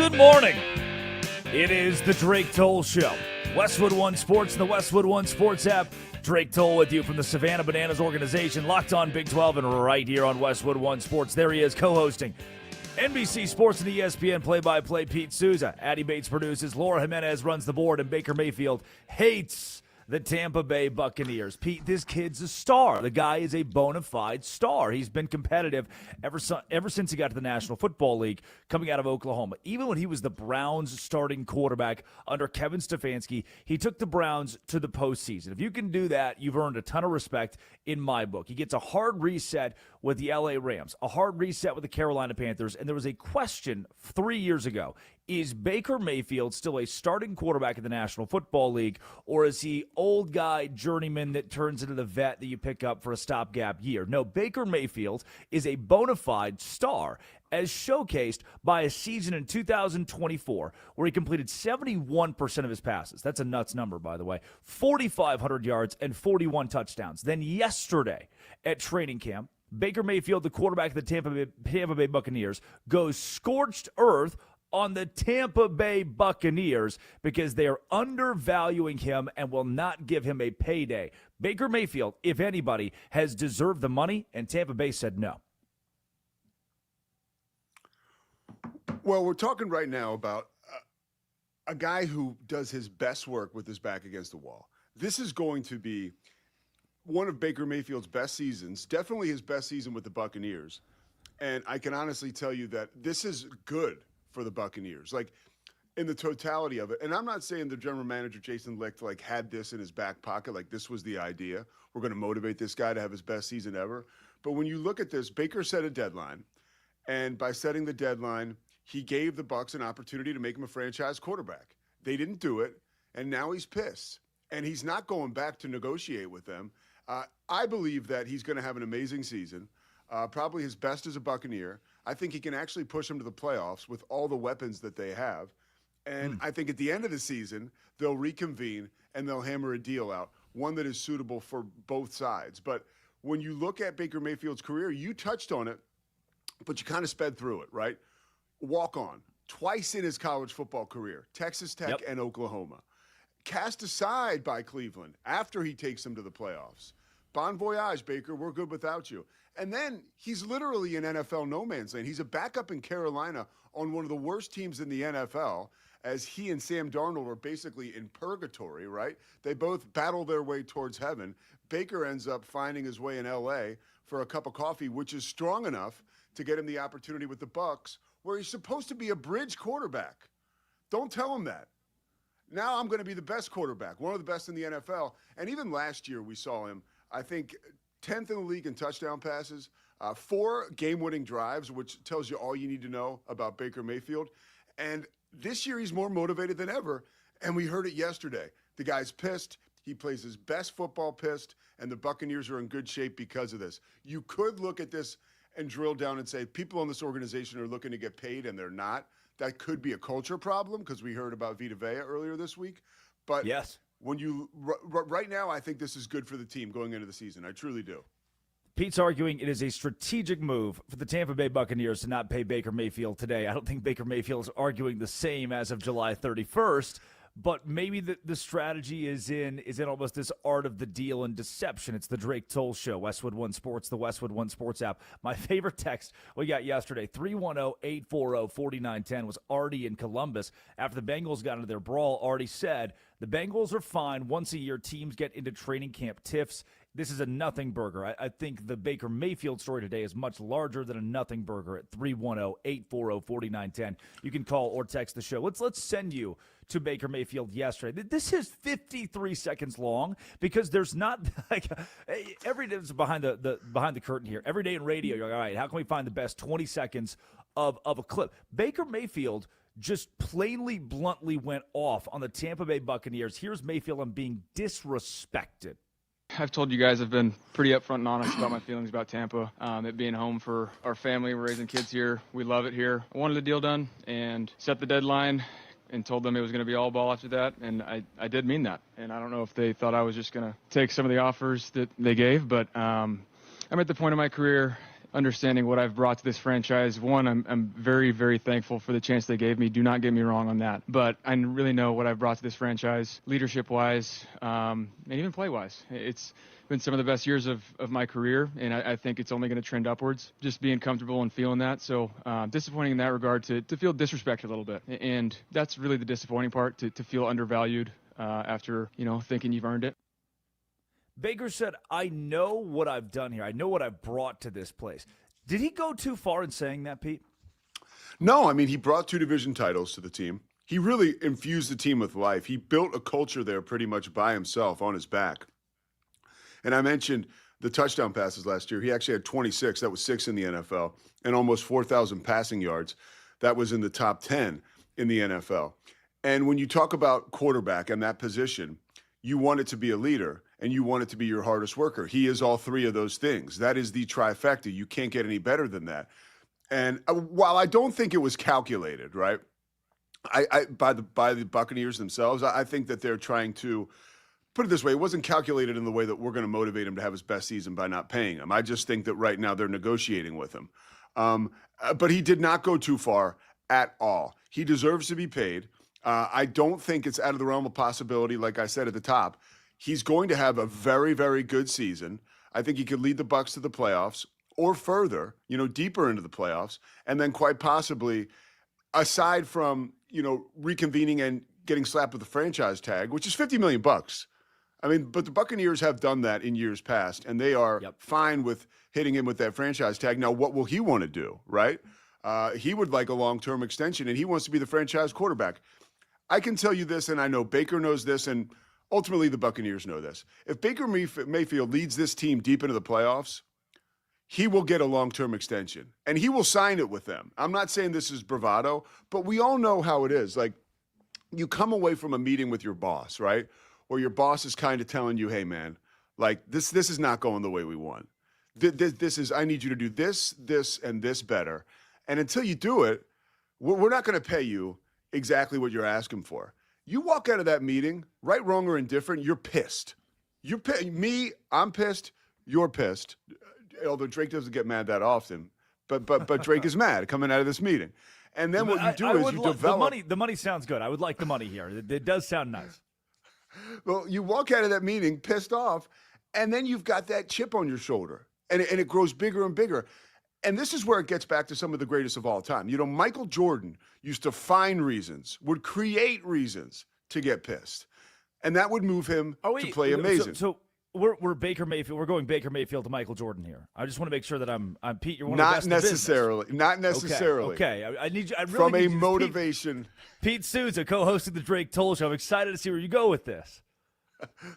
Good morning. It is the Drake Toll Show. Westwood One Sports and the Westwood One Sports app. Drake Toll with you from the Savannah Bananas organization, locked on Big 12 and right here on Westwood One Sports. There he is, co-hosting NBC Sports and ESPN play-by-play Pete Souza. Addie Bates produces, Laura Jimenez runs the board, and Baker Mayfield hates the Tampa Bay Buccaneers. Pete, this kid's a star. The guy is a bona fide star. He's been competitive ever since he got to the National Football League coming out of Oklahoma. Even when he was the Browns starting quarterback under Kevin Stefanski, he took the Browns to the postseason. If you can do that, you've earned a ton of respect in my book. He gets a hard reset with the LA Rams, a hard reset with the Carolina Panthers, and there was a question 3 years ago. Is Baker Mayfield still a starting quarterback in the National Football League, or is he old guy journeyman that turns into the vet that you pick up for a stopgap year? No, Baker Mayfield is a bona fide star, as showcased by a season in 2024 where he completed 71% of his passes. That's a nuts number, by the way. 4,500 yards and 41 touchdowns. Then yesterday at training camp, Baker Mayfield, the quarterback of the Tampa Bay Buccaneers, goes scorched earth on the Tampa Bay Buccaneers because they are undervaluing him and will not give him a payday. Baker Mayfield, if anybody, has deserved the money, and Tampa Bay said no. Well, we're talking right now about a guy who does his best work with his back against the wall. This is going to be one of Baker Mayfield's best seasons, definitely his best season with the Buccaneers. And I can honestly tell you that this is good for the Buccaneers, like in the totality of it. And I'm not saying the general manager, Jason Licht, like had this in his back pocket, like this was the idea. We're going to motivate this guy to have his best season ever. But when you look at this, Baker set a deadline. And by setting the deadline, he gave the Bucs an opportunity to make him a franchise quarterback. They didn't do it. And now he's pissed. And he's not going back to negotiate with them. I believe that he's going to have an amazing season, probably his best as a Buccaneer. I think he can actually push them to the playoffs with all the weapons that they have. And I think at the end of the season, they'll reconvene and they'll hammer a deal out, one that is suitable for both sides. But when you look at Baker Mayfield's career, you touched on it, but you kind of sped through it, right? Walk on. Twice in his college football career, Texas Tech and Oklahoma. Cast aside by Cleveland after he takes them to the playoffs. Bon voyage, Baker. We're good without you. And then he's literally in NFL no man's land. He's a backup in Carolina on one of the worst teams in the NFL, as he and Sam Darnold are basically in purgatory, right? They both battle their way towards heaven. Baker ends up finding his way in L.A. for a cup of coffee, which is strong enough to get him the opportunity with the Bucs, where he's supposed to be a bridge quarterback. Don't tell him that. Now I'm going to be the best quarterback, one of the best in the NFL. And even last year we saw him, I think, 10th in the league in touchdown passes, 4 game-winning drives, which tells you all you need to know about Baker Mayfield. And this year he's more motivated than ever, and we heard it yesterday. The guy's pissed. He plays his best football pissed, and the Buccaneers are in good shape because of this. You could look at this and drill down and say people in this organization are looking to get paid, and they're not. That could be a culture problem because we heard about Vita Vea earlier this week. But yes, when you right now, I think this is good for the team going into the season. I truly do. Pete's arguing it is a strategic move for the Tampa Bay Buccaneers to not pay Baker Mayfield today. I don't think Baker Mayfield is arguing the same as of July 31st, but maybe the strategy is in almost this art of the deal and deception. It's the Drake Toll Show, Westwood One Sports, the Westwood One Sports app. My favorite text we got yesterday, 310-840-4910, was Artie in Columbus. After the Bengals got into their brawl, Artie said, the Bengals are fine. Once a year, teams get into training camp tiffs. This is a nothing burger. I think the Baker Mayfield story today is much larger than a nothing burger at 310-840-4910. You can call or text the show. Let's send you to Baker Mayfield yesterday. This is 53 seconds long because there's not like every day is behind the curtain here. Every day in radio, you're like, all right, how can we find the best 20 seconds of a clip? Baker Mayfield just plainly, bluntly went off on the Tampa Bay Buccaneers. Here's Mayfield on being disrespected. I've told you guys I've been pretty upfront and honest about my feelings about Tampa. It being home for our family. We're raising kids here. We love it here. I wanted the deal done and set the deadline and told them it was going to be all ball after that, and I did mean that. And I don't know if they thought I was just going to take some of the offers that they gave, but I'm at the point in my career understanding what I've brought to this franchise. One, I'm very, very thankful for the chance they gave me. Do not get me wrong on that. But I really know what I've brought to this franchise, leadership-wise, and even play-wise. It's been some of the best years of my career, and I think it's only going to trend upwards, just being comfortable and feeling that. So disappointing in that regard to feel disrespected a little bit. And that's really the disappointing part, to feel undervalued after, thinking you've earned it. Baker said, I know what I've done here. I know what I've brought to this place. Did he go too far in saying that, Pete? No, I mean, he brought 2 division titles to the team. He really infused the team with life. He built a culture there pretty much by himself on his back. And I mentioned the touchdown passes last year. He actually had 26. That was 6 in the NFL, and almost 4,000 passing yards. That was in the top 10 in the NFL. And when you talk about quarterback and that position, you want it to be a leader, and you want it to be your hardest worker. He is all 3 of those things. That is the trifecta. You can't get any better than that. And while I don't think it was calculated, right, by the Buccaneers themselves, I think that they're trying to put it this way. It wasn't calculated in the way that we're going to motivate him to have his best season by not paying him. I just think that right now they're negotiating with him. But he did not go too far at all. He deserves to be paid. I don't think it's out of the realm of possibility, like I said at the top. He's going to have a very, very good season. I think he could lead the Bucs to the playoffs or further, deeper into the playoffs. And then quite possibly, aside from, reconvening and getting slapped with the franchise tag, which is $50 million. I mean, but the Buccaneers have done that in years past, and they are fine with hitting him with that franchise tag. Now, what will he want to do, right? He would like a long-term extension, and he wants to be the franchise quarterback. I can tell you this, and I know Baker knows this, and ultimately the Buccaneers know this. If Baker Mayfield leads this team deep into the playoffs, he will get a long-term extension, and he will sign it with them. I'm not saying this is bravado, but we all know how it is. Like, you come away from a meeting with your boss, right? Or your boss is kind of telling you, hey, man, like, this is not going the way we want. This is, I need you to do this, and this better. And until you do it, we're not going to pay you exactly what you're asking for. You walk out of that meeting, right, wrong, or indifferent, you're pissed. I'm pissed, you're pissed. Although Drake doesn't get mad that often, but Drake is mad coming out of this meeting. And then what you do is you develop. The money sounds good. I would like the money here. It does sound nice. Well, you walk out of that meeting pissed off, and then you've got that chip on your shoulder, and it grows bigger and bigger. And this is where it gets back to some of the greatest of all time. Michael Jordan used to find reasons, would create reasons to get pissed. And that would move him to play amazing. So we're Baker Mayfield. We're going Baker Mayfield to Michael Jordan here. I just want to make sure that I'm Pete. You're one not of the best necessarily. in Not necessarily. Okay. I need you. I really from need a you motivation. Pete Souza, co-hosting the Drake Toll Show. I'm excited to see where you go with this.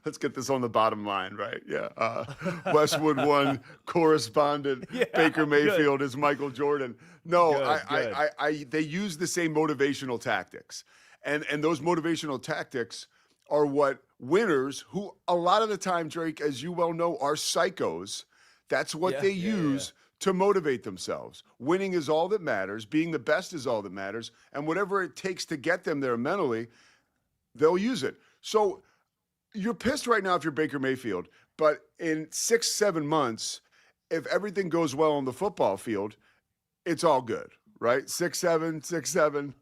Let's get this on the bottom line, right? Yeah. Westwood One correspondent, Baker Mayfield is Michael Jordan. No, Good. they use the same motivational tactics. And those motivational tactics are what winners, who a lot of the time, Drake, as you well know, are psychos. That's what they use to motivate themselves. Winning is all that matters. Being the best is all that matters. And whatever it takes to get them there mentally, they'll use it. So you're pissed right now if you're Baker Mayfield, but in 6-7 months, if everything goes well on the football field, it's all good, right? 6-7, 6-7.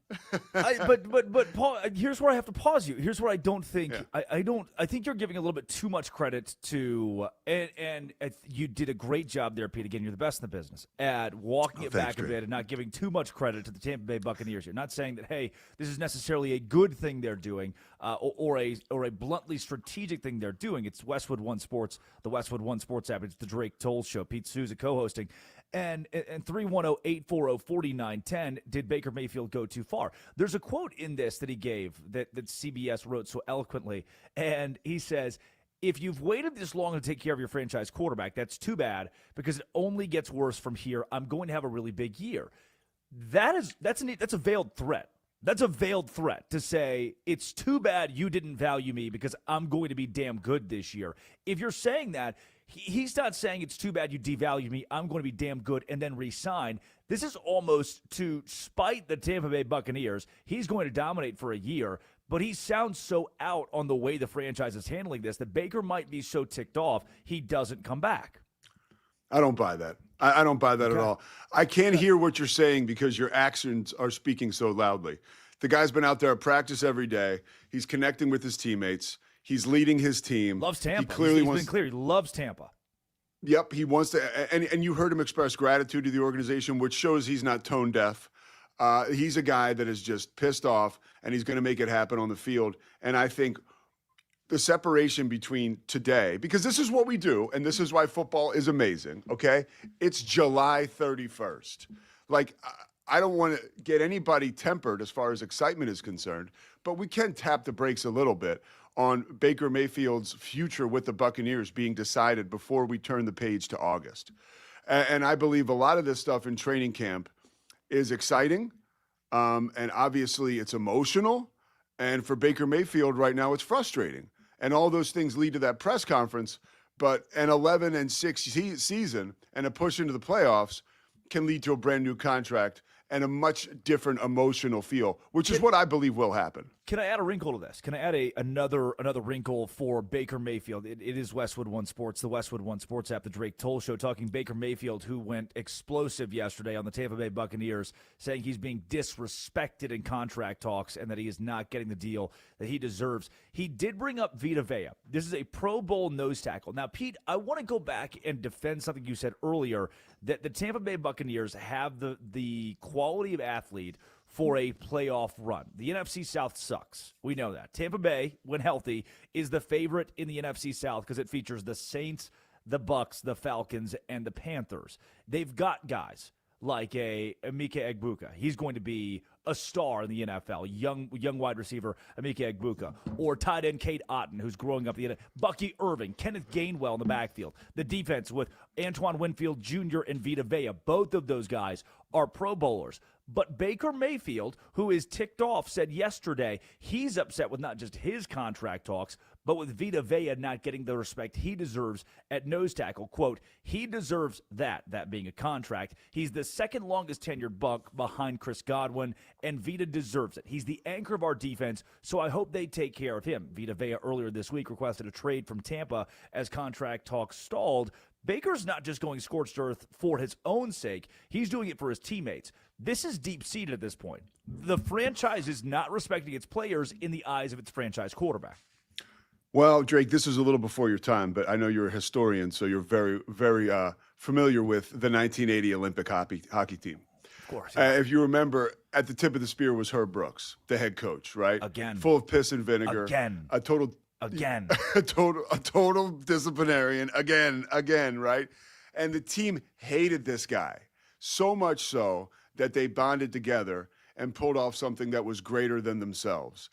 But Paul, here's where I have to pause you. Here's where I don't think I think you're giving a little bit too much credit to and you did a great job there, Pete. Again, you're the best in the business at walking it back a bit and not giving too much credit to the Tampa Bay Buccaneers. You're not saying that, hey, this is necessarily a good thing they're doing or a bluntly strategic thing they're doing. It's Westwood One Sports, the Westwood One Sports app. It's the Drake Toll Show. Pete Souza co-hosting. And 310-840-4910, did Baker Mayfield go too far? There's a quote in this that he gave that CBS wrote so eloquently, and he says, if you've waited this long to take care of your franchise quarterback, that's too bad because it only gets worse from here. I'm going to have a really big year. That's a veiled threat. That's a veiled threat to say, it's too bad you didn't value me because I'm going to be damn good this year. If you're saying that, he's not saying it's too bad you devalued me, I'm going to be damn good, and then re-sign. This is almost to spite the Tampa Bay Buccaneers. He's going to dominate for a year, but he sounds so out on the way the franchise is handling this that Baker might be so ticked off he doesn't come back. I don't buy that. I don't buy that at all. I can't hear what you're saying because your actions are speaking so loudly. The guy's been out there at practice every day. He's connecting with his teammates. He's leading his team. Loves Tampa. He clearly he's been clear. He loves Tampa. Yep, he wants to, and you heard him express gratitude to the organization, which shows he's not tone deaf. He's a guy that is just pissed off, and he's going to make it happen on the field. And I think the separation between today, because this is what we do, and this is why football is amazing, okay? It's July 31st. Like, I don't want to get anybody tempered as far as excitement is concerned, but we can tap the brakes a little bit on Baker Mayfield's future with the Buccaneers being decided before we turn the page to August. And I believe a lot of this stuff in training camp is exciting, and obviously it's emotional. And for Baker Mayfield right now, it's frustrating. And all those things lead to that press conference. But an 11-6 season and a push into the playoffs can lead to a brand new contract and a much different emotional feel, which is what I believe will happen. Can I add a wrinkle to this? Can I add another wrinkle for Baker Mayfield? It is Westwood One Sports, the Westwood One Sports app, the Drake Toll Show, talking Baker Mayfield, who went explosive yesterday on the Tampa Bay Buccaneers, saying he's being disrespected in contract talks and that he is not getting the deal that he deserves. He did bring up Vita Vea. This is a Pro Bowl nose tackle. Now, Pete, I want to go back and defend something you said earlier, that the Tampa Bay Buccaneers have the quality of athlete for a playoff run. The NFC South sucks. We know that. Tampa Bay, when healthy, is the favorite in the NFC South because it features the Saints, the Bucks, the Falcons, and the Panthers. They've got guys like Emeka Egbuka. He's going to be a star in the NFL. Young wide receiver Emeka Egbuka. Or tight end Kate Otten, who's growing up in the NFL. Bucky Irving, Kenneth Gainwell in the backfield. The defense with Antoine Winfield Jr. and Vita Vea. Both of those guys are Pro Bowlers. But Baker Mayfield, who is ticked off, said yesterday he's upset with not just his contract talks, but with Vita Vea not getting the respect he deserves at nose tackle. Quote, he deserves that being a contract. He's the second longest tenured Buck behind Chris Godwin, and Vita deserves it. He's the anchor of our defense, so I hope they take care of him. Vita Vea earlier this week requested a trade from Tampa as contract talks stalled. Baker's not just going scorched earth for his own sake. He's doing it for his teammates. This is deep-seated at this point. The franchise is not respecting its players in the eyes of its franchise quarterback. Well, Drake, this is a little before your time, but I know you're a historian, so you're very, very familiar with the 1980 Olympic hockey team. Of course. Yeah. If you remember, at the tip of the spear was Herb Brooks, the head coach, right? Again. Full of piss and vinegar. Again. A total disciplinarian. Again, right? And the team hated this guy, so much so that they bonded together and pulled off something that was greater than themselves.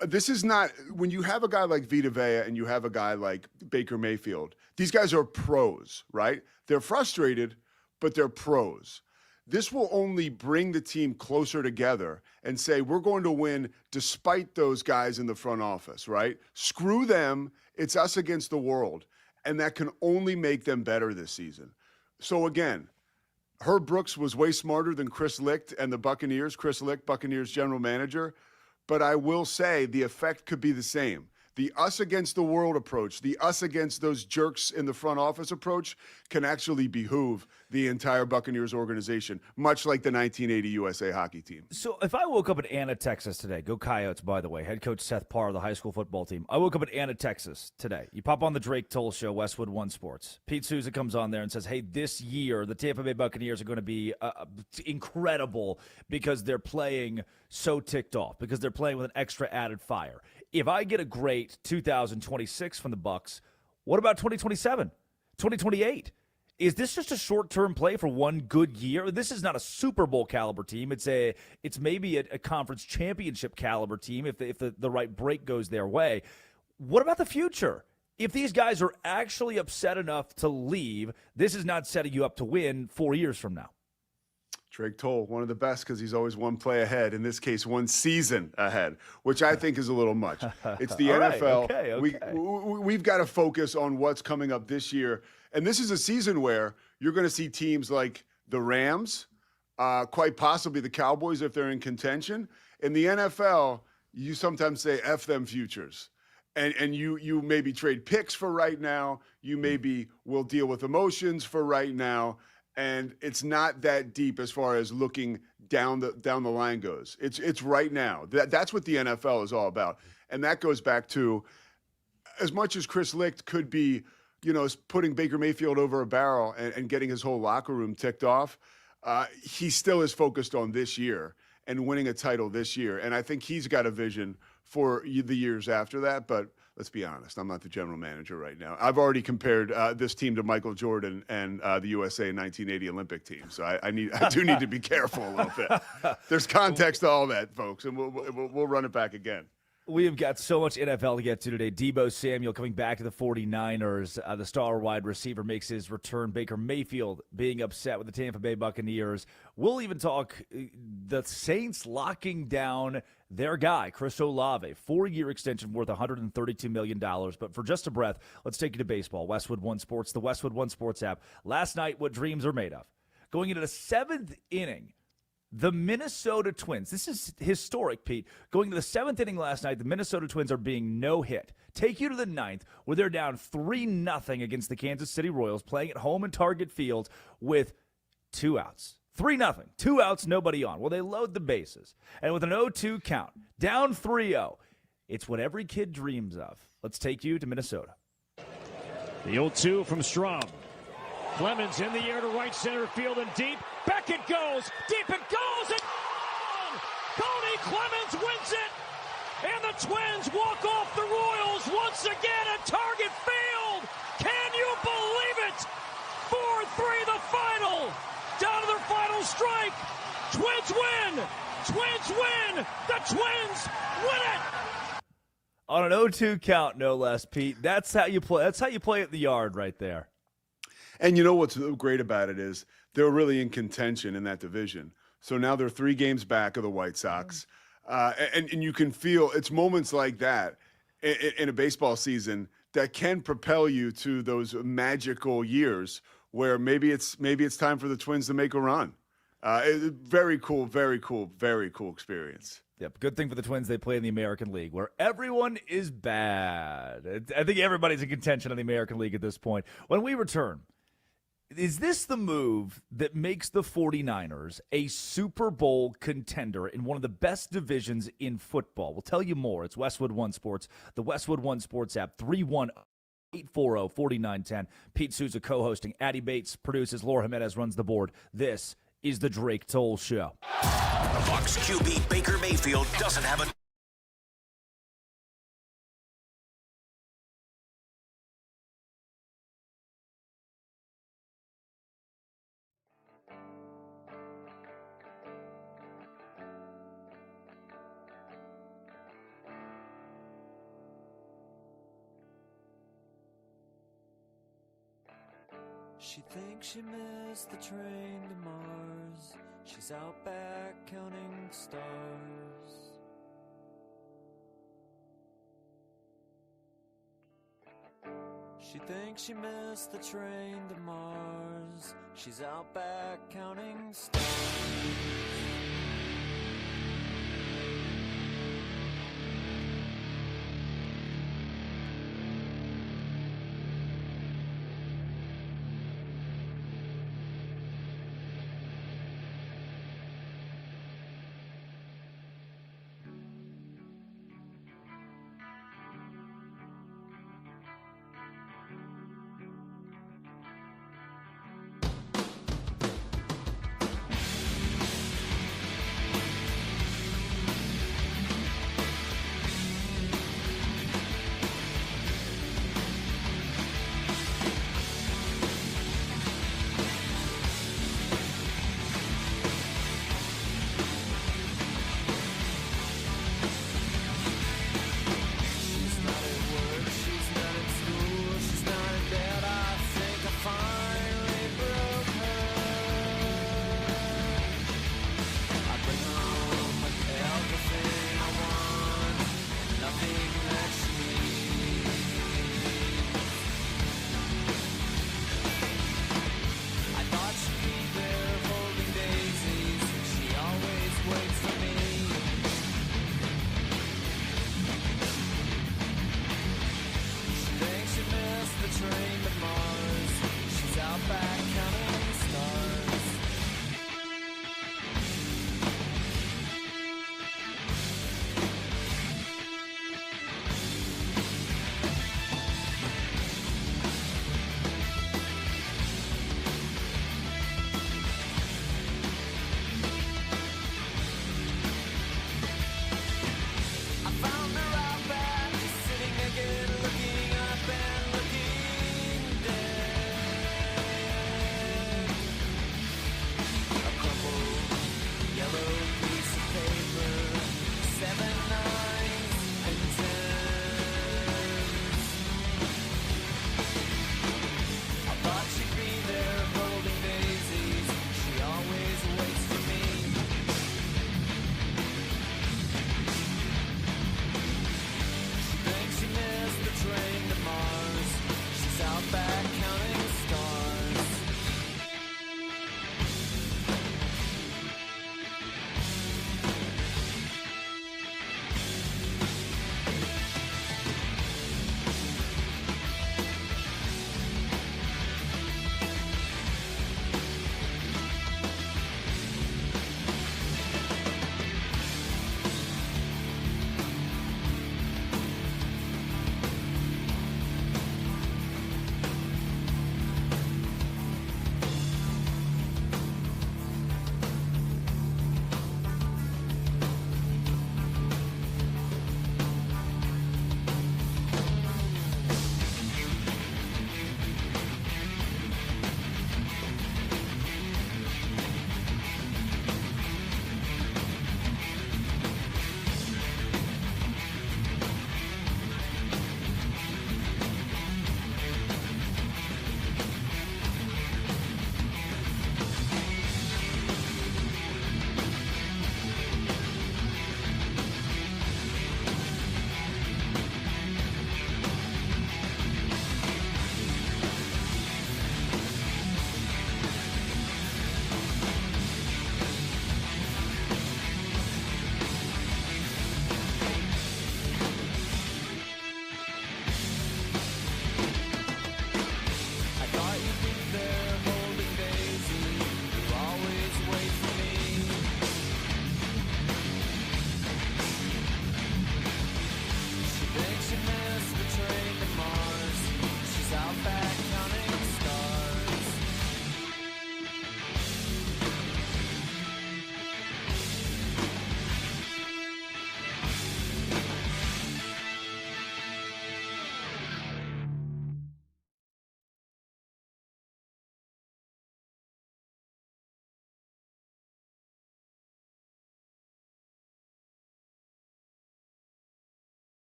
This is not, when you have a guy like Vita Vea and you have a guy like Baker Mayfield, these guys are pros, right? They're frustrated, but they're pros. This will only bring the team closer together and say, we're going to win despite those guys in the front office, right? Screw them. It's us against the world. And that can only make them better this season. So again, Herb Brooks was way smarter than Chris Licht and the Buccaneers. Chris Licht, Buccaneers general manager. But I will say the effect could be the same. The us against the world approach, the us against those jerks in the front office approach can actually behoove the entire Buccaneers organization, much like the 1980 USA hockey team. So if I woke up in Anna, Texas today, go Coyotes, by the way, head coach Seth Parr of the high school football team. I woke up in Anna, Texas today. You pop on the Drake Toll Show, Westwood One Sports. Pete Souza comes on there and says, hey, this year the Tampa Bay Buccaneers are going to be incredible because they're playing so ticked off, because they're playing with an extra added fire. If I get a great 2026 from the Bucs, what about 2027, 2028? Is this just a short-term play for one good year? This is not a Super Bowl caliber team. It's maybe a conference championship caliber team if the right break goes their way. What about the future? If these guys are actually upset enough to leave, this is not setting you up to win 4 years from now. Drake Toll, one of the best because he's always one play ahead. In this case, one season ahead, which I think is a little much. It's the NFL. Right, okay. We've got to focus on what's coming up this year. And this is a season where you're going to see teams like the Rams, quite possibly the Cowboys if they're in contention. In the NFL, you sometimes say F them futures. and you maybe trade picks for right now. You maybe will deal with emotions for right now, and it's not that deep as far as looking down the line goes. It's right now. That's what the NFL is all about, and that goes back to as much as Chris Licht could be, putting Baker Mayfield over a barrel and getting his whole locker room ticked off. He still is focused on this year and winning a title this year, and I think he's got a vision for the years after that. But let's be honest, I'm not the general manager right now. I've already compared this team to Michael Jordan and the USA 1980 Olympic team, so I do need to be careful a little bit. There's context to all that, folks, and we'll run it back again. We have got so much NFL to get to today. Deebo Samuel coming back to the 49ers. The star wide receiver makes his return. Baker Mayfield being upset with the Tampa Bay Buccaneers. We'll even talk the Saints locking down their guy, Chris Olave. 4-year extension worth $132 million. But for just a breath, let's take you to baseball. Westwood One Sports, the Westwood One Sports app. Last night, what dreams are made of. Going into the 7th inning, the Minnesota Twins, this is historic, Pete. Going to the 7th inning last night, the Minnesota Twins are being no-hit. Take you to the 9th, where they're down 3-0 against the Kansas City Royals, playing at home in Target Field with 2 outs. 3-0, 2 outs, nobody on. Well, they load the bases. And with an 0-2 count, down 3-0, it's what every kid dreams of. Let's take you to Minnesota. The 0-2 from Strom. Clemens in the air to right center field and deep. Back it goes. Deep it goes. And gone! Cody Clemens wins it. And the Twins walk off the Royals once again at Target Field. Can you believe it? 4-3 the final. Down to their final strike. Twins win. Twins win. The Twins win it. On an 0-2 count, no less, Pete. That's how you play. That's how you play at the yard right there. And you know what's great about it is they're really in contention in that division. So now they're 3 games back of the White Sox. And you can feel it's moments like that in a baseball season that can propel you to those magical years where maybe it's time for the Twins to make a run. Very cool, very cool, very cool experience. Yep, good thing for the Twins they play in the American League, where everyone is bad. I think everybody's in contention in the American League at this point. When we return, is this the move that makes the 49ers a Super Bowl contender in one of the best divisions in football? We'll tell you more. It's Westwood One Sports, the Westwood One Sports app, 310-840-4910. Pete Souza co-hosting. Addie Bates produces. Laura Jimenez runs the board. This is the Drake Toll Show. Bucs QB Baker Mayfield doesn't have a... She thinks she missed the train to Mars. She's out back counting stars. She thinks she missed the train to Mars. She's out back counting stars.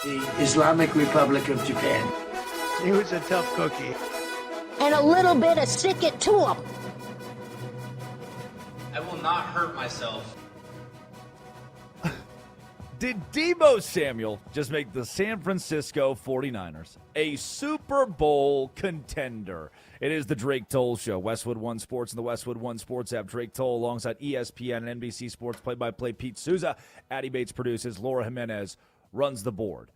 the Islamic Republic of Japan. He was a tough cookie. And a little bit of stick it to him. I will not hurt myself. Did Deebo Samuel just make the San Francisco 49ers a Super Bowl contender? It is the Drake Toll Show. Westwood One Sports and the Westwood One Sports app. Drake Toll alongside ESPN and NBC Sports play-by-play Pete Souza. Addie Bates produces. Laura Jimenez runs the board.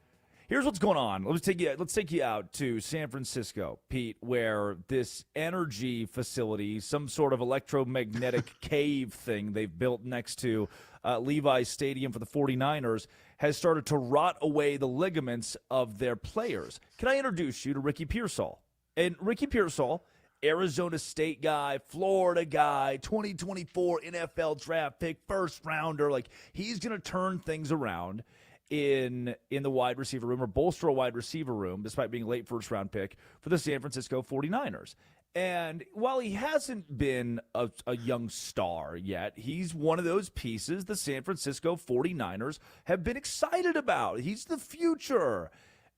Here's what's going on. Let's take you out to San Francisco, Pete, where this energy facility, some sort of electromagnetic cave thing they've built next to Levi's Stadium for the 49ers, has started to rot away the ligaments of their players. Can I introduce you to Ricky Pearsall? And Ricky Pearsall, Arizona State guy, Florida guy, 2024 NFL draft pick, first rounder. Like, he's going to turn things around in the wide receiver room, or bolster a wide receiver room, despite being a late first-round pick for the San Francisco 49ers. And while he hasn't been a young star yet, he's one of those pieces the San Francisco 49ers have been excited about. He's the future.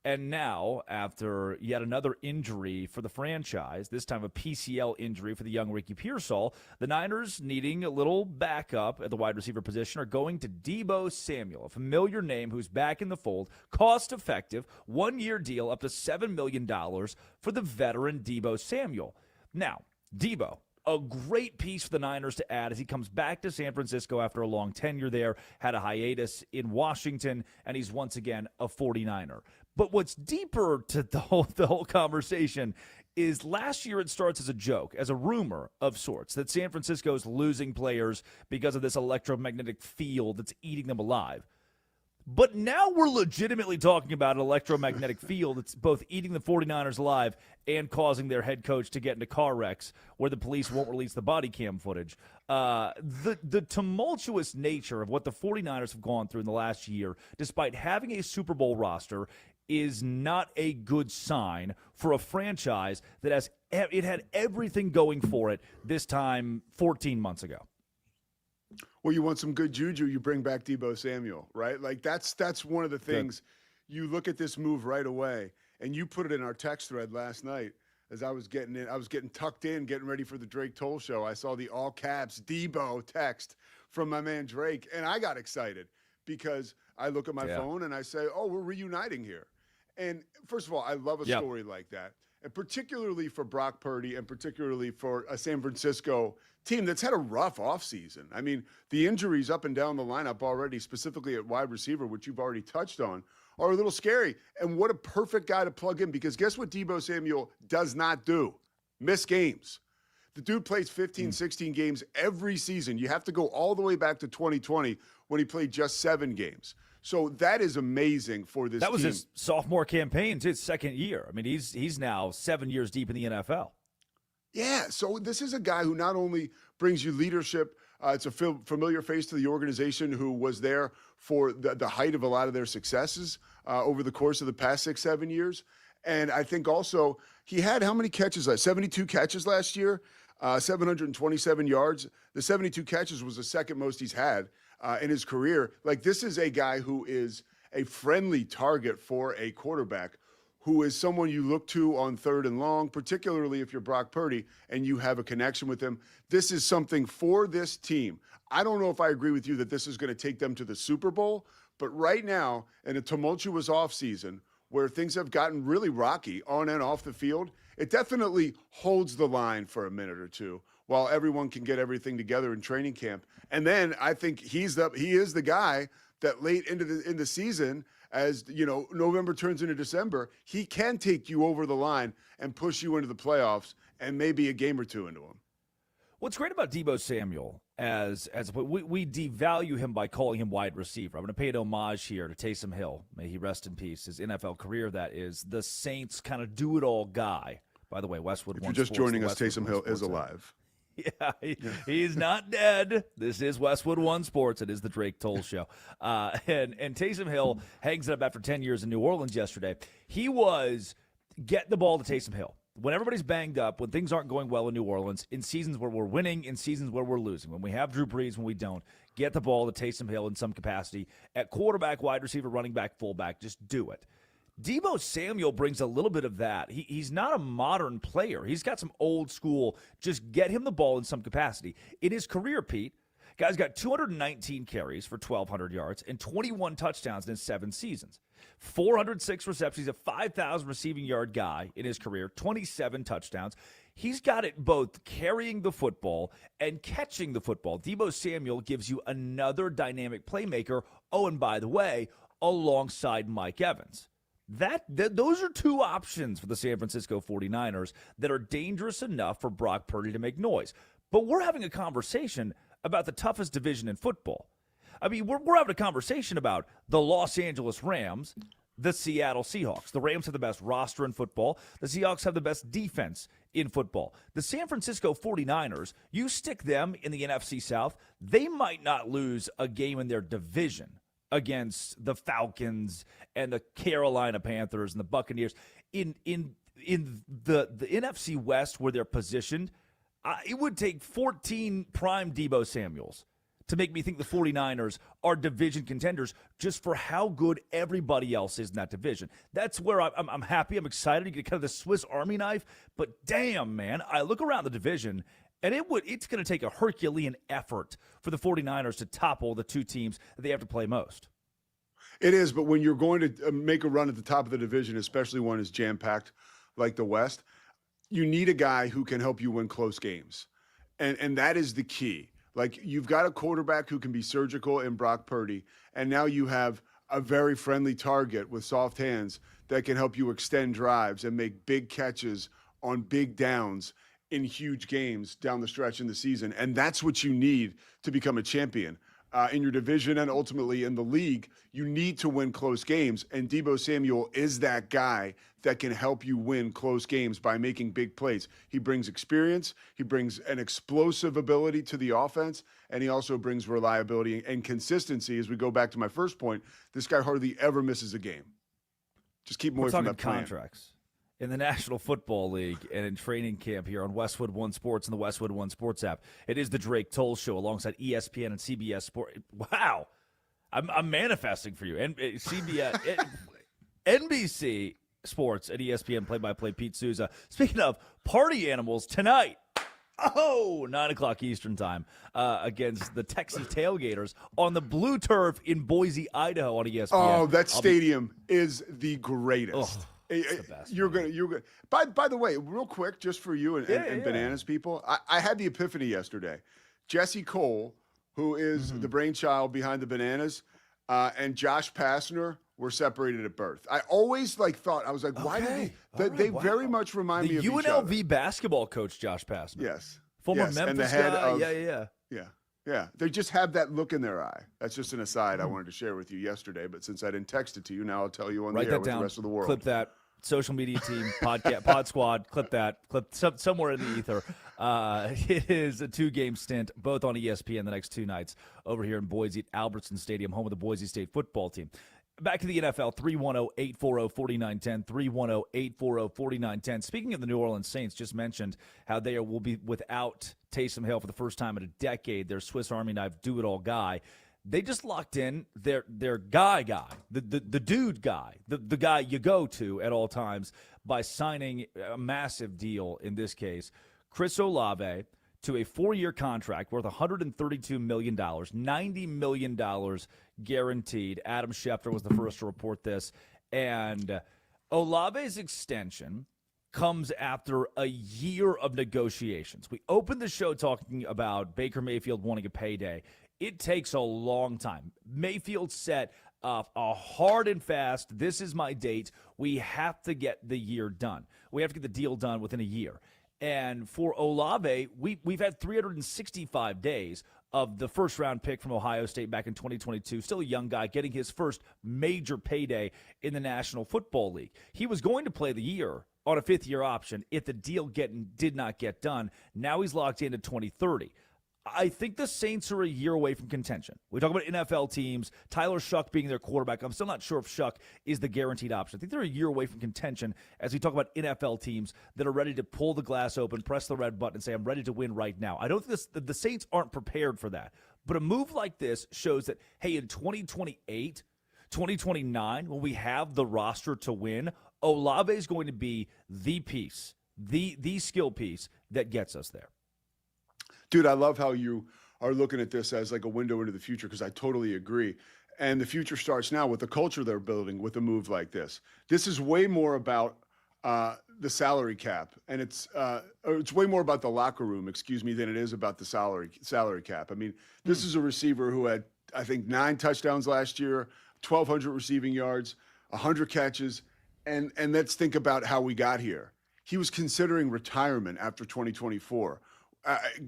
And now, after yet another injury for the franchise, this time a PCL injury for the young Ricky Pearsall, the Niners, needing a little backup at the wide receiver position, are going to Deebo Samuel, a familiar name who's back in the fold, cost-effective, one-year deal up to $7 million for the veteran Deebo Samuel. Now, Deebo, a great piece for the Niners to add as he comes back to San Francisco after a long tenure there, had a hiatus in Washington, and he's once again a 49er. But what's deeper to the whole conversation is last year it starts as a joke, as a rumor of sorts, that San Francisco's losing players because of this electromagnetic field that's eating them alive. But now we're legitimately talking about an electromagnetic field that's both eating the 49ers alive and causing their head coach to get into car wrecks where the police won't release the body cam footage. The tumultuous nature of what the 49ers have gone through in the last year, despite having a Super Bowl roster, is not a good sign for a franchise that had everything going for it this time 14 months ago. Well, you want some good juju, you bring back Deebo Samuel, right? Like that's one of the things. Good. You look at this move right away, and you put it in our text thread last night as I was getting tucked in, getting ready for the Drake Toll Show. I saw the all caps Deebo text from my man Drake, and I got excited because I look at my phone and I say, oh, we're reuniting here. And first of all, I love a story like that, and particularly for Brock Purdy and particularly for a San Francisco team that's had a rough offseason. I mean, the injuries up and down the lineup already, specifically at wide receiver, which you've already touched on, are a little scary. And what a perfect guy to plug in, because guess what Deebo Samuel does not do? Miss games. The dude plays 15, 16 games every season. You have to go all the way back to 2020 when he played just 7 games. So that is amazing for this team. That was his sophomore campaign. It's his second year. I mean, he's now 7 years deep in the NFL. Yeah, so this is a guy who not only brings you leadership, it's a familiar face to the organization who was there for the height of a lot of their successes over the course of the past 6-7 years. And I think also he had how many catches? 72 catches last year, 727 yards. The 72 catches was the second most he's had in his career. Like, this is a guy who is a friendly target for a quarterback, who is someone you look to on 3rd and long, particularly if you're Brock Purdy and you have a connection with him. This is something for this team. I don't know if I agree with you that this is going to take them to the Super Bowl, but right now, in a tumultuous offseason where things have gotten really rocky on and off the field, it definitely holds the line for a minute or two while everyone can get everything together in training camp. And then I think he is the guy that late into the season, as you know, November turns into December, he can take you over the line and push you into the playoffs and maybe a game or two into him. What's great about Deebo Samuel we devalue him by calling him wide receiver. I'm going to pay an homage here to Taysom Hill. May he rest in peace. His NFL career, that is, the Saints kind of do-it-all guy. By the way, Westwood One Sports. If you're just joining us, Taysom Hill is alive. Yeah, he's not dead. This is Westwood One Sports. It is the Drake Toll Show. And Taysom Hill hangs it up after 10 years in New Orleans yesterday. He was get the ball to Taysom Hill. when everybody's banged up, when things aren't going well in New Orleans, in seasons where we're winning, in seasons where we're losing, when we have Drew Brees, when we don't, get the ball to Taysom Hill in some capacity at quarterback, wide receiver, running back, fullback. Just do it. Deebo Samuel brings a little bit of that. He's not a modern player. He's got some old school, just get him the ball in some capacity. In his career, Pete, guy's got 219 carries for 1,200 yards and 21 touchdowns in 7 seasons. 406 receptions. He's a 5,000 receiving yard guy in his career, 27 touchdowns. He's got it both carrying the football and catching the football. Deebo Samuel gives you another dynamic playmaker. Oh, and by the way, alongside Mike Evans. Those are 2 options for the San Francisco 49ers that are dangerous enough for Brock Purdy to make noise. But we're having a conversation about the toughest division in football. I mean, we're having a conversation about the Los Angeles Rams, the Seattle Seahawks. The Rams have the best roster in football. The Seahawks have the best defense in football. The San Francisco 49ers, you stick them in the NFC South, they might not lose a game in their division against the Falcons and the Carolina Panthers and the Buccaneers. In the NFC West where they're positioned, it would take 14 prime Deebo Samuels to make me think the 49ers are division contenders just for how good everybody else is in that division. That's where I'm happy. I'm excited to get kind of the Swiss Army knife. But damn, man, I look around the division, and it's going to take a Herculean effort for the 49ers to topple the 2 teams that they have to play most. It is, but when you're going to make a run at the top of the division, especially one as jam-packed like the West, you need a guy who can help you win close games. And that is the key. Like, you've got a quarterback who can be surgical in Brock Purdy, and now you have a very friendly target with soft hands that can help you extend drives and make big catches on big downs in huge games down the stretch in the season. And that's what you need to become a champion. In your division and ultimately in the league, you need to win close games. And Deebo Samuel is that guy that can help you win close games by making big plays. He brings experience. He brings an explosive ability to the offense. And he also brings reliability and consistency. As we go back to my first point, this guy hardly ever misses a game. Just keep him away from that plan. Contracts in the National Football League and in training camp here on Westwood One Sports and the Westwood One Sports app. It is the Drake Toll Show alongside ESPN and CBS Sport. Wow. I'm manifesting for you. CBS, NBC Sports and ESPN play-by-play Pete Souza. Speaking of party animals, tonight, 9 o'clock Eastern time, against the Texas Tailgaters on the blue turf in Boise, Idaho on ESPN. Oh, that stadium is the greatest. Oh. The best, you're gonna. By the way, real quick, just for you and Bananas people, I had the epiphany yesterday. Jesse Cole, who is the brainchild behind the Bananas, and Josh Pastner were separated at birth. I always thought, I was like, why did they very much remind me of each other. UNLV basketball coach Josh Pastner. Yes, former yes. Memphis and the head guy. Of, yeah. They just have that look in their eye. That's just an aside I wanted to share with you yesterday. But since I didn't text it to you, now I'll tell you on the air with the rest of the world. Clip that. Social media team, podcast, Pod Squad, clip somewhere in the ether. It is a 2-game stint, both on ESPN the next 2 nights over here in Boise at Albertson Stadium, home of the Boise State football team. Back to the NFL, 310-840-4910, 310-840-4910. Speaking of the New Orleans Saints, just mentioned how they will be without Taysom Hill for the first time in a decade, their Swiss Army knife do-it-all guy. They just locked in their guy, the dude guy, the guy you go to at all times by signing a massive deal, in this case, Chris Olave, to a 4-year contract worth $132 million, $90 million guaranteed. Adam Schefter was the first to report this. And Olave's extension comes after a year of negotiations. We opened the show talking about Baker Mayfield wanting a payday. It takes a long time. Mayfield set a hard and fast, this is my date. We have to get the year done. We have to get the deal done within a year. And for Olave, we've had 365 days of the first-round pick from Ohio State back in 2022, still a young guy, getting his first major payday in the National Football League. He was going to play the year on a 5th-year option if the deal did not get done. Now he's locked into 2030. I think the Saints are a year away from contention. We talk about NFL teams, Tyler Shuck being their quarterback. I'm still not sure if Shuck is the guaranteed option. I think they're a year away from contention as we talk about NFL teams that are ready to pull the glass open, press the red button, and say, I'm ready to win right now. I don't think the Saints aren't prepared for that. But a move like this shows that, hey, in 2028, 2029, when we have the roster to win, Olave is going to be the piece, the skill piece that gets us there. Dude, I love how you are looking at this as like a window into the future, because I totally agree. And the future starts now with the culture they're building with a move like this. This is way more about the salary cap, and it's way more about the locker room, than it is about the salary cap. I mean, this is a receiver who had, I think, 9 touchdowns last year, 1,200 receiving yards, 100 catches, and let's think about how we got here. He was considering retirement after 2024.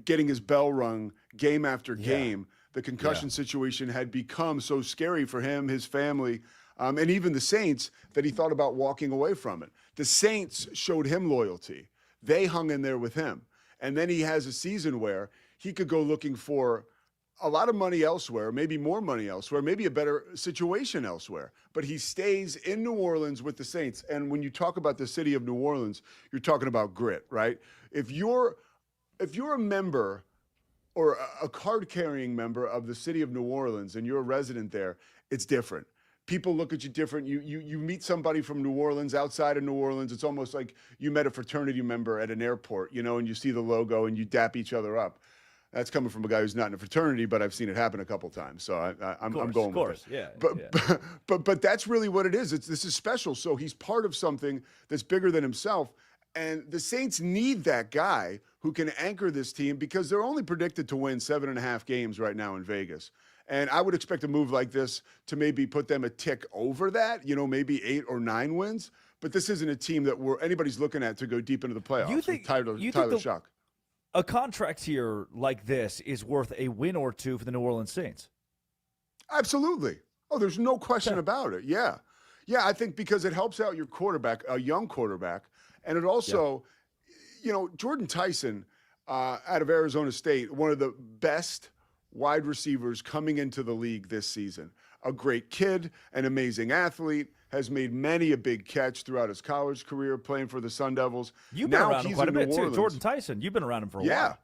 Getting his bell rung game after game. The concussion situation had become so scary for him, his family, and even the Saints that he thought about walking away from it. The Saints showed him loyalty. They hung in there with him. And then he has a season where he could go looking for a lot of money elsewhere, maybe more money elsewhere, maybe a better situation elsewhere. But he stays in New Orleans with the Saints. And when you talk about the city of New Orleans, you're talking about grit, right? If you're a member or a card-carrying member of the city of New Orleans and you're a resident there, it's different. People look at you different. You meet somebody from New Orleans, outside of New Orleans, it's almost like you met a fraternity member at an airport, and you see the logo and you dap each other up. That's coming from a guy who's not in a fraternity, but I've seen it happen a couple times, so I'm going with it. Yeah, but that's really what it is. This is special. So he's part of something that's bigger than himself. And the Saints need that guy who can anchor this team, because they're only predicted to win 7.5 games right now in Vegas. And I would expect a move like this to maybe put them a tick over that, maybe 8 or 9 wins. But this isn't a team that anybody's looking at to go deep into the playoffs. You think Tyler Shuck. A contract here like this is worth a win or two for the New Orleans Saints? Absolutely. Oh, there's no question about it. Yeah. Yeah, I think because it helps out your quarterback, a young quarterback. And it also, Jordan Tyson out of Arizona State, one of the best wide receivers coming into the league this season. A great kid, an amazing athlete, has made many a big catch throughout his college career playing for the Sun Devils. You've been around him quite a bit, too. Jordan Tyson, you've been around him for a while.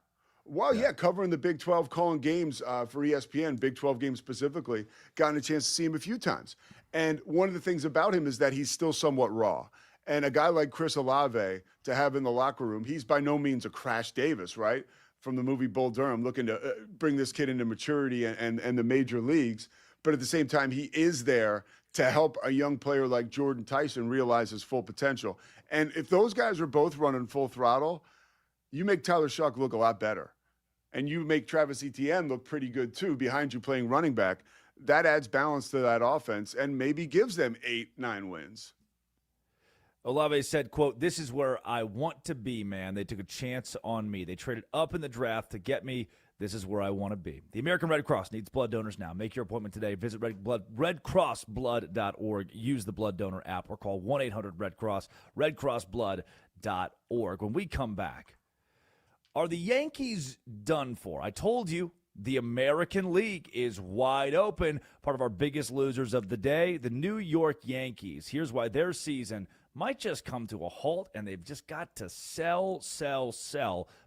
Well, covering the Big 12, calling games for ESPN, Big 12 games specifically, gotten a chance to see him a few times. And one of the things about him is that he's still somewhat raw. And a guy like Chris Olave to have in the locker room, he's by no means a Crash Davis, right? From the movie Bull Durham, looking to bring this kid into maturity and the major leagues. But at the same time, he is there to help a young player like Jordan Tyson realize his full potential. And if those guys are both running full throttle, you make Tyler Shuck look a lot better. And you make Travis Etienne look pretty good too, behind you playing running back. That adds balance to that offense and maybe gives them 8-9 wins. Olave said, quote, "This is where I want to be, man. They took a chance on me. They traded up in the draft to get me. This is where I want to be." The American Red Cross needs blood donors now. Make your appointment today. Visit redcrossblood.org. Use the blood donor app or call 1-800-RED-CROSS, redcrossblood.org. When we come back, are the Yankees done for? I told you the American League is wide open. Part of our biggest losers of the day, the New York Yankees. Here's why their season might just come to a halt, and they've just got to sell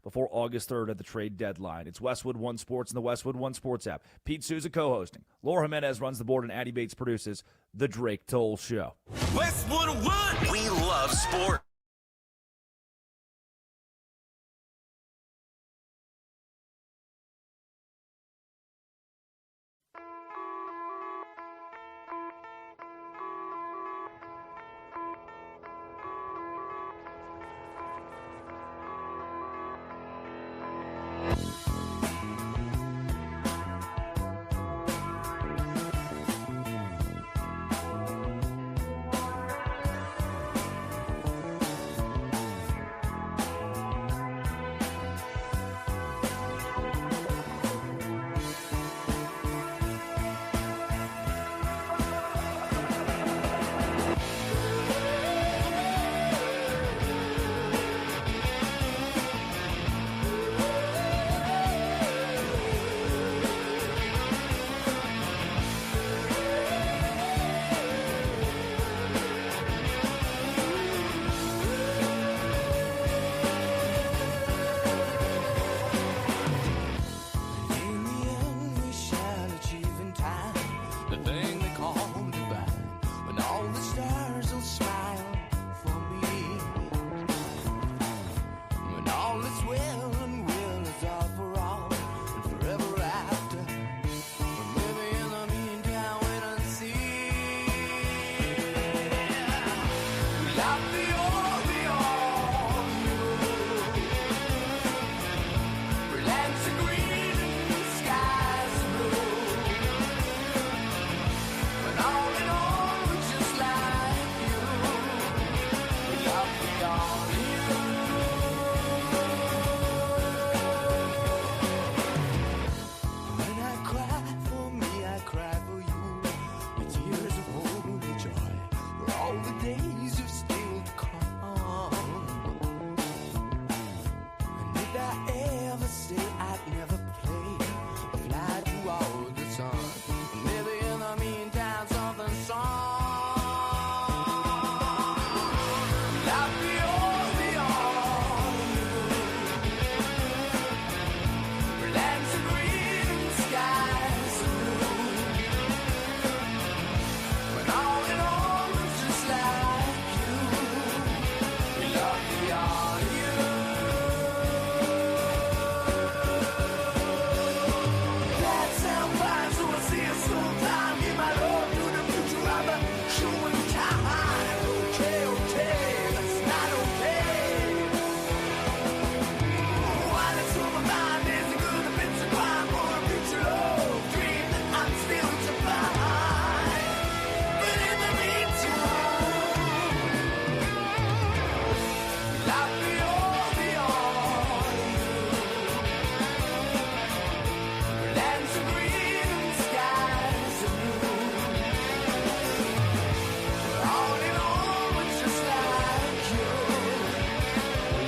before August 3rd at the trade deadline. It's Westwood One Sports and the Westwood One Sports app. Pete Souza co-hosting. Laura Jimenez runs the board, and Addie Bates produces The Drake Toll Show. Westwood One. We love sport. the thing they call divine. When all the stars will smile for me, when all is well and will is all for all and forever after. Maybe in the meantime, wait and see. Love me all, you. Lands are green and skies are blue. But all in all, we're just like you. Love me all, you. When I cry for me, I cry for you. The tears of holy joy, for all the days you've still to come. And if I ever say I'd never play or fly toward the sun, maybe in the meantime something song. Love me all, you. Lands are green and skies are blue. When all in all, it's just like you. We love me all, you. That sound fine, so I'll see you sometime. Give my love to the future of the showing time. Okay, that's not okay. While it's on my mind, is it good if it's a crime for a future love dream that I'm still to find? But in the meantime, love me all, you. Lands are green and skies are blue. All in all, it's just like you.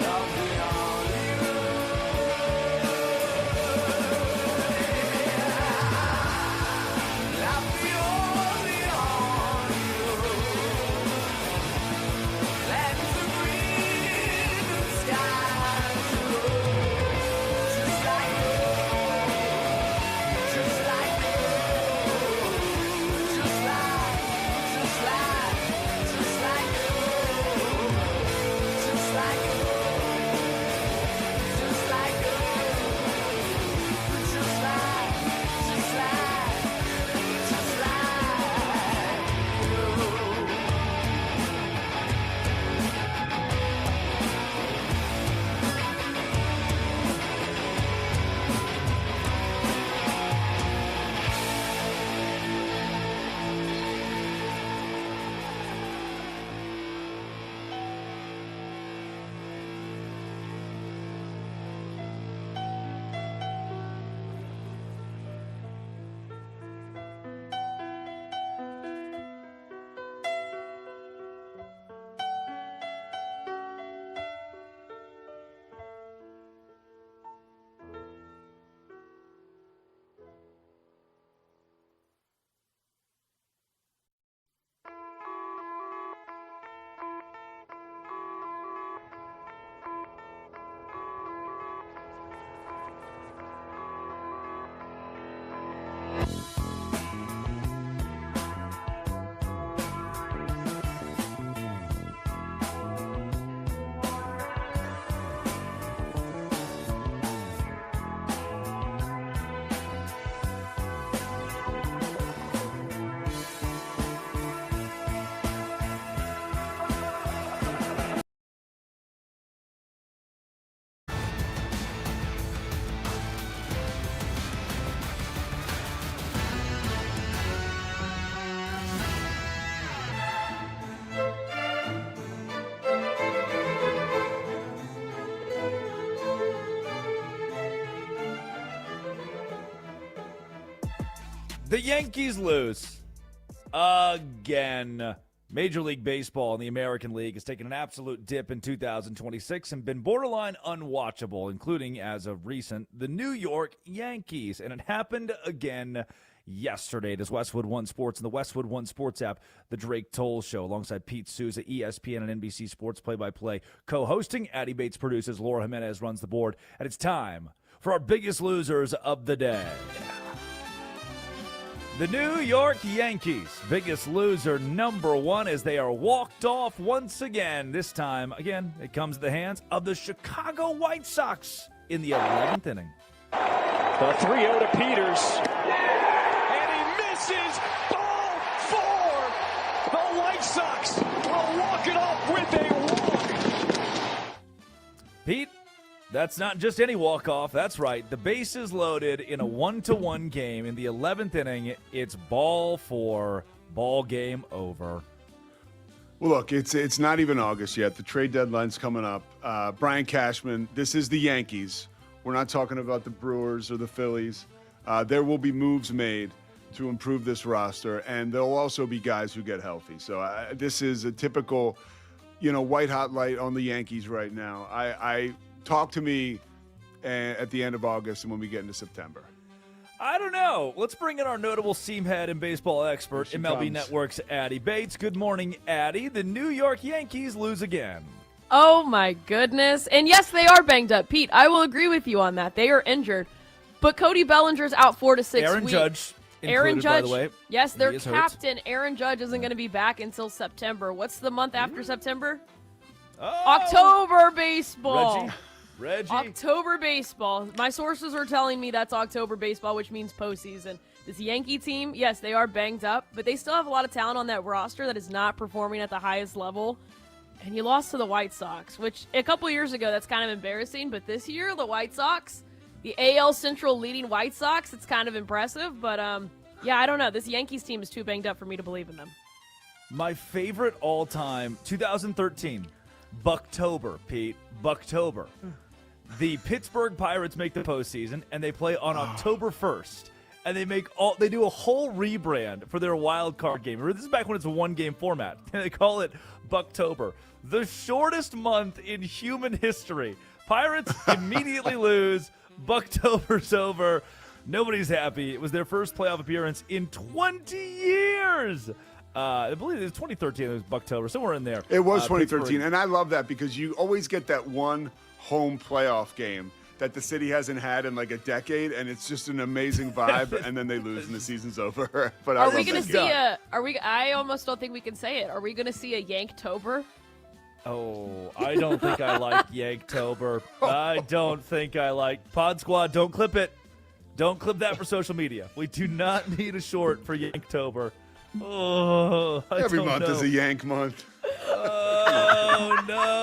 Love me all, you. Love me all, you. Lands are green and skies are blue. Just like you. Just like you. Just like you. Just like you. Just like you. Just like you. Just like you. The Yankees lose again. Major League Baseball and the American League has taken an absolute dip in 2026 and been borderline unwatchable, including, as of recent, the New York Yankees. And it happened again yesterday. It is Westwood One Sports and the Westwood One Sports app, the Drake Toll Show, alongside Pete Souza, ESPN and NBC Sports play-by-play. Co-hosting, Addie Bates produces, Laura Jimenez runs the board. And it's time for our biggest losers of the day. The New York Yankees, biggest loser number one as they are walked off once again. This time, again, it comes at the hands of the Chicago White Sox in the 11th inning. The 3-0 to Peters. And he misses. Ball 4. The White Sox will walk it off with a walk. Pete, that's not just any walk-off. That's right. The bases loaded in a 1-1 game in the 11th inning. It's ball 4, ball game over. Well, look, it's not even August yet. The trade deadline's coming up. Brian Cashman, this is the Yankees. We're not talking about the Brewers or the Phillies. There will be moves made to improve this roster, and there'll also be guys who get healthy. So this is a typical, white-hot light on the Yankees right now. Talk to me at the end of August and when we get into September. I don't know. Let's bring in our notable seam head and baseball expert, MLB Network's Addie Bates. Good morning, Addie. The New York Yankees lose again. Oh, my goodness. And yes, they are banged up. Pete, I will agree with you on that. They are injured. But Cody Bellinger's out 4 to 6 Aaron weeks. Judge included, by the way. Yes, their He is captain, hurt. Aaron Judge, isn't going to be back until September. What's the month after September? Oh, October baseball. Reggie. October baseball. My sources are telling me that's October baseball, which means postseason. This Yankee team, yes, they are banged up, but they still have a lot of talent on that roster that is not performing at the highest level. And you lost to the White Sox, which a couple years ago, that's kind of embarrassing. But this year, the White Sox, the AL Central leading White Sox, it's kind of impressive. But, yeah, I don't know. This Yankees team is too banged up for me to believe in them. My favorite all-time, 2013, Bucktober, Pete. Bucktober. The Pittsburgh Pirates make the postseason, and they play on October 1st. And they do a whole rebrand for their wild card game. Remember, this is back when it's a one-game format. And they call it Bucktober. The shortest month in human history. Pirates immediately lose. Bucktober's over. Nobody's happy. It was their first playoff appearance in 20 years. I believe it was 2013. It was Bucktober, somewhere in there. It was 2013, Pittsburgh. and I love that because you always get that one home playoff game that the city hasn't had in like a decade, and it's just an amazing vibe, and then they lose and the season's over. But Are we going to see I almost don't think we can say it. Are we going to see a Yanktober? Oh, I don't think I like Yanktober. I don't think I like Pod Squad. Don't clip it. Don't clip that for social media. We do not need a short for Yanktober. Oh, Every month is a Yank month. Oh, no.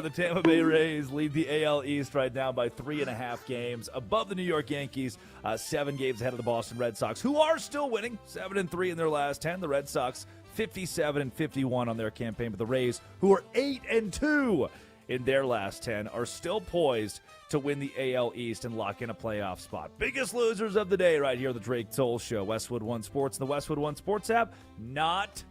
The Tampa Bay Rays lead the AL East right now by 3.5 games. Above the New York Yankees, 7 games ahead of the Boston Red Sox, who are still winning, 7-3 in their last 10. The Red Sox, 57-51 on their campaign. But the Rays, who are 8-2 in their last 10, are still poised to win the AL East and lock in a playoff spot. Biggest losers of the day right here on the Drake Toll Show. Westwood One Sports and the Westwood One Sports app. Not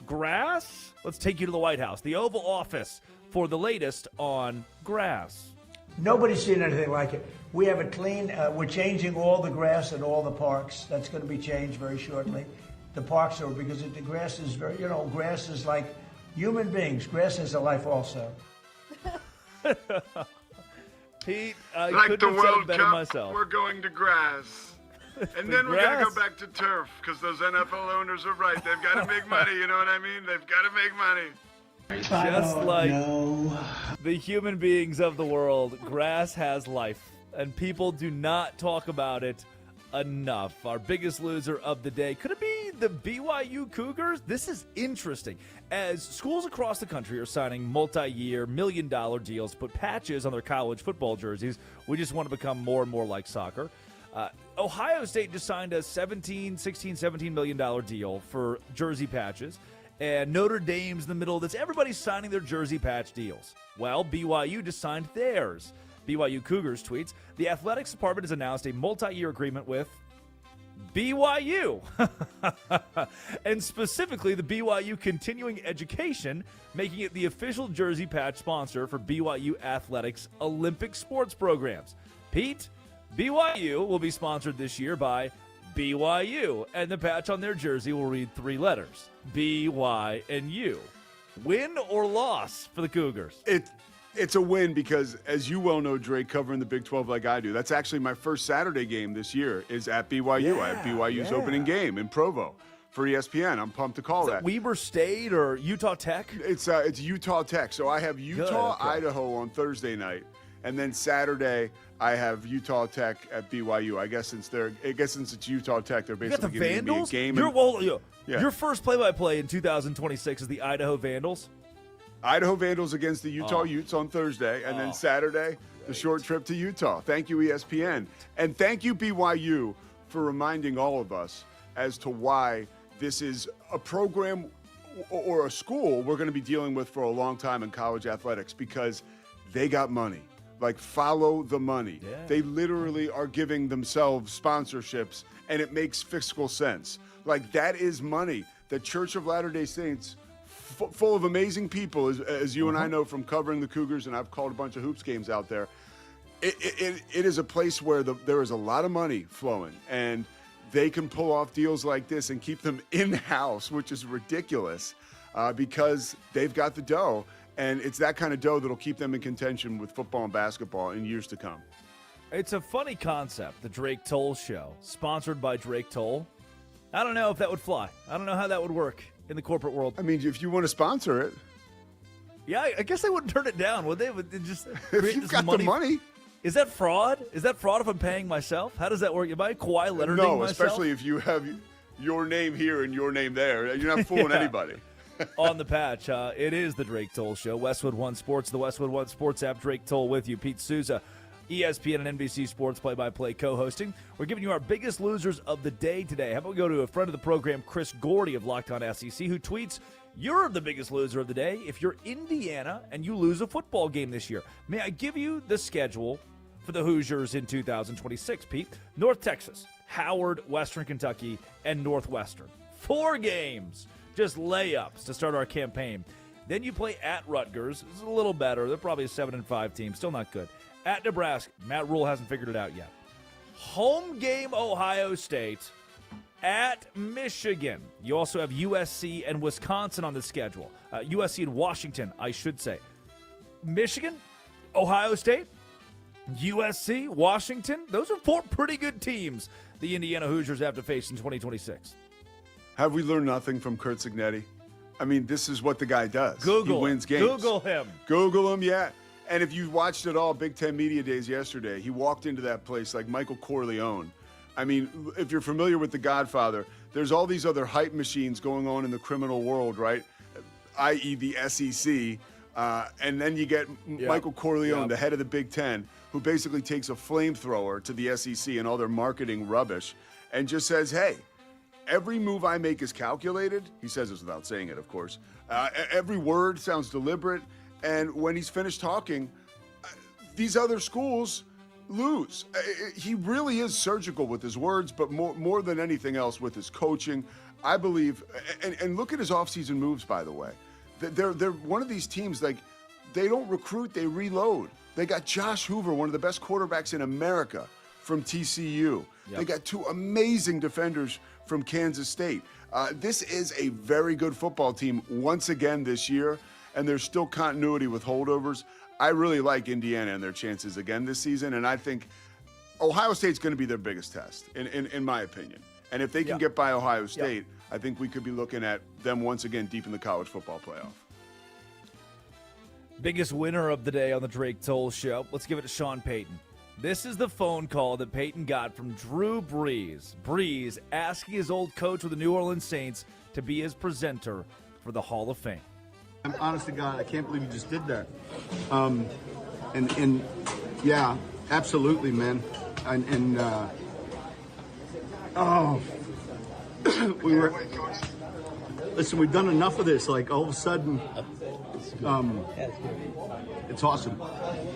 grass? Let's take you to the White House, the Oval Office, for the latest on grass. Nobody's seen anything like it. We have it clean. We're changing all the grass in all the parks. That's going to be changed very shortly. The parks are, because the grass is very, grass is like human beings. Grass has a life also. Pete, I Like the couldn't have said it World better Cup, myself. we're going to grass. And then we're going to go back to turf because those NFL owners are right. They've got to make money, you know what I mean? They've got to make money. Just like the human beings of the world, grass has life, and people do not talk about it enough. Our biggest loser of the day. Could it be the BYU Cougars? This is interesting. As schools across the country are signing multi-year, million-dollar deals to put patches on their college football jerseys, we just want to become more and more like soccer. Ohio State just signed a $17 million deal for jersey patches. And Notre Dame's in the middle of this. Everybody's signing their jersey patch deals. Well, BYU just signed theirs. BYU Cougars tweets, the athletics department has announced a multi-year agreement with BYU. And specifically the BYU Continuing Education, making it the official jersey patch sponsor for BYU Athletics Olympic sports programs. Pete, BYU will be sponsored this year by BYU, and the patch on their jersey will read 3 letters, B, Y, and U. Win or loss for the Cougars? It's a win because, as you well know, Drake, covering the Big 12 like I do, that's actually my first Saturday game this year is at BYU. I have BYU's opening game in Provo for ESPN. I'm pumped to call that. Weber State or Utah Tech? It's Utah Tech. So I have Utah, Idaho on Thursday night, and then Saturday I have Utah Tech at BYU. I guess since it's Utah Tech, they're basically giving me a game. Your first play-by-play in 2026 is the Idaho Vandals. Idaho Vandals against the Utah Utes on Thursday, and then Saturday, the short trip to Utah. Thank you, ESPN. And thank you, BYU, for reminding all of us as to why this is a program or a school we're going to be dealing with for a long time in college athletics, because they got money. Like, follow the money. Yeah. They literally are giving themselves sponsorships, and it makes fiscal sense. Like, that is money. The Church of Latter-day Saints, full of amazing people, as you and I know from covering the Cougars, and I've called a bunch of hoops games out there. It is a place where there is a lot of money flowing, and they can pull off deals like this and keep them in-house, which is ridiculous, because they've got the dough, and it's that kind of dough that'll keep them in contention with football and basketball in years to come. It's a funny concept, the Drake Toll Show, sponsored by Drake Toll. I don't know if that would fly. I don't know how that would work in the corporate world. I mean, if you want to sponsor it. Yeah, I guess they wouldn't turn it down, would they? Would they just if you've got the money. Is that fraud? Is that fraud if I'm paying myself? How does that work? Am I Kawhi Leonarding myself? No, especially if you have your name here and your name there. You're not fooling anybody. On the patch, it is the Drake Toll Show. Westwood One Sports, the Westwood One Sports app. Drake Toll with you. Pete Souza, ESPN and NBC Sports play-by-play co-hosting. We're giving you our biggest losers of the day today. How about we go to a friend of the program, Chris Gordy of Locked On SEC, who tweets, "You're the biggest loser of the day if you're Indiana and you lose a football game this year. May I give you the schedule for the Hoosiers in 2026, Pete? North Texas, Howard, Western Kentucky, and Northwestern. 4 games, just layups to start our campaign. Then you play at Rutgers. It's a little better. They're probably a 7-5 team. Still not good. At Nebraska, Matt Rule hasn't figured it out yet. Home game, Ohio State. At Michigan. You also have USC and Wisconsin on the schedule. USC and Washington, I should say. Michigan, Ohio State, USC, Washington. Those are 4 pretty good teams the Indiana Hoosiers have to face in 2026. Have we learned nothing from Kurt Signetti? I mean, this is what the guy does. He wins games. Google him. Google him, yeah. And if you watched it all, Big Ten Media Days yesterday, he walked into that place like Michael Corleone. I mean, if you're familiar with The Godfather, there's all these other hype machines going on in the criminal world, right? I.e. the SEC. And then you get Michael Corleone, the head of the Big Ten, who basically takes a flamethrower to the SEC and all their marketing rubbish and just says, hey, every move I make is calculated. He says this without saying it, of course. Every word sounds deliberate. And when he's finished talking, these other schools lose. He really is surgical with his words, but more than anything else with his coaching. I believe, and look at his offseason moves, by the way. They're one of these teams, like, they don't recruit, they reload. They got Josh Hoover, one of the best quarterbacks in America, from TCU. Yep. They got 2 amazing defenders from Kansas State. This is a very good football team once again this year, and there's still continuity with holdovers. I really like Indiana and their chances again this season, and I think Ohio State's going to be their biggest test, in my opinion. And if they can get by Ohio State, I think we could be looking at them once again deep in the college football playoff. Biggest winner of the day on the Drake Toll Show. Let's give it to Sean Payton. This is the phone call that Peyton got from Drew Brees. Brees asking his old coach with the New Orleans Saints to be his presenter for the Hall of Fame. I'm honest to God, I can't believe you just did that. And yeah, absolutely, man. We were. Listen, we've done enough of this. Like, all of a sudden, it's awesome. I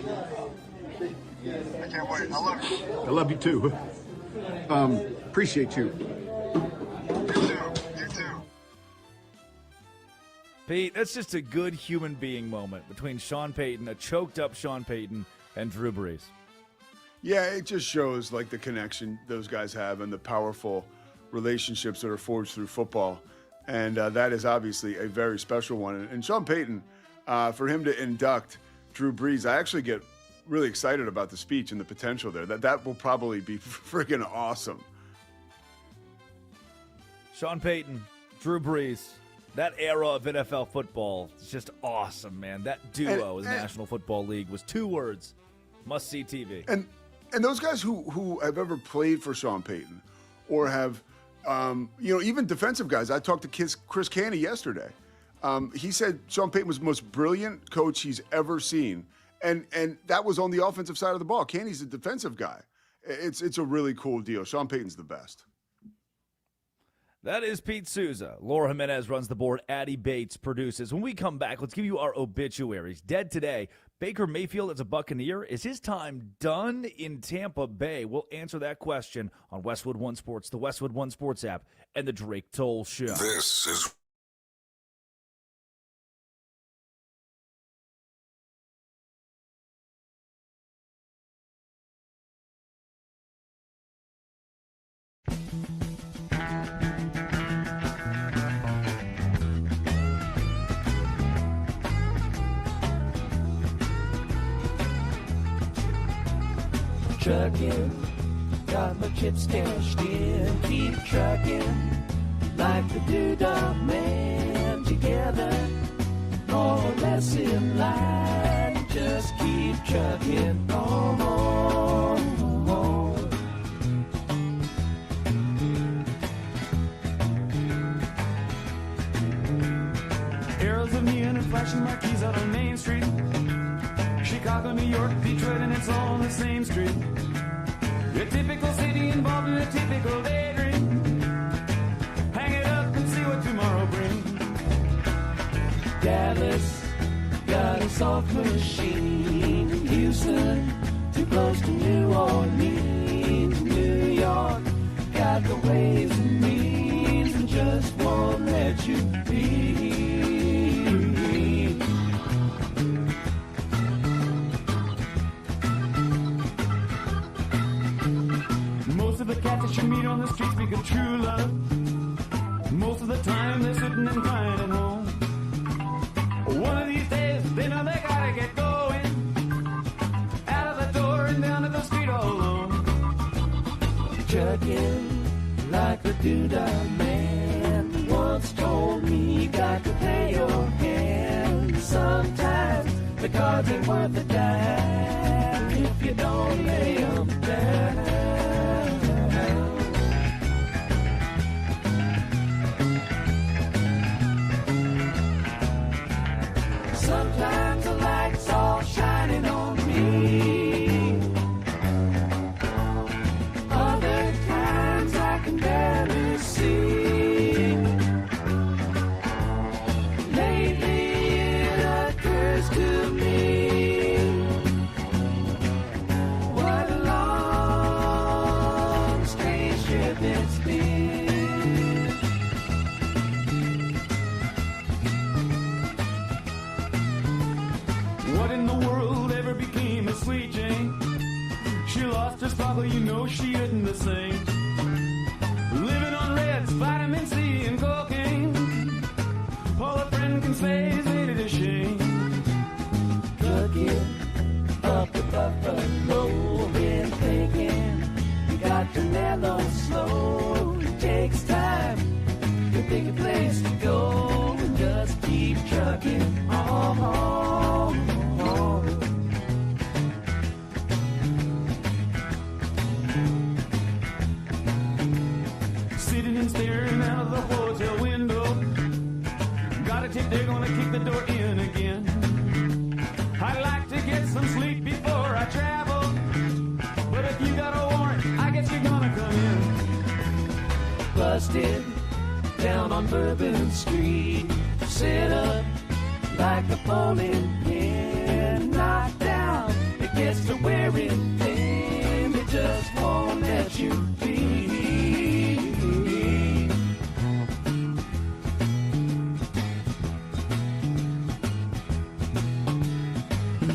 can't wait. I love you. I love you too. Appreciate you. You too. Pete, that's just a good human being moment between Sean Payton, a choked up Sean Payton, and Drew Brees. Yeah, it just shows like the connection those guys have and the powerful relationships that are forged through football. And that is obviously a very special one. And Sean Payton, for him to induct Drew Brees, I actually get really excited about the speech and the potential there. That will probably be friggin' awesome. Sean Payton, Drew Brees, that era of NFL football is just awesome, man. That duo in the National Football League was 2 words. Must-see TV. And those guys who have ever played for Sean Payton or have, even defensive guys. I talked to Chris Canty yesterday. He said Sean Payton was the most brilliant coach he's ever seen. And that was on the offensive side of the ball. Canty's a defensive guy. It's a really cool deal. Sean Payton's the best. That is Pete Souza. Laura Jimenez runs the board. Addie Bates produces. When we come back, let's give you our obituaries. Dead today, Baker Mayfield as a Buccaneer. Is his time done in Tampa Bay? We'll answer that question on Westwood One Sports, the Westwood One Sports app, and the Drake Toll Show. This is trucking, got my chips cashed in, keep trucking, like the Doodah Man, together, more or less in line, just keep trucking on. Arrows of neon and flashing marquees out on Main Street. Chicago, New York, Detroit, and it's all on the same street. A typical city involved in a typical daydream. Hang it up and see what tomorrow brings. Dallas, got a soft machine. Houston, too close to New Orleans. New York, got the ways and means and just won't let you be. Most of the cats that you meet on the street speak of true love. Most of the time they're sitting and crying at home. One of these days they know they gotta get going. Out of the door and down to the street all alone. Chugging like a Doodah Man once told me you got to play your hand. Sometimes the cards ain't worth a dime if you don't lay them down. Sometimes the light's all shining on me. Other times I can barely see. Lately it occurs to me. What a long, strange trip it's been. What in the world ever became of Sweet Jane? She lost her sparkle, you know she isn't the same. Living on Reds, vitamin C, and cocaine. All a friend can say is ain't it a shame? Looking up the buffalo, been thinking you got to mellow slow. It takes time to pick a place to go and just keep trucking on. Sitting and staring out of the hotel window. Got a tip, they're gonna kick the door in again. I'd like to get some sleep before I travel. But if you got a warrant, I guess you're gonna come in. Busted down on Bourbon Street. Set up like a bowling pin. Knocked down, it gets to wearing thin. It just won't let you be.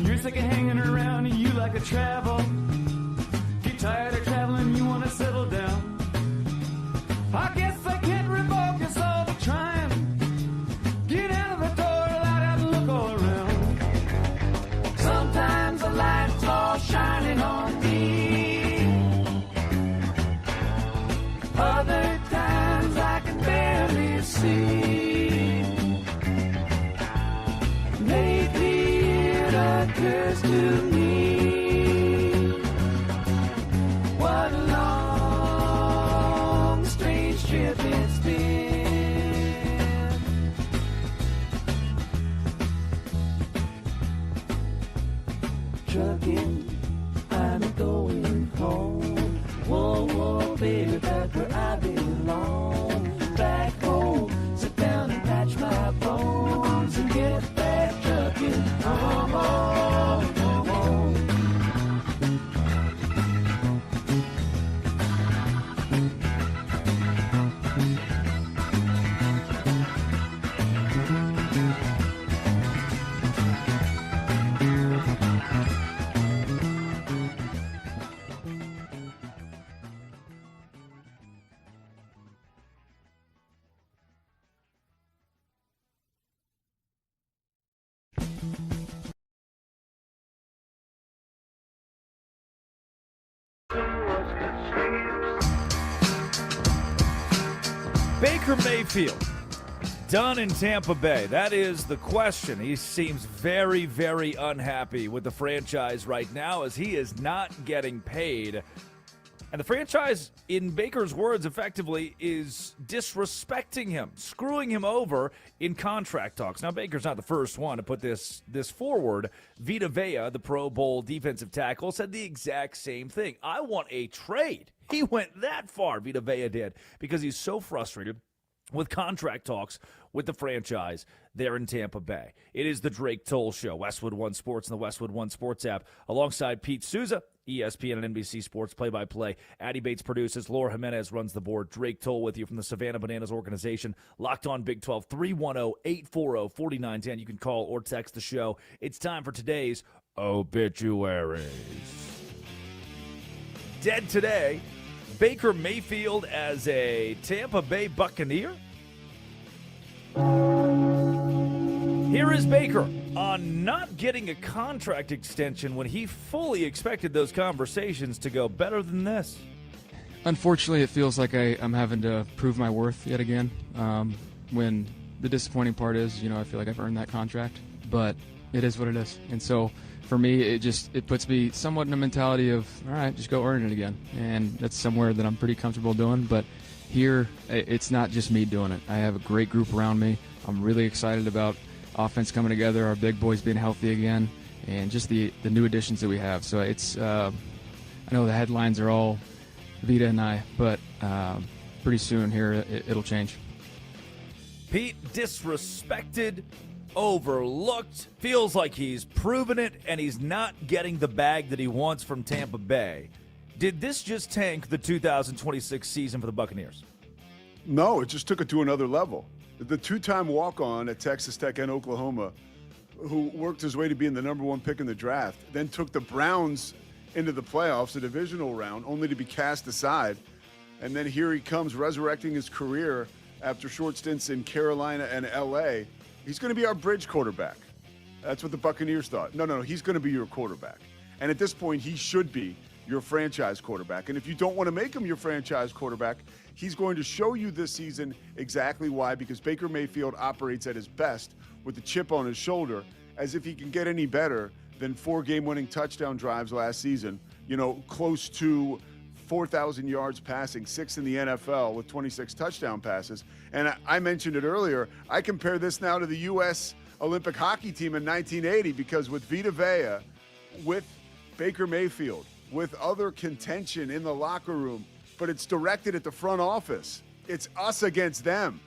You're sick of hanging around and you like to travel. Get tired of traveling, you wanna settle down. I guess I can't revoke us all the trying. Get out of the door, light out and look all around. sing. Mayfield occurs to me. What a long, strange trip it's been. Trucking, I'm going home. Whoa, whoa, baby, back where I belong. Back home, sit down and patch my bones and get back trucking. Home, home, home, home. Baker Mayfield, done in Tampa Bay. That is the question. He seems very, very unhappy with the franchise right now as he is not getting paid. And the franchise, in Baker's words, effectively is disrespecting him, screwing him over in contract talks. Now, Baker's not the first one to put this forward. Vita Vea, the Pro Bowl defensive tackle, said the exact same thing. I want a trade. He went that far, Vita Vea did, because he's so frustrated with contract talks with the franchise there in Tampa Bay. It is the Drake Toll Show, Westwood One Sports and the Westwood One Sports app, alongside Pete Souza, ESPN and NBC Sports play-by-play. Addie Bates produces. Laura Jimenez runs the board. Drake Toll with you from the Savannah Bananas organization. Locked on Big 12, 310-840-4910. You can call or text the show. It's time for today's obituaries. Dead today, Baker Mayfield as a Tampa Bay Buccaneer. Here is Baker on not getting a contract extension when he fully expected those conversations to go better than this. Unfortunately, it feels like I'm having to prove my worth yet again. When the disappointing part is, I feel like I've earned that contract, but it is what it is. And so for me, it puts me somewhat in a mentality of, all right, just go earn it again. And that's somewhere that I'm pretty comfortable doing. But here, it's not just me doing it. I have a great group around me. I'm really excited about offense coming together, our big boys being healthy again, and just the new additions that we have. So it's, I know the headlines are all Vita and I, but pretty soon here it'll change. Pete, disrespected, overlooked, feels like he's proven it, and he's not getting the bag that he wants from Tampa Bay. Did this just tank the 2026 season for the Buccaneers? No, it just took it to another level. The two-time walk-on at Texas Tech and Oklahoma, who worked his way to being the number one pick in the draft, then took the Browns into the playoffs, a divisional round, only to be cast aside. And then here he comes resurrecting his career after short stints in Carolina and L.A. He's going to be our bridge quarterback. That's what the Buccaneers thought. No, he's going to be your quarterback. And at this point, he should be your franchise quarterback. And if you don't want to make him your franchise quarterback, he's going to show you this season exactly why, because Baker Mayfield operates at his best with the chip on his shoulder, as if he can get any better than 4 game-winning touchdown drives last season, close to 4,000 yards passing, 6th in the NFL with 26 touchdown passes. And I mentioned it earlier, I compare this now to the U.S. Olympic hockey team in 1980, because with Vita Vea, with Baker Mayfield, with other contention in the locker room, but it's directed at the front office. It's us against them.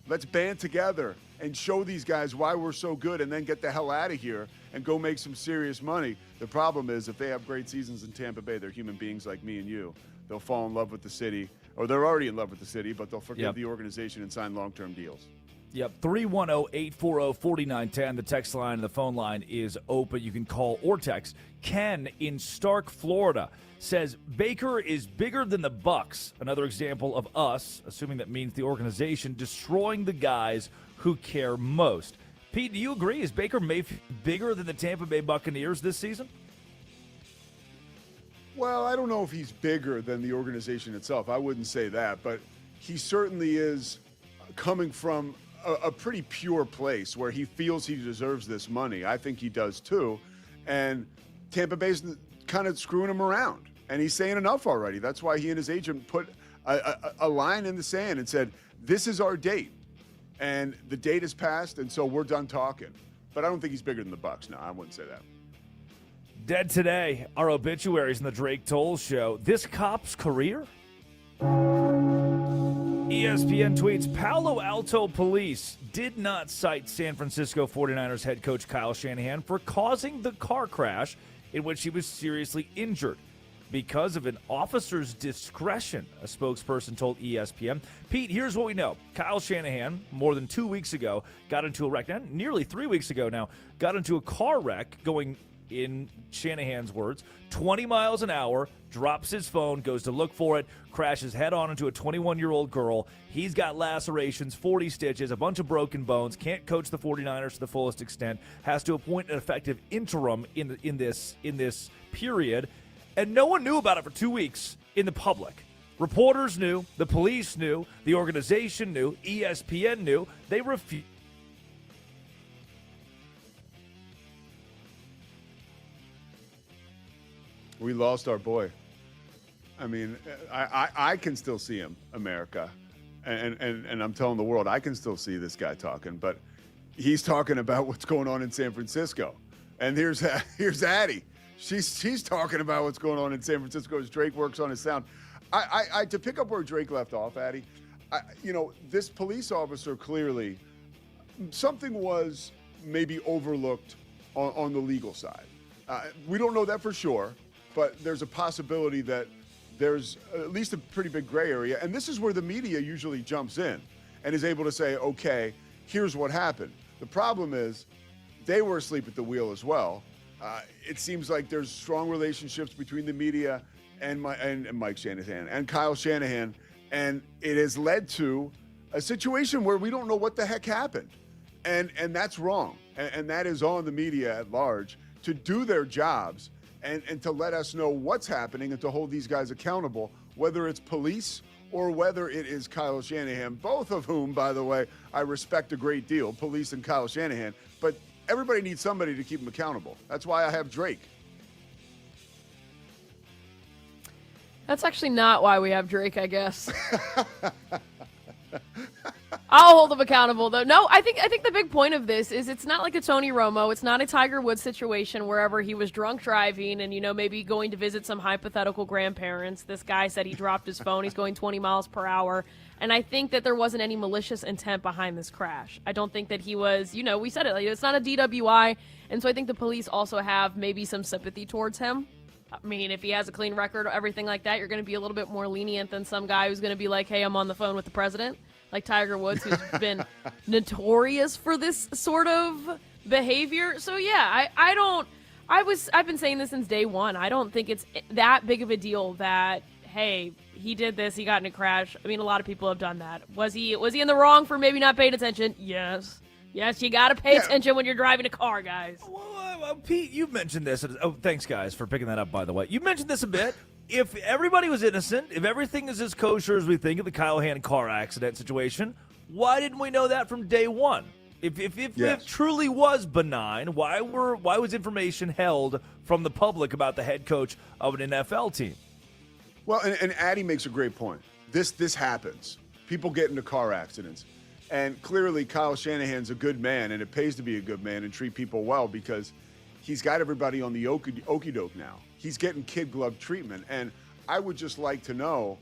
Let's band together and show these guys why we're so good, and then get the hell out of here and go make some serious money. The problem is, if they have great seasons in Tampa Bay, they're human beings like me and you. They'll fall in love with the city, or they're already in love with the city, but they'll forgive the organization and sign long-term deals. Yep, 310-840-4910. The text line and the phone line is open. You can call or text. Ken in Stark, Florida, says Baker is bigger than the Bucs. Another example of us, assuming that means the organization, destroying the guys who care most. Pete, do you agree? Is Baker Mayfield bigger than the Tampa Bay Buccaneers this season? Well, I don't know if he's bigger than the organization itself. I wouldn't say that, but he certainly is coming from a pretty pure place where he feels he deserves this money. I think he does too. And Tampa Bay's kind of screwing him around. And he's saying enough already. That's why he and his agent put a line in the sand and said, this is our date. And the date has passed, and so we're done talking. But I don't think he's bigger than the Bucs. No, I wouldn't say that. Dead today, our obituaries in the Drake Toll Show. This cop's career? ESPN tweets, Palo Alto police did not cite San Francisco 49ers head coach Kyle Shanahan for causing the car crash in which he was seriously injured because of an officer's discretion, a spokesperson told ESPN. Pete, here's what we know. Kyle Shanahan, more than 2 weeks ago, got into a wreck, nearly 3 weeks ago now, got into a car wreck going, in Shanahan's words, 20 miles an hour, drops his phone, goes to look for it, crashes head-on into a 21-year-old girl. He's got lacerations, 40 stitches, a bunch of broken bones, can't coach the 49ers to the fullest extent, has to appoint an effective interim in this period, and no one knew about it for 2 weeks in the public. Reporters knew, the police knew, the organization knew, ESPN knew. They refused. We lost our boy. I mean, I can still see him, America. And I'm telling the world, I can still see this guy talking, but he's talking about what's going on in San Francisco. And here's Addie. She's talking about what's going on in San Francisco as Drake works on his sound. To pick up where Drake left off, Addie, this police officer clearly, something was maybe overlooked on the legal side. We don't know that for sure, but there's a possibility that there's at least a pretty big gray area. And this is where the media usually jumps in and is able to say, okay, here's what happened. The problem is they were asleep at the wheel as well. It seems like there's strong relationships between the media and Mike Shanahan and Kyle Shanahan, and it has led to a situation where we don't know what the heck happened. And that's wrong. And that is on the media at large to do their jobs and to let us know what's happening and to hold these guys accountable, whether it's police or whether it is Kyle Shanahan, both of whom, by the way, I respect a great deal, police and Kyle Shanahan. But everybody needs somebody to keep them accountable. That's why I have Drake. That's actually not why we have Drake, I guess. I'll hold him accountable, though. No, I think the big point of this is it's not like a Tony Romo. It's not a Tiger Woods situation wherever he was drunk driving and, maybe going to visit some hypothetical grandparents. This guy said he dropped his phone. He's going 20 miles per hour. And I think that there wasn't any malicious intent behind this crash. I don't think that he was, we said it, it's not a DWI. And so I think the police also have maybe some sympathy towards him. I mean, if he has a clean record or everything like that, you're going to be a little bit more lenient than some guy who's going to be like, hey, I'm on the phone with the president. Like Tiger Woods, who's been notorious for this sort of behavior. So, yeah, I've been saying this since day one. I don't think it's that big of a deal that, hey, he did this, he got in a crash. I mean, a lot of people have done that. Was he in the wrong for maybe not paying attention? Yes. Yes, you got to pay attention when you're driving a car, guys. Well, Pete, you've mentioned this. Oh, thanks, guys, for picking that up, by the way. You mentioned this a bit. If everybody was innocent, if everything is as kosher as we think of the Kyle Shanahan car accident situation, why didn't we know that from day one? If it truly was benign, why was information held from the public about the head coach of an NFL team? Well, and Addie makes a great point. This happens. People get into car accidents. And clearly Kyle Shanahan's a good man, and it pays to be a good man and treat people well because he's got everybody on the okie doke now. He's getting kid glove treatment. And I would just like to know,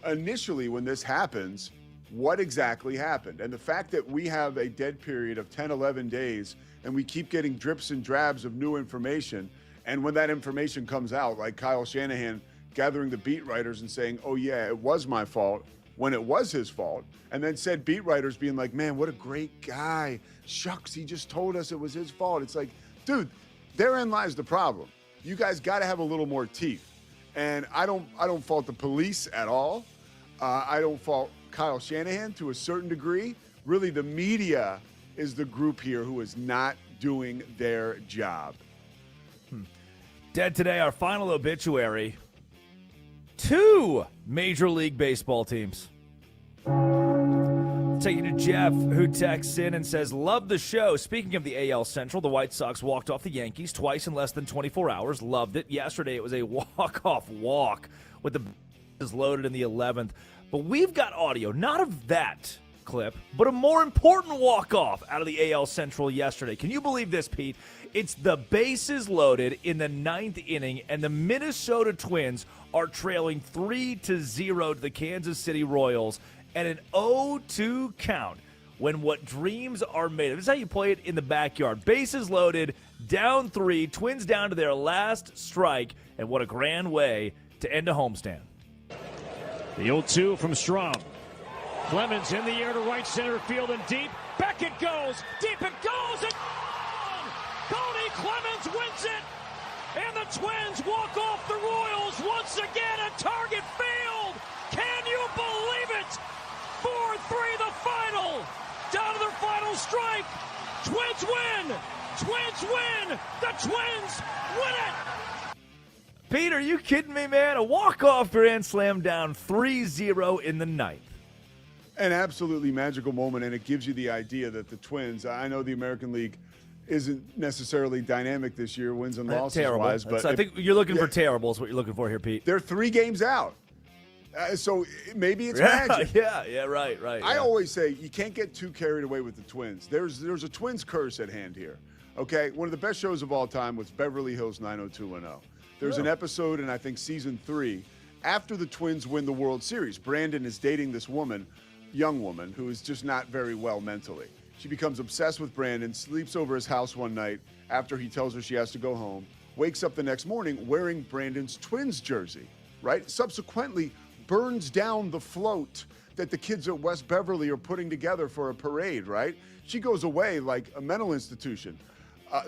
initially when this happens, what exactly happened. And the fact that we have a dead period of 10, 11 days, and we keep getting drips and drabs of new information, and when that information comes out, like Kyle Shanahan gathering the beat writers and saying, oh yeah, it was my fault, when it was his fault, and then said beat writers being like, man, what a great guy. Shucks, he just told us it was his fault. It's like, dude, therein lies the problem. You guys got to have a little more teeth. And I don't fault the police at all. I don't fault Kyle Shanahan to a certain degree. Really, the media is the group here who is not doing their job. Dead today, our final obituary. 2 Major League Baseball teams. Take it to Jeff, who texts in and says, love the show. Speaking of the AL Central, the White Sox walked off the Yankees twice in less than 24 hours. Loved it. Yesterday, it was a walk-off walk with the bases loaded in the 11th. But we've got audio, not of that clip, but a more important walk-off out of the AL Central yesterday. Can you believe this, Pete? It's the bases loaded in the 9th inning, and the Minnesota Twins are trailing 3-0 to the Kansas City Royals. And an 0-2 count when what dreams are made of. This is how you play it in the backyard. Bases loaded, down 3, Twins down to their last strike, and what a grand way to end a homestand. The 0-2 from Strom. Clemens in the air to right center field and deep. Back it goes. Deep it goes. And Cody Clemens wins it. And the Twins walk off the Royals once again at Target Field. Can you believe it? 4-3 the final. Down to their final strike. Twins win. Twins win. The Twins win it. Pete, are you kidding me, man? A walk-off grand slam down 3-0 in the 9th. An absolutely magical moment, and it gives you the idea that the Twins, I know the American League isn't necessarily dynamic this year, wins and losses wise, but I think you're looking for terrible is what you're looking for here, Pete. They're 3 games out. So maybe it's magic. Yeah, right. I always say you can't get too carried away with the Twins. There's a Twins curse at hand here. Okay, one of the best shows of all time was Beverly Hills 90210. There's an episode in, I think, season 3, after the Twins win the World Series. Brandon is dating this woman, young woman, who is just not very well mentally. She becomes obsessed with Brandon, sleeps over his house one night after he tells her she has to go home, wakes up the next morning wearing Brandon's Twins jersey, right? Subsequently, burns down the float that the kids at West Beverly are putting together for a parade, right? She goes away like a mental institution.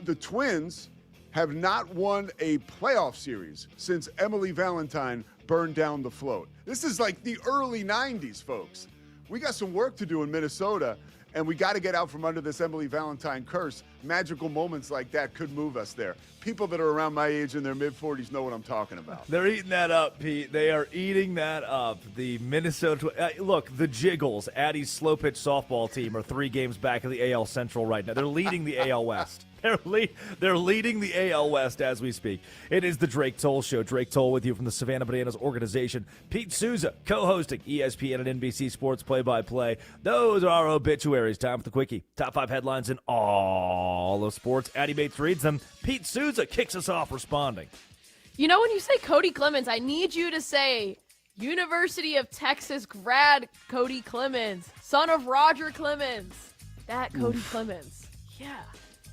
The Twins have not won a playoff series since Emily Valentine burned down the float. This is like the early 90s, folks. We got some work to do in Minnesota, and we got to get out from under this Emily Valentine curse. Magical moments like that could move us there. People that are around my age in their mid-40s know what I'm talking about. They're eating that up, Pete. They are eating that up. The Minnesota look, the Jiggles, Addie's slow pitch softball team, are 3 games back in the AL Central right now. They're leading the AL West. They're leading the AL West as we speak. It is the Drake Toll Show. Drake Toll with you from the Savannah Bananas organization. Pete Souza co-hosting ESPN and NBC Sports play-by-play. Those are our obituaries. Time for the Quickie. Top 5 headlines in all of sports. Addie Bates reads them. Pete Souza kicks us off responding. You know, when you say Cody Clemens, I need you to say University of Texas grad Cody Clemens, son of Roger Clemens. That Cody Clemens. Yeah.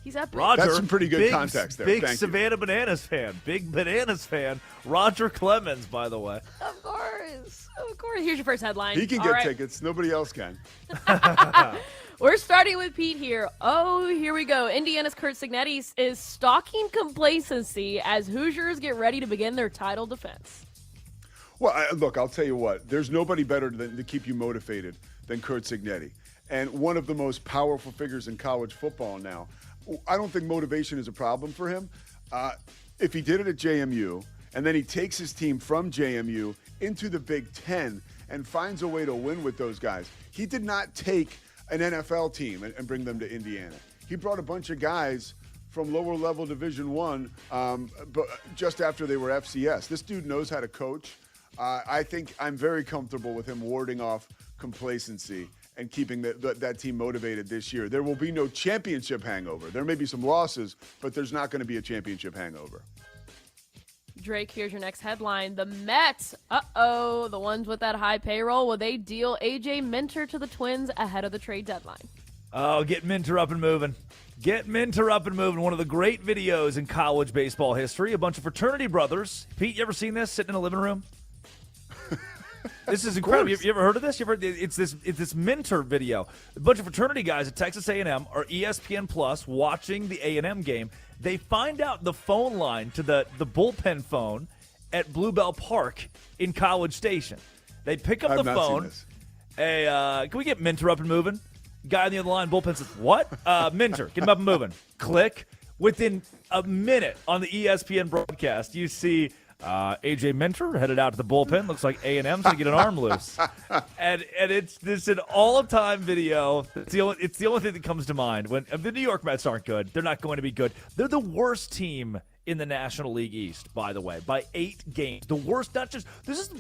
He's up. Roger, that's some pretty good context there. Big Savannah Bananas fan. Big Bananas fan. Roger Clemens, by the way. Of course. Here's your first headline. He can get tickets. Nobody else can. We're starting with Pete here. Oh, here we go. Indiana's Kurt Signetti is stalking complacency as Hoosiers get ready to begin their title defense. Well, look, I'll tell you what. There's nobody better to keep you motivated than Kurt Signetti. And one of the most powerful figures in college football now. I don't think motivation is a problem for him. If he did it at JMU, and then he takes his team from JMU into the Big Ten and finds a way to win with those guys. He did not take an NFL team and bring them to Indiana. He brought a bunch of guys from lower level Division I, but just after they were FCS. This dude knows how to coach. I think I'm very comfortable with him warding off complacency and keeping that team motivated this year. There will be no championship hangover. There may be some losses, but there's not going to be a championship hangover. Drake, here's your next headline. The Mets, the ones with that high payroll, will they deal A.J. Minter to the Twins ahead of the trade deadline? Oh, get Minter up and moving. Get Minter up and moving. One of the great videos in college baseball history. A bunch of fraternity brothers. Pete, you ever seen this sitting in a living room? This is incredible. You ever heard of this? It's this Minter video. A bunch of fraternity guys at Texas A&M or ESPN Plus watching the A&M game. They find out the phone line to the bullpen phone at Bluebell Park in College Station. They pick up the phone. Hey, can we get Minter up and moving? Guy on the other line, bullpen says, what? Minter, get him up and moving. Click. Within a minute on the ESPN broadcast, you see AJ Minter headed out to the bullpen. Looks like A&M's going to get an arm loose. And it's an all-time video. It's the only thing that comes to mind. When the New York Mets aren't good. They're not going to be good. They're the worst team in the National League East, by the way, by 8 games. The worst, not just – this is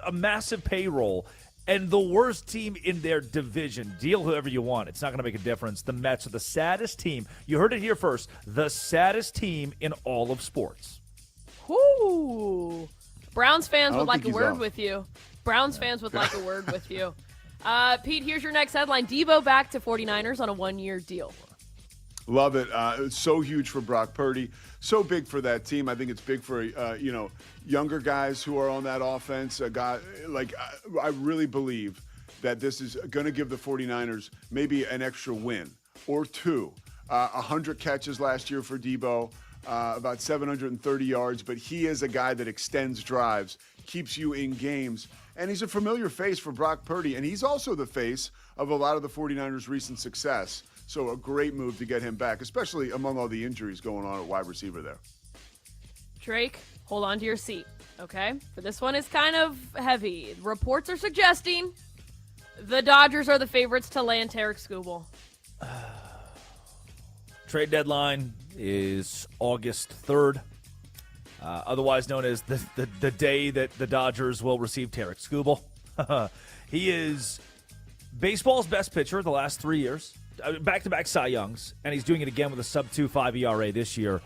a massive payroll and the worst team in their division. Deal whoever you want. It's not going to make a difference. The Mets are the saddest team. You heard it here first. The saddest team in all of sports. Whoo! Browns fans would like a word off. with you. Browns fans would like a word with you. Pete, here's your next headline. Deebo back to 49ers on a 1-year deal. Love it. It's so huge for Brock Purdy. So big for that team. I think it's big for, younger guys who are on that offense. A guy I really believe that this is going to give the 49ers maybe an extra win or two. 100 catches last year for Deebo, about 730 yards. But he is a guy that extends drives, keeps you in games. And he's a familiar face for Brock Purdy. And he's also the face of a lot of the 49ers' recent success. So a great move to get him back, especially among all the injuries going on at wide receiver there. Drake, hold on to your seat, okay? For this one is kind of heavy. Reports are suggesting the Dodgers are the favorites to land Tarek Skubal. Trade deadline is August 3rd, otherwise known as the day that the Dodgers will receive Tarek Skubal. He is baseball's best pitcher the last 3 years. Back-to-back Cy Youngs, and he's doing it again with a sub-2.5 ERA this year.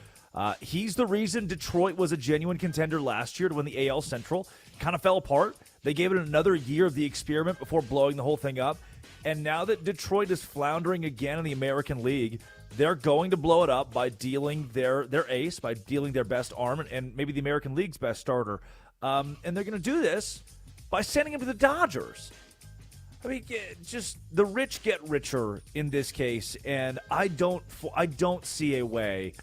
He's the reason Detroit was a genuine contender last year to win the AL Central. Kind of fell apart. They gave it another year of the experiment before blowing the whole thing up. And now that Detroit is floundering again in the American League, they're going to blow it up by dealing their ace, by dealing their best arm, and maybe the American League's best starter. And they're going to do this by sending him to the Dodgers. I mean, just the rich get richer in this case, and I don't see a way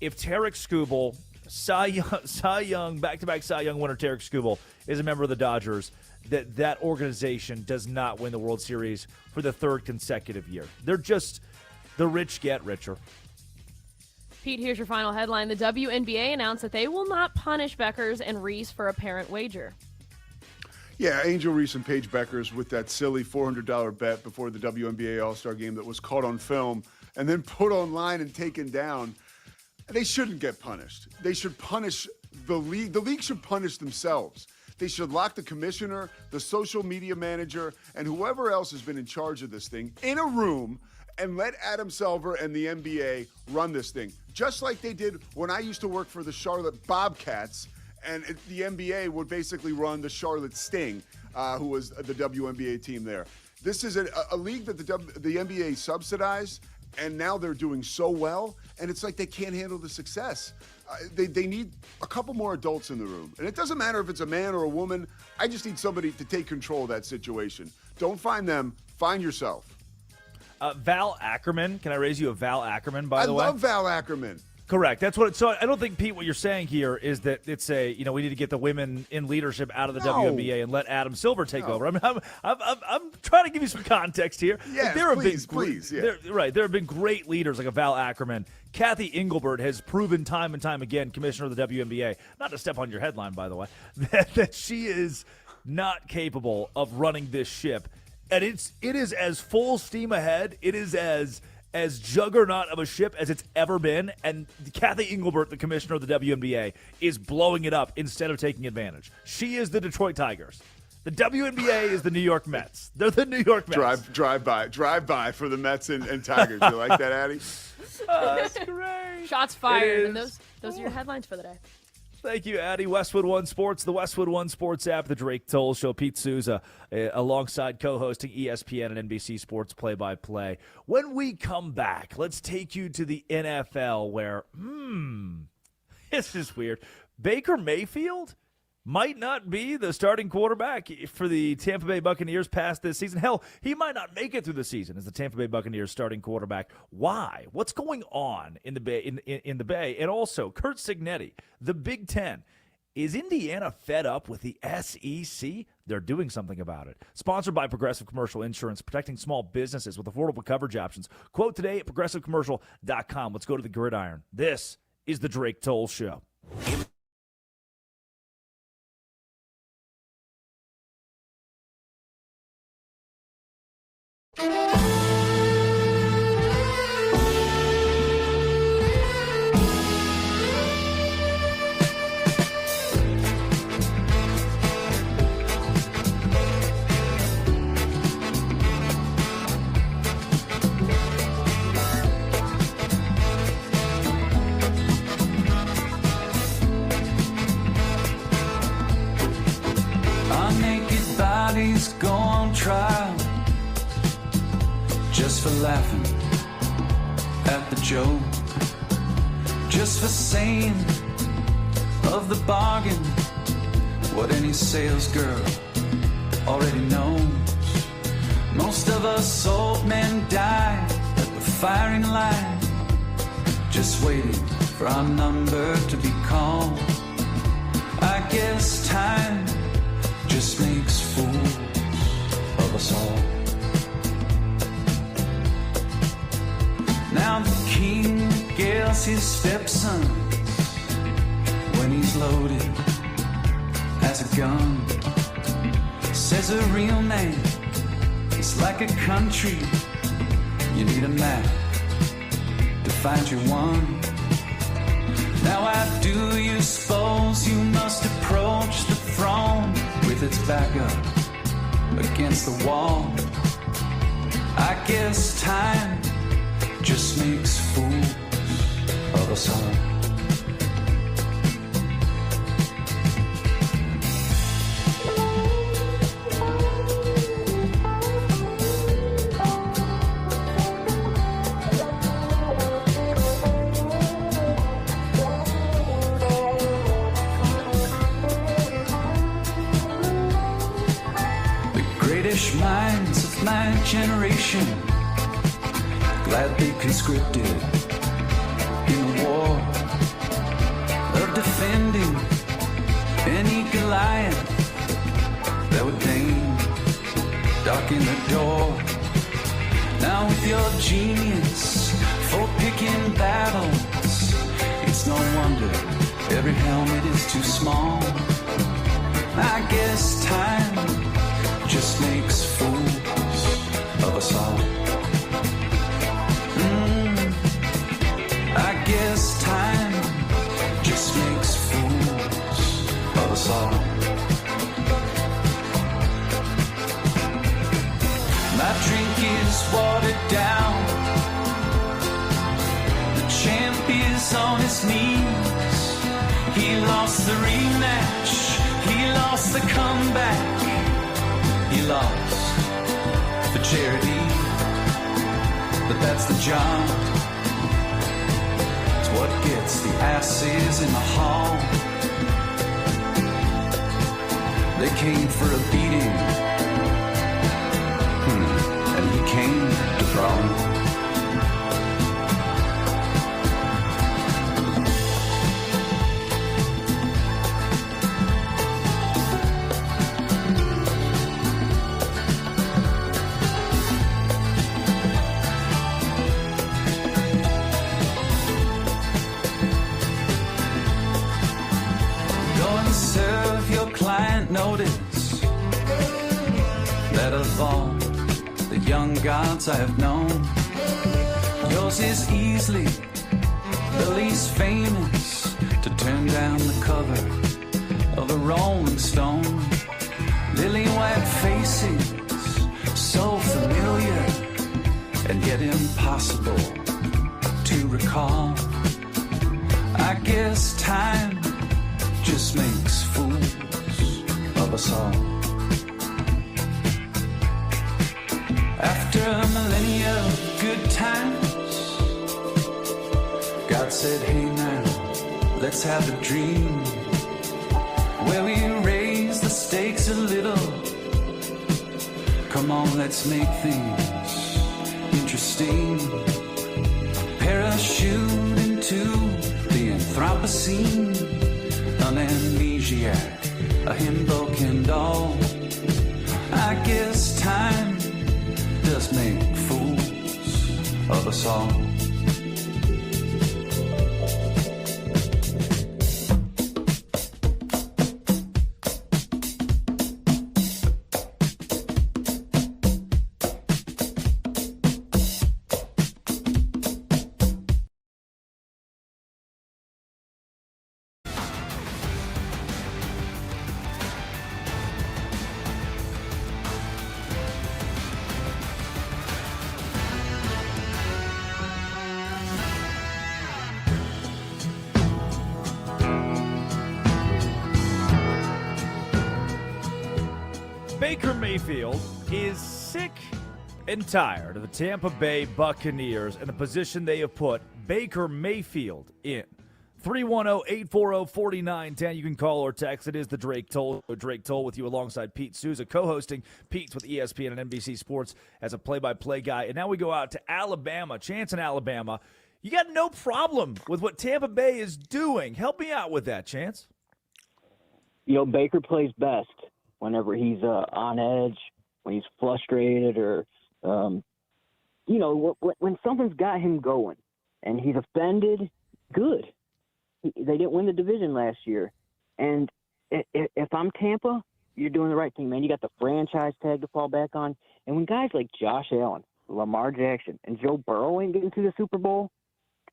if Tarek Skubal, Cy Young, back-to-back Cy Young winner Tarek Skubal is a member of the Dodgers, that organization does not win the World Series for the 3rd consecutive year. They're just the rich get richer. Pete, here's your final headline. The WNBA announced that they will not punish Beckers and Reese for a parent wager. Yeah, Angel Reese and Paige Beckers with that silly $400 bet before the WNBA All-Star game that was caught on film and then put online and taken down. They shouldn't get punished. They should punish the league. The league should punish themselves. They should lock the commissioner, the social media manager, and whoever else has been in charge of this thing in a room and let Adam Silver and the NBA run this thing. Just like they did when I used to work for the Charlotte Bobcats, and the NBA would basically run the Charlotte Sting, who was the WNBA team there. This is a league that the NBA subsidized, and now they're doing so well, and it's like they can't handle the success. They need a couple more adults in the room. And it doesn't matter if it's a man or a woman. I just need somebody to take control of that situation. Don't find them. Find yourself. Val Ackerman. Can I raise you a Val Ackerman, by the way? I love Val Ackerman. Correct. That's what. So I don't think, Pete, what you're saying here is that it's we need to get the women in leadership out of the WNBA and let Adam Silver take over. I mean, I'm trying to give you some context here. Yeah, please. Yeah. There have been great leaders like a Val Ackerman. Kathy Engelbert has proven time and time again, commissioner of the WNBA, not to step on your headline, by the way, that she is not capable of running this ship, and it is as full steam ahead. It is as juggernaut of a ship as it's ever been, and Kathy Engelbert, the commissioner of the WNBA, is blowing it up instead of taking advantage. She is the Detroit Tigers. The WNBA is the New York Mets. They're the New York Mets. Drive by for the Mets and Tigers. You like that, Addie? That's great. Shots fired, and those are your headlines for the day. Thank you, Addie. Westwood One Sports, the Westwood One Sports app, the Drake Toll Show. Pete Souza alongside co-hosting ESPN and NBC Sports play-by-play. When we come back, let's take you to the NFL where, this is weird. Baker Mayfield might not be the starting quarterback for the Tampa Bay Buccaneers past this season. Hell, he might not make it through the season as the Tampa Bay Buccaneers starting quarterback. Why? What's going on in the Bay? In the Bay, and also Kurt Signetti, the Big Ten. Is Indiana fed up with the SEC? They're doing something about it. Sponsored by Progressive Commercial Insurance, protecting small businesses with affordable coverage options. Quote today at progressivecommercial.com. Let's go to the gridiron. This is the Drake Toll Show. Our naked bodies go on trial just for laughing at the joke, just for saying of the bargain what any sales girl already knows. Most of us old men die at the firing line, just waiting for our number to be called. I guess time just makes fools of us all. Now the king gets his stepson when he's loaded as a gun. Says a real man is like a country. You need a map to find your one. Now I do you suppose you must approach the throne with its back up against the wall. I guess time just makes fools of us all. Minds of my generation, glad they conscripted in the war of defending any Goliath that would deign darken the door. Now with your genius for picking battles, it's no wonder every helmet is too small. I guess time just makes fools of us all. I guess time just makes fools of us all. My drink is watered down. The champ is on his knees. He lost the rematch. He lost the comeback. He lost for charity, but that's the job. It's what gets the asses in the hall. They came for a beating, and he came to brawl. Notice that of all the young gods I have known, yours is easily the least famous to turn down the cover of a Rolling Stone. Lily white faces, so familiar and yet impossible to recall. I guess time just makes fools of us all. After a millennia of good times, God said, hey now, let's have a dream where we raise the stakes a little. Come on, let's make things interesting. Parachute into the Anthropocene, an amnesiac, a himbo Kendall. I guess time does make fools of us all. Mayfield is sick and tired of the Tampa Bay Buccaneers and the position they have put Baker Mayfield in. 310-840-4910. You can call or text. It is the Drake Toll. Drake Toll with you alongside Pete Souza, co-hosting Pete's with ESPN and NBC Sports as a play-by-play guy. And now we go out to Alabama. Chance in Alabama. You got no problem with what Tampa Bay is doing. Help me out with that, Chance. Baker plays best whenever he's on edge, when he's frustrated, or when something's got him going and he's offended. Good. They didn't win the division last year, and if I'm Tampa, you're doing the right thing, man. You got the franchise tag to fall back on, and when guys like Josh Allen, Lamar Jackson, and Joe Burrow ain't getting to the Super Bowl,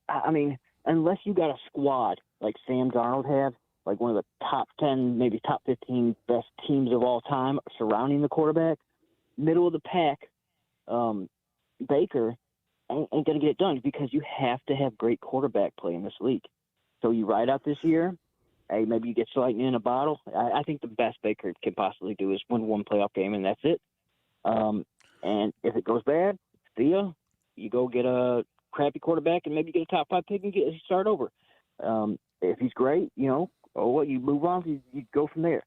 I mean, unless you got a squad like Sam Darnold have, like one of the top 10, maybe top 15 best teams of all time surrounding the quarterback, middle of the pack, Baker ain't going to get it done because you have to have great quarterback play in this league. So you ride out this year, hey, maybe you get lightning in a bottle. I think the best Baker can possibly do is win one playoff game, and that's it. And if it goes bad, see ya. You go get a crappy quarterback and maybe get a top 5 pick and start over. If he's great, you move on. You go from there.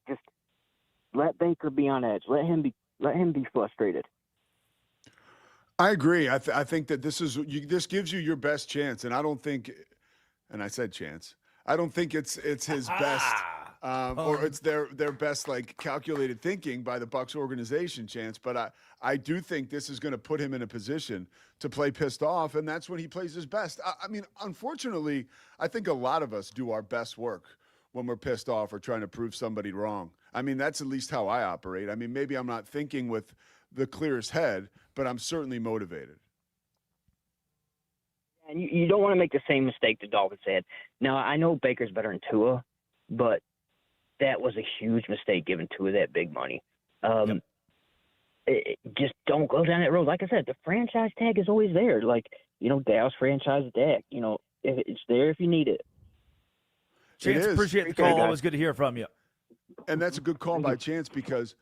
Just let Baker be on edge. Let him be frustrated. I agree. I think that this gives you your best chance, and I don't think, and I said chance, I don't think it's his best, or it's their best calculated thinking by the Bucs organization, Chance. But I do think this is going to put him in a position to play pissed off, and that's when he plays his best. I mean, unfortunately, I think a lot of us do our best work when we're pissed off or trying to prove somebody wrong. I mean, that's at least how I operate. I mean, maybe I'm not thinking with the clearest head, but I'm certainly motivated. And you don't want to make the same mistake the Dolphins had. Now, I know Baker's better than Tua, but that was a huge mistake giving Tua that big money. Just don't go down that road. Like I said, the franchise tag is always there. Dallas franchise tag. It's there if you need it. Chance, appreciate the call. Always good to hear from you. And that's a good call by Chance, because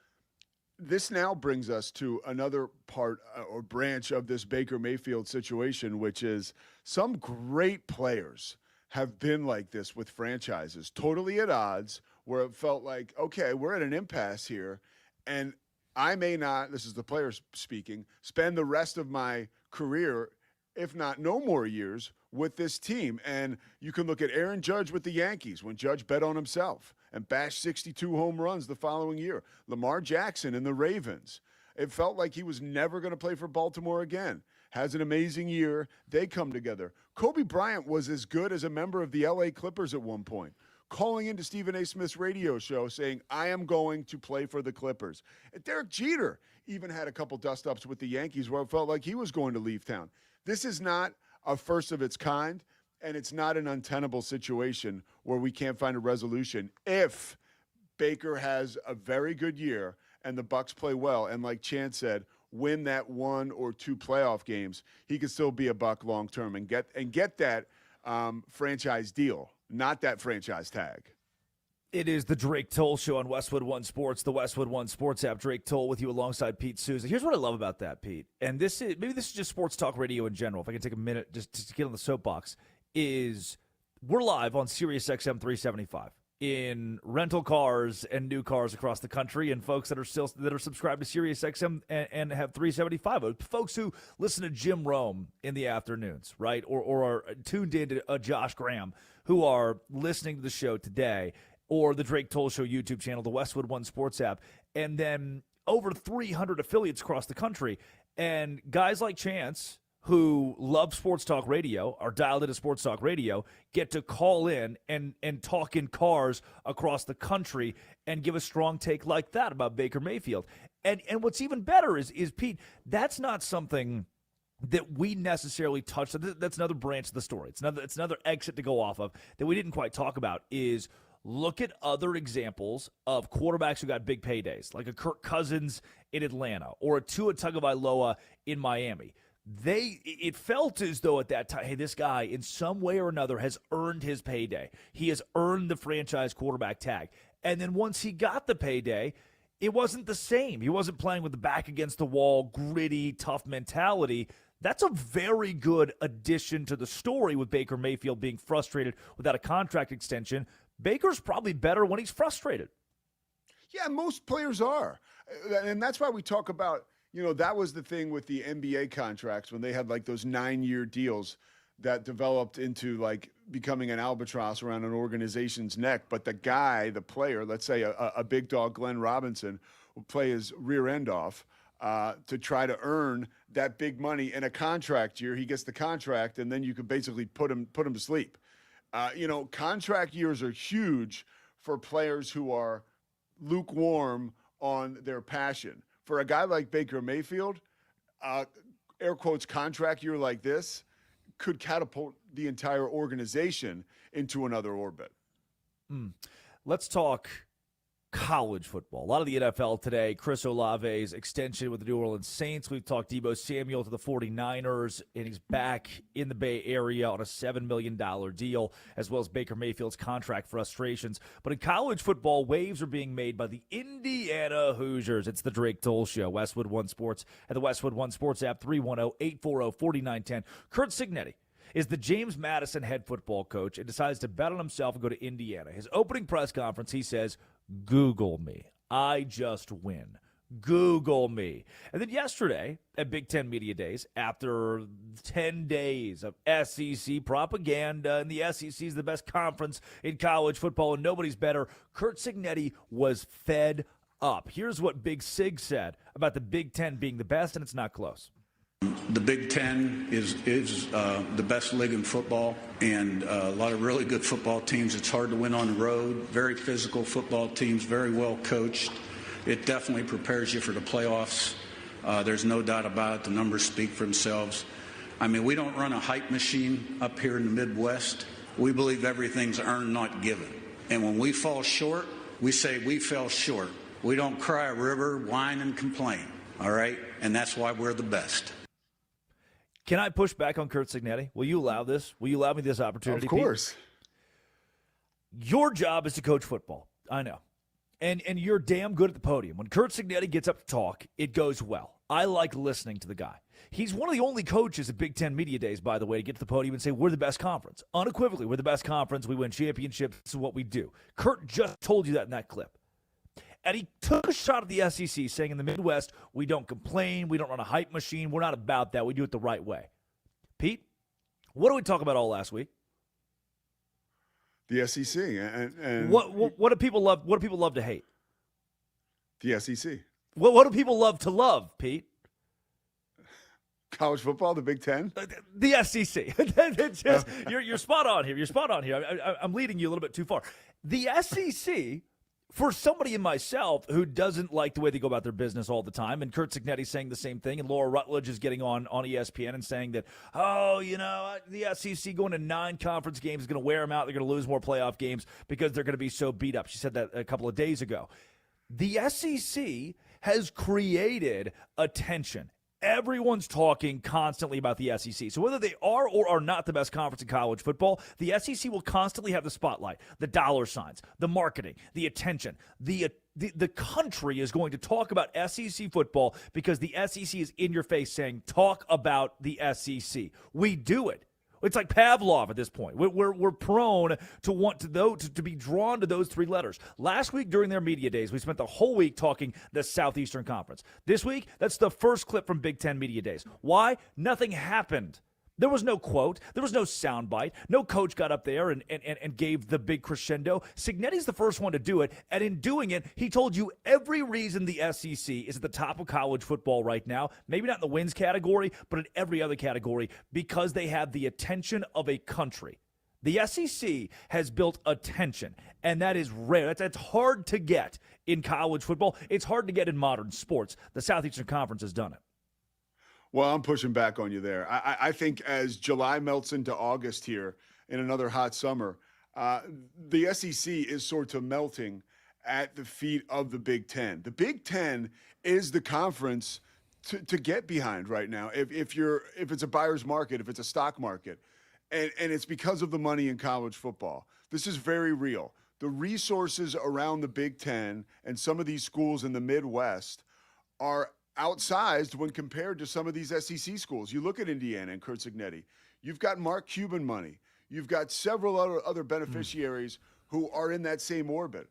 this now brings us to another part or branch of this Baker Mayfield situation, which is some great players have been like this with franchises, totally at odds, where it felt like, okay, we're at an impasse here, and I may not, this is the players speaking, spend the rest of my career, if not no more years, with this team. And you can look at Aaron Judge with the Yankees when Judge bet on himself and bashed 62 home runs the following year. Lamar Jackson in the Ravens. It felt like he was never going to play for Baltimore again. Has an amazing year. They come together. Kobe Bryant was as good as a member of the LA Clippers at one point, calling into Stephen A. Smith's radio show saying, I am going to play for the Clippers. And Derek Jeter even had a couple dust-ups with the Yankees where it felt like he was going to leave town. This is not a first of its kind, and it's not an untenable situation where we can't find a resolution. If Baker has a very good year and the Bucs play well, and like Chance said, win that 1 or 2 playoff games, he could still be a Buck long term and get that franchise deal, not that franchise tag. It is the Drake Toll Show on Westwood One Sports, the Westwood One Sports app. Drake Toll with you alongside Pete Souza. Here's what I love about that, Pete, and this is just sports talk radio in general. If I can take a minute just to get on the soapbox, is we're live on Sirius XM 375 in rental cars and new cars across the country, and folks that are subscribed to Sirius XM and have 375. Folks who listen to Jim Rome in the afternoons, right, or are tuned in to Josh Graham, who are listening to the show today, or the Drake Toll Show YouTube channel, the Westwood One Sports app, and then over 300 affiliates across the country. And guys like Chance, who love sports talk radio, are dialed into sports talk radio, get to call in and talk in cars across the country and give a strong take like that about Baker Mayfield. And what's even better is Pete, that's not something that we necessarily touch. That's another branch of the story. It's another exit to go off of that we didn't quite talk about, is look at other examples of quarterbacks who got big paydays, like a Kirk Cousins in Atlanta or a Tua Tagovailoa in Miami. It felt as though at that time, hey, this guy in some way or another has earned his payday. He has earned the franchise quarterback tag. And then once he got the payday, it wasn't the same. He wasn't playing with the back against the wall, gritty, tough mentality. That's a very good addition to the story with Baker Mayfield being frustrated without a contract extension. Baker's probably better when he's frustrated. Yeah, most players are. And that's why we talk about, that was the thing with the NBA contracts when they had like those 9-year deals that developed into like becoming an albatross around an organization's neck. But the guy, the player, let's say a big dog, Glenn Robinson, will play his rear end off to try to earn that big money in a contract year. He gets the contract, and then you could basically put him to sleep. Contract years are huge for players who are lukewarm on their passion. For a guy like Baker Mayfield, air quotes, contract year like this could catapult the entire organization into another orbit. Let's talk college football. A lot of the NFL today, Chris Olave's extension with the New Orleans Saints. We've talked Deebo Samuel to the 49ers, and he's back in the Bay Area on a $7 million deal, as well as Baker Mayfield's contract frustrations. But in college football, waves are being made by the Indiana Hoosiers. It's the Drake Toll Show, Westwood One Sports, and the Westwood One Sports app, 310-840-4910. Kurt Cignetti is the James Madison head football coach and decides to bet on himself and go to Indiana. His opening press conference, he says, Google me. I just win. Google me. And then yesterday at Big Ten Media Days, after 10 days of SEC propaganda, and the SEC is the best conference in college football and nobody's better, Kurt Cignetti was fed up. Here's what Big Sig said about the Big Ten being the best, and it's not close. The Big Ten is the best league in football, and a lot of really good football teams. It's hard to win on the road. Very physical football teams, very well coached. It definitely prepares you for the playoffs. There's no doubt about it. The numbers speak for themselves. I mean, we don't run a hype machine up here in the Midwest. We believe everything's earned, not given. And when we fall short, we say we fell short. We don't cry a river, whine, and complain, all right? And that's why we're the best. Can I push back on Kurt Cignetti? Will you allow this? Will you allow me this opportunity? Of course. Pete? Your job is to coach football. I know. And you're damn good at the podium. When Kurt Cignetti gets up to talk, it goes well. I like listening to the guy. He's one of the only coaches at Big Ten Media Days, by the way, to get to the podium and say, we're the best conference. Unequivocally, we're the best conference. We win championships. This is what we do. Kurt just told you that in that clip. And he took a shot at the SEC, saying in the Midwest, we don't complain, we don't run a hype machine, we're not about that, we do it the right way. Pete, what did we talk about all last week? The SEC. And what do people love? What do people love to hate? The SEC. What do people love to love, Pete? College football, the Big Ten? The SEC. It's just, you're spot on here. You're spot on here. I'm leading you a little bit too far. The SEC, for somebody in myself who doesn't like the way they go about their business all the time, and Kurt Cignetti saying the same thing, and Laura Rutledge is getting on ESPN and saying that, the SEC going to 9 conference games is going to wear them out. They're going to lose more playoff games because they're going to be so beat up. She said that a couple of days ago. The SEC has created attention. Everyone's talking constantly about the SEC. So whether they are or are not the best conference in college football, the SEC will constantly have the spotlight, the dollar signs, the marketing, the attention. The country is going to talk about SEC football because the SEC is in your face saying, talk about the SEC. We do it. It's like Pavlov at this point. We're prone to want to be drawn to those 3 letters. Last week during their media days, we spent the whole week talking the Southeastern Conference. This week, that's the first clip from Big Ten Media Days. Why? Nothing happened. There was no quote. There was no soundbite. No coach got up there and gave the big crescendo. Cignetti's the first one to do it, and in doing it, he told you every reason the SEC is at the top of college football right now, maybe not in the wins category, but in every other category, because they have the attention of a country. The SEC has built attention, and that is rare. That's hard to get in college football. It's hard to get in modern sports. The Southeastern Conference has done it. Well, I'm pushing back on you there. I think as July melts into August here in another hot summer, the SEC is sort of melting at the feet of the Big Ten. The Big Ten is the conference to get behind right now. If it's a buyer's market, if it's a stock market, and it's because of the money in college football. This is very real. the resources around the Big Ten and some of these schools in the Midwest are outsized when compared to some of these SEC schools. You look at Indiana and Kurt Signetti. You've got Mark Cuban money. You've got several other beneficiaries who are in that same orbit.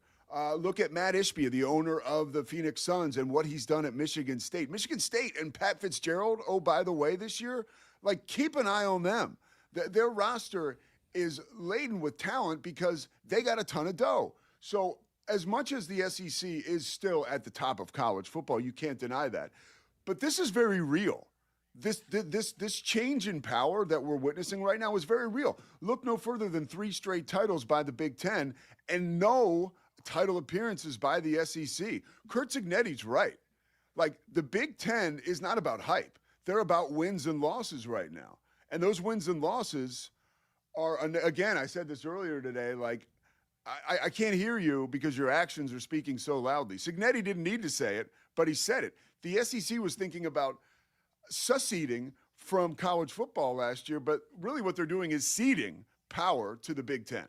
Look at Matt Ishbia, the owner of the Phoenix Suns, and what he's done at Michigan State. Michigan State and Pat Fitzgerald, oh, by the way, this year, like, keep an eye on them. Their roster is laden with talent because they got a ton of dough. So as much as the SEC is still at the top of college football, you can't deny that. But this is very real. This change in power that we're witnessing right now is very real. Look no further than 3 straight titles by the Big Ten and no title appearances by the SEC. Kurt Signetti's right. Like, the Big Ten is not about hype. They're about wins and losses right now. And those wins and losses are, again, I said this earlier today, like, I can't hear you because your actions are speaking so loudly. Signetti didn't need to say it, but he said it. The SEC was thinking about seceding from college football last year, but really what they're doing is ceding power to the Big Ten.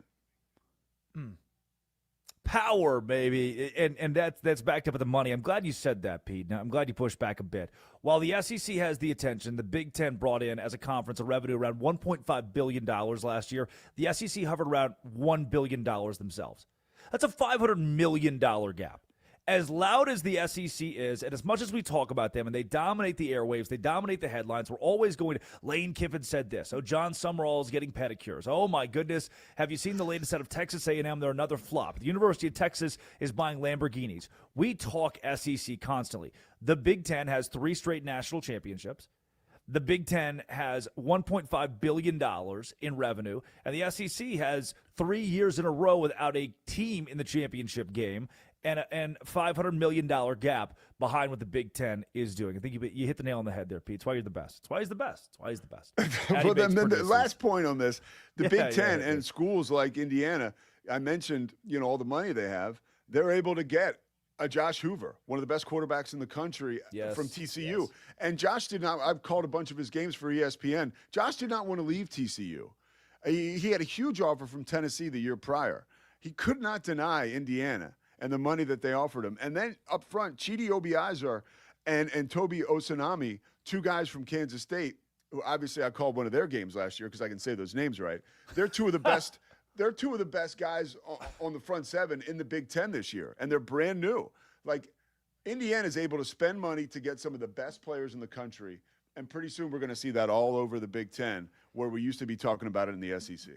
Power, baby, and that's backed up with the money. I'm glad you said that, Pete. Now, I'm glad you pushed back a bit. While the SEC has the attention, the Big Ten brought in, as a conference, a revenue around $1.5 billion last year. The SEC hovered around $1 billion themselves. That's a $500 million gap. As loud as the SEC is, and as much as we talk about them, and they dominate the airwaves, they dominate the headlines, we're always going to, Lane Kiffin said this, oh, John Summerall is getting pedicures. Oh, my goodness, have you seen the latest out of Texas A&M? They're another flop. The University of Texas is buying Lamborghinis. We talk SEC constantly. The Big Ten has 3 straight national championships. The Big Ten has $1.5 billion in revenue, and the SEC has 3 years in a row without a team in the championship game, and $500 million gap behind what the Big Ten is doing. I think you hit the nail on the head there, Pete. It's why you're the best. It's why he's the best. It's why he's the best. Well, then the last point on this, the Big Ten and schools like Indiana, I mentioned, all the money they have, they're able to get a Josh Hoover, one of the best quarterbacks in the country from TCU. Yes. And Josh did not, I've called a bunch of his games for ESPN. Josh did not want to leave TCU. He had a huge offer from Tennessee the year prior. He could not deny Indiana and the money that they offered him. And then up front, Chidi Obiazar and Toby Osanami, 2 guys from Kansas State, who obviously I called one of their games last year because I can say those names right. They're 2 of the best. They're 2 of the best guys on the front 7 in the Big Ten this year, and they're brand new. Like, Indiana is able to spend money to get some of the best players in the country, and pretty soon we're going to see that all over the Big Ten, where we used to be talking about it in the SEC.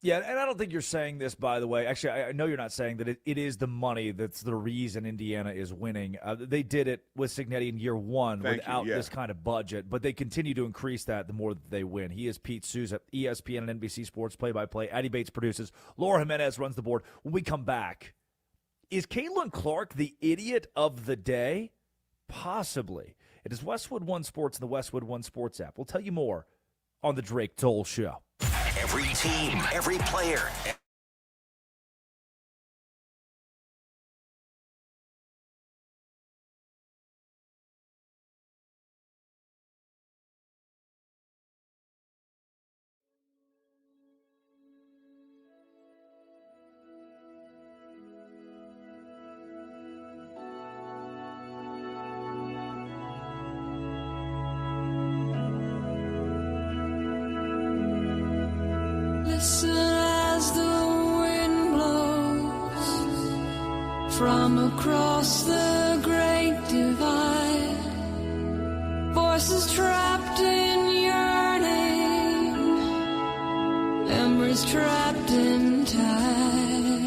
Yeah, and I don't think you're saying this, by the way. Actually, I know you're not saying that it is the money that's the reason Indiana is winning. They did it with Signetti in year 1 without this kind of budget, but they continue to increase that the more that they win. He is Pete Souza, ESPN and NBC Sports play-by-play. Addie Bates produces. Laura Jimenez runs the board. When we come back, is Caitlin Clark the idiot of the day? Possibly. It is Westwood One Sports and the Westwood One Sports app. We'll tell you more on the Drake Toll Show. Every team, every player. Listen as the wind blows from across the great divide. Voices trapped in yearning, memories trapped in time.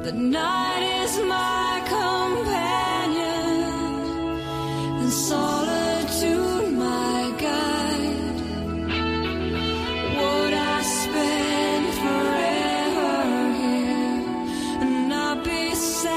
The night is my companion, and solitude my guide. Spend forever here and not be sad.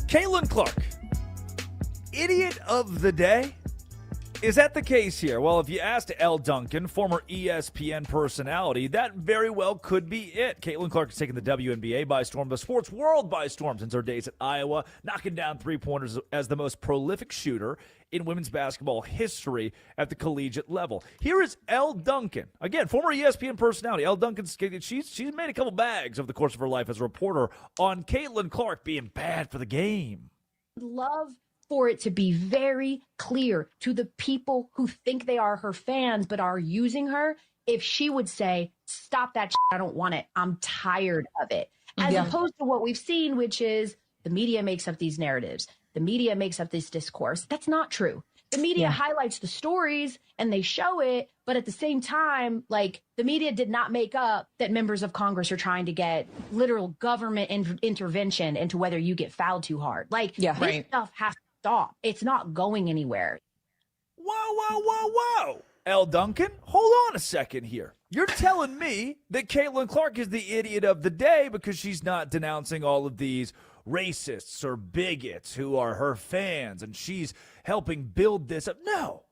Caitlin Clark, idiot of the day? Is that the case here? Well, if you asked Elle Duncan, former ESPN personality, that very well could be it. Caitlin Clark has taken the WNBA by storm, the sports world by storm since her days at Iowa, knocking down three-pointers as the most prolific shooter in women's basketball history at the collegiate level. Here is Elle Duncan. Again, former ESPN personality. Elle Duncan, she's made a couple bags over the course of her life as a reporter on Caitlin Clark being bad for the game. Love for it to be very clear to the people who think they are her fans but are using her, if she would say, stop that shit, I don't want it. I'm tired of it. As opposed to what we've seen, which is the media makes up these narratives. The media makes up this discourse. That's not true. The media highlights the stories and they show it, but at the same time, like, the media did not make up that members of Congress are trying to get literal government intervention into whether you get fouled too hard. Like, this stuff has to stop. It's not going anywhere. Whoa. Elle Duncan, hold on a second here. You're telling me that Caitlin Clark is the idiot of the day because she's not denouncing all of these racists or bigots who are her fans and she's helping build this up. No.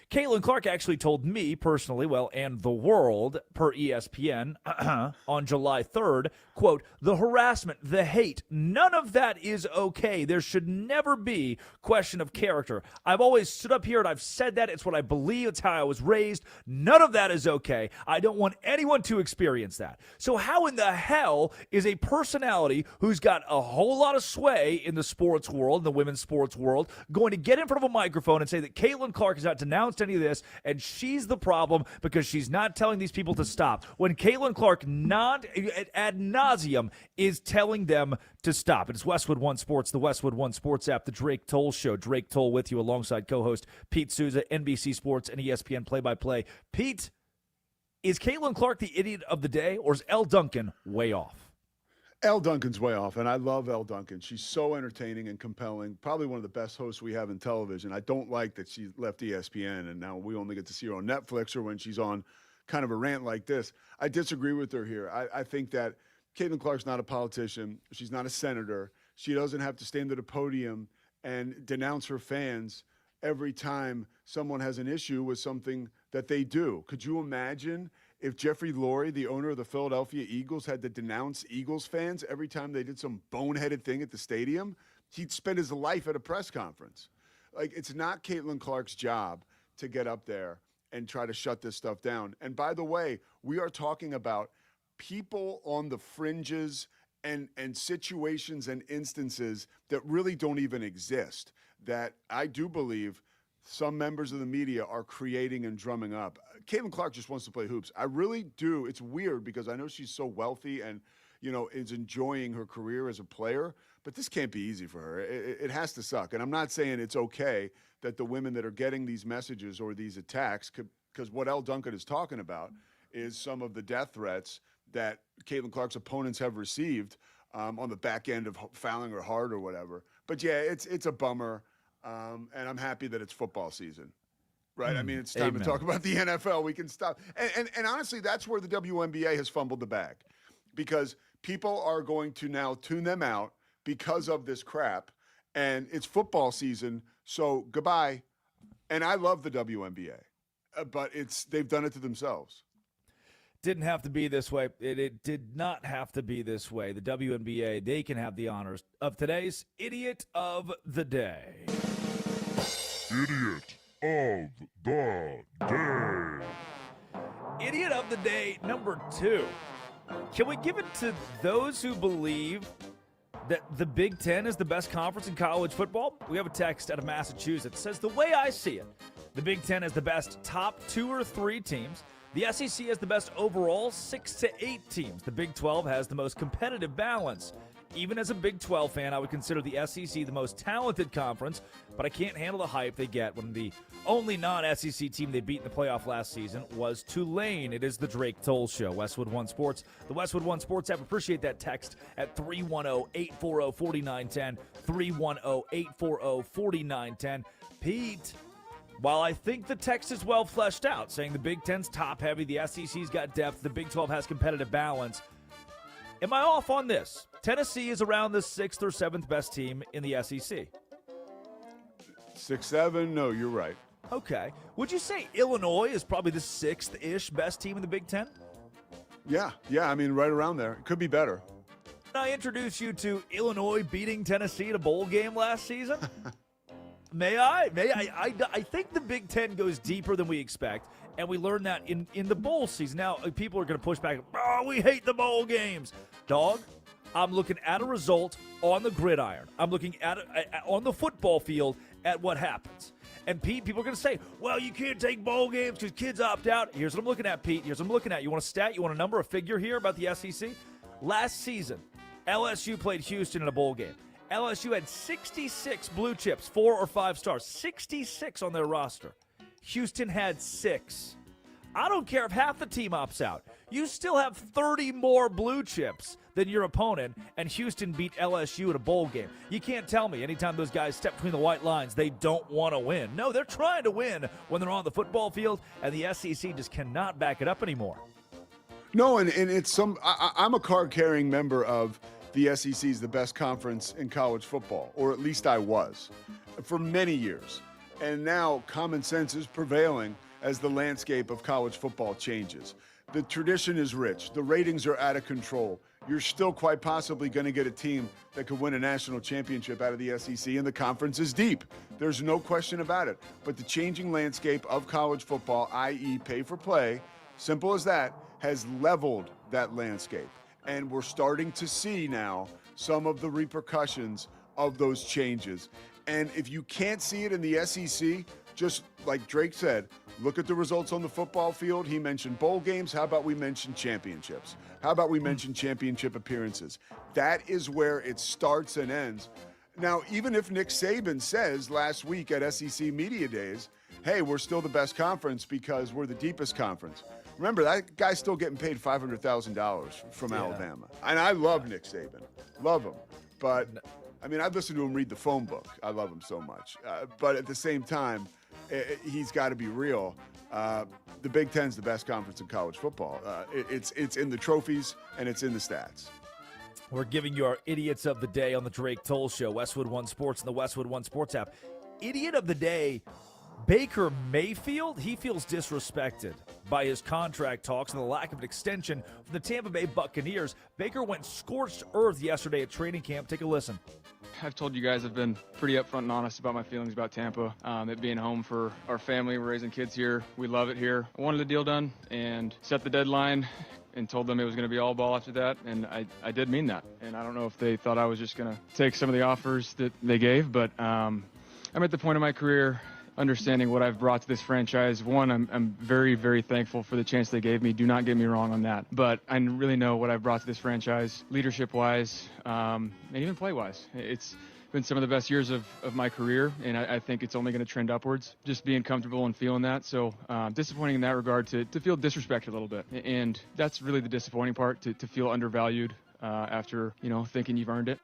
Caitlin Clark actually told me personally, and the world, per ESPN, on July 3rd, quote, the harassment, the hate, none of that is okay. There should never be question of character. I've always stood up here and I've said that. It's what I believe. It's how I was raised. None of that is okay. I don't want anyone to experience that. So how in the hell is a personality who's got a whole lot of sway in the sports world, the women's sports world, going to get in front of a microphone and say that Caitlin Clark has not denounced any of this and she's the problem because she's not telling these people to stop, when Caitlin Clark ad nauseum is telling them to stop? It's Westwood One Sports, the Westwood One Sports app, the Drake Toll Show. Drake Toll with you alongside co-host Pete Souza, NBC Sports and ESPN play-by-play. Pete, is Caitlin Clark the idiot of the day, or is Elle Duncan way off? Elle Duncan's way off, and I love Elle Duncan. She's so entertaining and compelling, probably one of the best hosts we have in television. I don't like that she left ESPN, and now we only get to see her on Netflix or when she's on kind of a rant like this. I disagree with her here. I think that Caitlin Clark's not a politician. She's not a senator. She doesn't have to stand at a podium and denounce her fans every time someone has an issue with something that they do. Could you imagine if Jeffrey Lurie, the owner of the Philadelphia Eagles, had to denounce Eagles fans every time they did some boneheaded thing at the stadium? He'd spend his life at a press conference. Like, it's not Caitlin Clark's job to get up there and try to shut this stuff down. And by the way, we are talking about people on the fringes and situations and instances that really don't even exist, that I do believe some members of the media are creating and drumming up. Caitlin Clark just wants to play hoops. I really do. It's weird because I know she's so wealthy and, is enjoying her career as a player, but this can't be easy for her. It has to suck. And I'm not saying it's okay that the women that are getting these messages or these attacks, because what Elle Duncan is talking about is some of the death threats that Caitlin Clark's opponents have received on the back end of fouling her hard or whatever. But yeah, it's a bummer. And I'm happy that it's football season, right? I mean, it's time to talk about the NFL. We can stop. And honestly, that's where the WNBA has fumbled the bag, because people are going to now tune them out because of this crap, and it's football season, so goodbye. And I love the WNBA, but they've done it to themselves. Didn't have to be this way. It did not have to be this way. The WNBA, they can have the honors of today's Idiot of the Day. Idiot of the Day. Idiot of the Day number 2. Can we give it to those who believe that the Big Ten is the best conference in college football? We have a text out of Massachusetts. It says, the way I see it, the Big Ten has the best top 2 or 3 teams. The SEC has the best overall 6 to 8 teams. The Big 12 has the most competitive balance. Even as a Big 12 fan, I would consider the SEC the most talented conference, but I can't handle the hype they get when the only non-SEC team they beat in the playoff last season was Tulane. It is the Drake Toll Show. Westwood One Sports, the Westwood One Sports app. Appreciate that text at 310-840-4910, 310-840-4910. Pete, while I think the text is well fleshed out, saying the Big Ten's top-heavy, the SEC's got depth, the Big 12 has competitive balance, Am I off on this? Tennessee is around the 6th or 7th best team in the SEC. 6-7? No, you're right. Okay. Would you say Illinois is probably the 6th-ish best team in the Big Ten? Yeah, I mean, right around there. It could be better. I introduced you to Illinois beating Tennessee in a bowl game last season. May I? I think the Big Ten goes deeper than we expect, and we learned that in the bowl season. Now, people are going to push back. Oh, we hate the bowl games. Dog, I'm looking at a result on the gridiron. I'm looking at it on the football field at what happens. And, Pete, people are going to say, well, you can't take bowl games because kids opt out. Here's what I'm looking at, Pete. Here's what I'm looking at. You want a stat? You want a number, a figure here about the SEC? Last season, LSU played Houston in a bowl game. LSU had 66 blue chips, 4 or 5 stars, 66 on their roster. Houston had 6. I don't care if half the team opts out. You still have 30 more blue chips than your opponent, and Houston beat LSU in a bowl game. You can't tell me anytime those guys step between the white lines, they don't want to win. No, they're trying to win when they're on the football field, and the SEC just cannot back it up anymore. No, and it's I'm a card-carrying member of the SEC is the best conference in college football, or at least I was, for many years. And now common sense is prevailing as the landscape of college football changes. The tradition is rich. The ratings are out of control. You're still quite possibly going to get a team that could win a national championship out of the SEC, and the conference is deep. There's no question about it. But the changing landscape of college football, i.e. pay for play, simple as that, has leveled that landscape. And we're starting to see now some of the repercussions of those changes. And if you can't see it in the SEC, just like Drake said, look at the results on the football field. He mentioned bowl games. How about we mention championships? How about we mention championship appearances? That is where it starts and ends. Now, even if Nick Saban says last week at SEC Media Days, hey, we're still the best conference because we're the deepest conference. Remember, that guy's still getting paid $500,000 from Alabama. And I love Nick Saban. Love him. But, I mean, I've listened to him read the phone book. I love him so much. But at the same time, he's got to be real. The Big Ten's the best conference in college football. It's in the trophies, and it's in the stats. We're giving you our Idiots of the Day on the Drake Toll Show, Westwood One Sports and the Westwood One Sports app. Idiot of the Day, Baker Mayfield. He feels disrespected by his contract talks and the lack of an extension from the Tampa Bay Buccaneers. Baker went scorched earth yesterday at training camp. Take a listen. I've told you guys I've been pretty upfront and honest about my feelings about Tampa. It being home for our family, we're raising kids here. We love it here. I wanted the deal done and set the deadline and told them it was going to be all ball after that, and I did mean that. And I don't know if they thought I was just going to take some of the offers that they gave, but I'm at the point of my career understanding what I've brought to this franchise. One, I'm very, very thankful for the chance they gave me. Do not get me wrong on that. But I really know what I've brought to this franchise, leadership-wise, and even play-wise. It's been some of the best years of my career, and I think it's only going to trend upwards, just being comfortable and feeling that. So disappointing in that regard to feel disrespected a little bit. And that's really the disappointing part, to feel undervalued after, thinking you've earned it.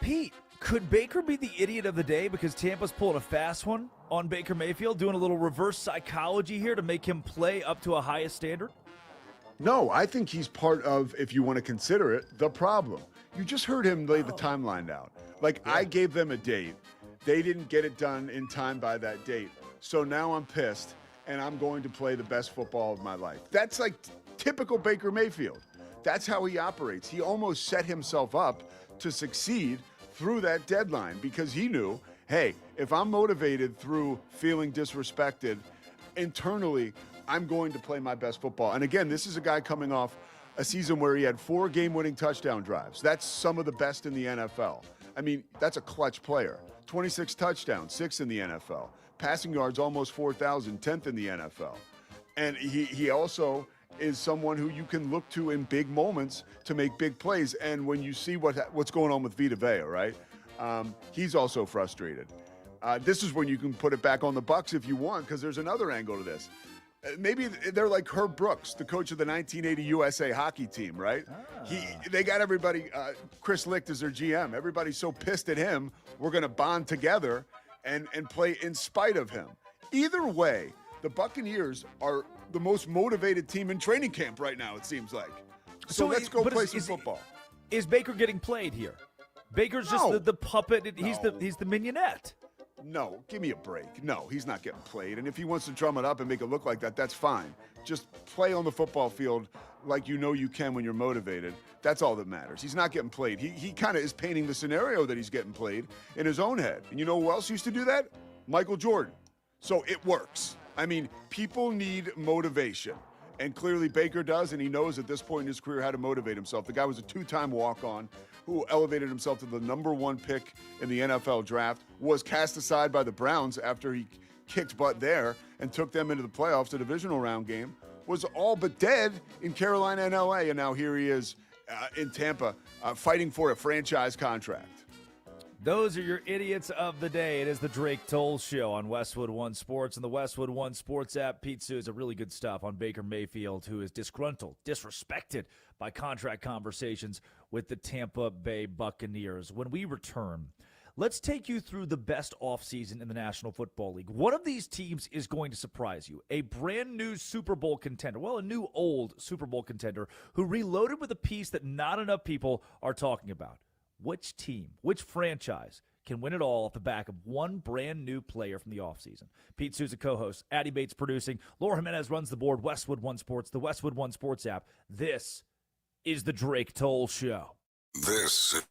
Pete, could Baker be the idiot of the day because Tampa's pulling a fast one on Baker Mayfield, doing a little reverse psychology here to make him play up to a highest standard? No, I think he's part of, if you want to consider it, the problem. You just heard him lay the timeline out. I gave them a date. They didn't get it done in time by that date. So now I'm pissed, and I'm going to play the best football of my life. That's like typical Baker Mayfield. That's how he operates. He almost set himself up to succeed through that deadline because he knew, hey, if I'm motivated through feeling disrespected internally, I'm going to play my best football. And again, this is a guy coming off a season where he had 4 game-winning touchdown drives. That's some of the best in the NFL. I mean, that's a clutch player. 26 touchdowns, 6 in the NFL. Passing yards, almost 4,000, 10th in the NFL. And he also is someone who you can look to in big moments to make big plays. And when you see what's going on with Vita Vea, right? He's also frustrated. This is when you can put it back on the Bucs if you want, because there's another angle to this. Maybe they're like Herb Brooks, the coach of the 1980 USA hockey team, right? They got everybody, Chris Licht is their GM. Everybody's so pissed at him, we're going to bond together and play in spite of him. Either way, the Buccaneers are the most motivated team in training camp right now, it seems like. So let's go play some football. Is Baker getting played here? Baker's just the puppet. He's the mignonette. No, give me a break. No, he's not getting played. And if he wants to drum it up and make it look like that, that's fine. Just play on the football field like you know you can when you're motivated. That's all that matters. He's not getting played. He kind of is painting the scenario that he's getting played in his own head. And you know who else used to do that? Michael Jordan. So it works. I mean, people need motivation. And clearly Baker does, and he knows at this point in his career how to motivate himself. The guy was a 2-time walk-on who elevated himself to the #1 pick in the NFL draft, was cast aside by the Browns after he kicked butt there and took them into the playoffs, a divisional round game, was all but dead in Carolina and L.A., and now here he is in Tampa fighting for a franchise contract. Those are your idiots of the day. It is the Drake Toll Show on Westwood One Sports and the Westwood One Sports app. Pete Souza, really good stuff on Baker Mayfield, who is disgruntled, disrespected by contract conversations with the Tampa Bay Buccaneers. When we return, let's take you through the best offseason in the National Football League. One of these teams is going to surprise you. A brand new Super Bowl contender, well, a new old Super Bowl contender who reloaded with a piece that not enough people are talking about. Which team, which franchise can win it all off the back of one brand new player from the offseason? Pete Souza co-host, Addy Bates producing, Laura Jimenez runs the board, Westwood One Sports, the Westwood One Sports app. This is the Drake Toll Show. This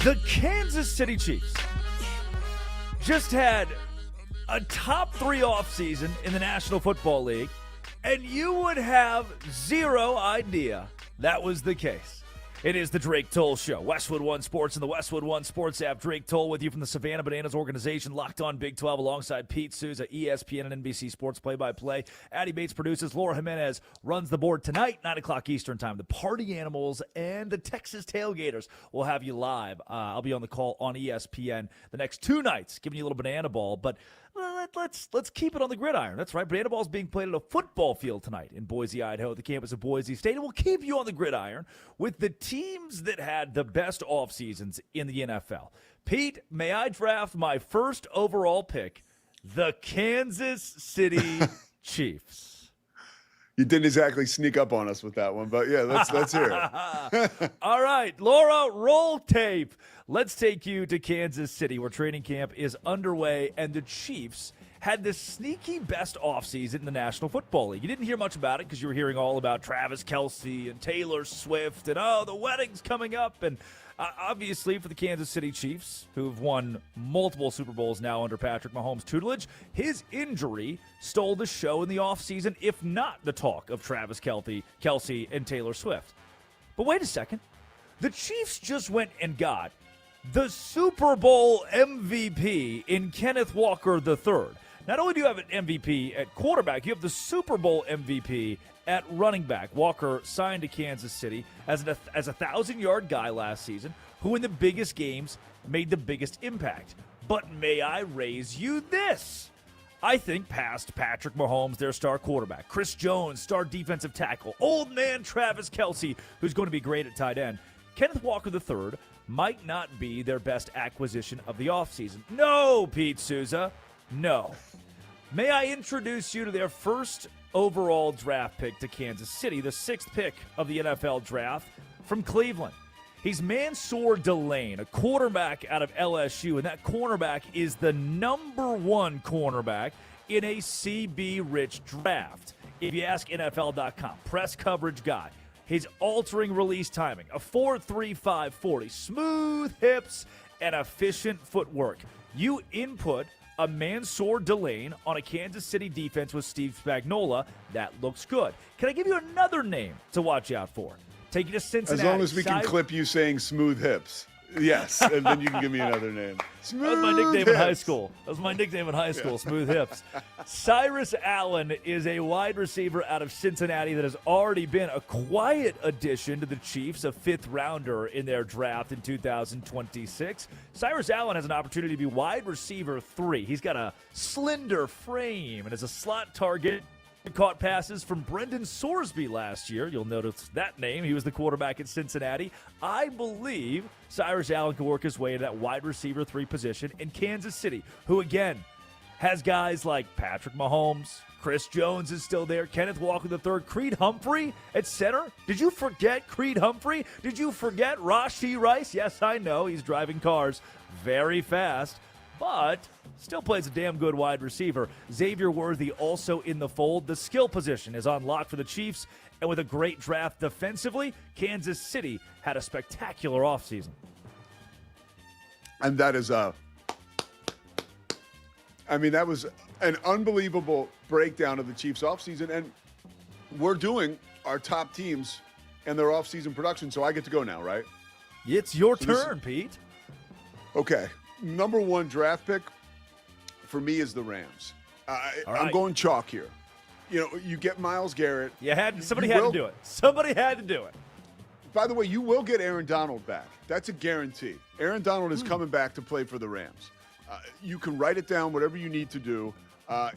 The Kansas City Chiefs just had a top 3 offseason in the National Football League, and you would have zero idea that was the case. It is the Drake Toll Show. Westwood One Sports and the Westwood One Sports app. Drake Toll with you from the Savannah Bananas organization, Locked On Big 12, alongside Pete Souza, ESPN and NBC Sports play-by-play. Addie Bates produces. Laura Jimenez runs the board tonight, 9 o'clock Eastern Time. The Party Animals and the Texas Tailgaters will have you live. I'll be on the call on ESPN the next 2 nights, giving you a little banana ball, but let's keep it on the gridiron. That's right. Banana ball is being played at a football field tonight in Boise, Idaho, at the campus of Boise State. And we'll keep you on the gridiron with the teams that had the best off seasons in the NFL. Pete, may I draft my first overall pick, the Kansas City Chiefs? You didn't exactly sneak up on us with that one, but yeah, let's hear it. All right, Laura, roll tape. Let's take you to Kansas City, where training camp is underway, and the Chiefs had the sneaky best offseason in the National Football League. You didn't hear much about it because you were hearing all about Travis Kelce and Taylor Swift and, the wedding's coming up. And obviously for the Kansas City Chiefs, who've won multiple Super Bowls now under Patrick Mahomes' tutelage, his injury stole the show in the offseason, if not the talk of Travis Kelce and Taylor Swift. But wait a second. The Chiefs just went and got the Super Bowl MVP in Kenneth Walker III. Not only do you have an MVP at quarterback, you have the Super Bowl MVP at running back. Walker signed to Kansas City as a 1,000-yard guy last season, who in the biggest games made the biggest impact. But may I raise you this? I think past Patrick Mahomes, their star quarterback, Chris Jones, star defensive tackle, old man Travis Kelce, who's going to be great at tight end, Kenneth Walker III might not be their best acquisition of the offseason. No, Pete Souza, no. May I introduce you to their first overall draft pick to Kansas City, the 6th pick of the NFL draft from Cleveland. He's Mansour Delane, a quarterback out of LSU, and that cornerback is the number 1 cornerback in a CB-rich draft. If you ask NFL.com, press coverage guy, his altering release timing, a 4.35 40, smooth hips, and efficient footwork. You input a Mansour Delane on a Kansas City defense with Steve Spagnuolo, that looks good. Can I give you another name to watch out for? Take you to Cincinnati. As long as we can clip you saying smooth hips. Yes, and then you can give me another name. That was my nickname in high school. Yeah. Smooth hips. Cyrus Allen is a wide receiver out of Cincinnati that has already been a quiet addition to the Chiefs, a 5th rounder in their draft in 2026. Cyrus Allen has an opportunity to be wide receiver 3. He's got a slender frame and is a slot target. Caught passes from Brendan Sorsby last year. You'll notice that name. He was the quarterback at Cincinnati. I believe Cyrus Allen can work his way to that wide receiver 3 position in Kansas City, who, again, has guys like Patrick Mahomes, Chris Jones is still there, Kenneth Walker III, Creed Humphrey at center. Did you forget Creed Humphrey? Did you forget Rashee Rice? Yes, I know. He's driving cars very fast, but still plays a damn good wide receiver. Xavier Worthy also in the fold. The skill position is on lock for the Chiefs, and with a great draft defensively, Kansas City had a spectacular offseason. And that is that was an unbelievable breakdown of the Chiefs offseason, and we're doing our top teams and their offseason production, so I get to go now, right? It's your turn, Pete. Okay. Number 1 draft pick for me is the Rams. I'm going chalk here. You know, you get Myles Garrett. Somebody had to do it. Somebody had to do it. By the way, you will get Aaron Donald back. That's a guarantee. Aaron Donald is coming back to play for the Rams. You can write it down, whatever you need to do.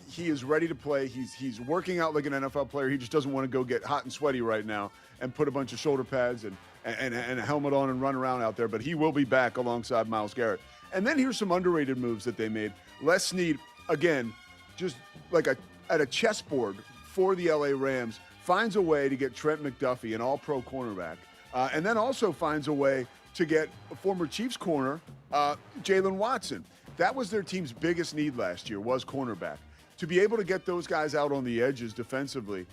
He is ready to play. He's working out like an NFL player. He just doesn't want to go get hot and sweaty right now and put a bunch of shoulder pads and a helmet on and run around out there. But he will be back alongside Myles Garrett. And then here's some underrated moves that they made. Les Snead, again, just like at a chessboard for the LA Rams, finds a way to get Trent McDuffie, an all-pro cornerback, and then also finds a way to get a former Chiefs corner Jalen Watson. That was their team's biggest need last year, was cornerback. To be able to get those guys out on the edges defensively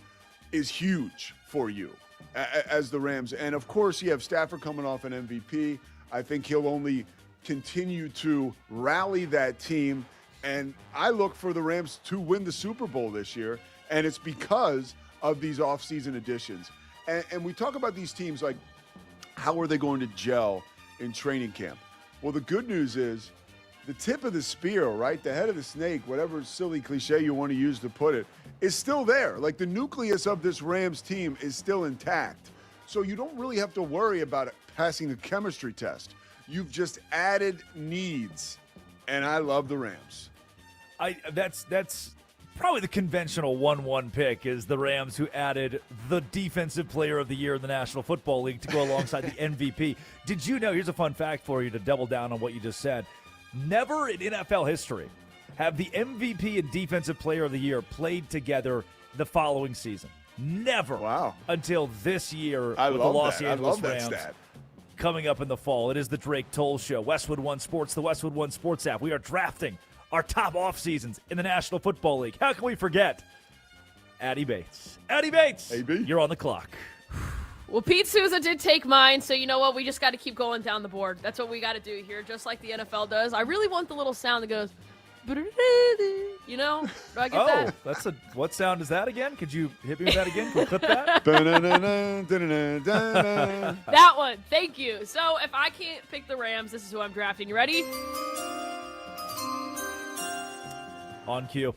is huge for you as the Rams. And, of course, you have Stafford coming off an MVP. I think he'll only continue to rally that team. And I look for the Rams to win the Super Bowl this year, and it's because of these offseason additions. And we talk about these teams like, how are they going to gel in training camp? Well, the good news is the tip of the spear, right, the head of the snake, whatever silly cliche you want to use to put it, is still there. Like, the nucleus of this Rams team is still intact. So you don't really have to worry about it passing the chemistry test. You've just added needs, and I love the Rams. That's probably the conventional 1-1 pick is the Rams, who added the defensive player of the year in the National Football League to go alongside the MVP. Did you know, here's a fun fact for you to double down on what you just said. Never in NFL history have the MVP and defensive player of the year played together the following season. Never. Wow. Until this year with I the love Los that. Angeles I love that Rams. stat. Coming up in the fall, it is the Drake Toll Show. Westwood One Sports, the Westwood One Sports app. We are drafting our top off seasons in the National Football League. How can we forget Addy Bates? Addy Bates, AB, you're on the clock. Well, Pete Souza did take mine, so you know what? We just got to keep going down the board. That's what we got to do here, just like the NFL does. I really want the little sound that goes, you know? Do I get that? What sound is that again? Could you hit me with that again? Can we clip that? That one. Thank you. So if I can't pick the Rams, this is who I'm drafting. You ready? On cue.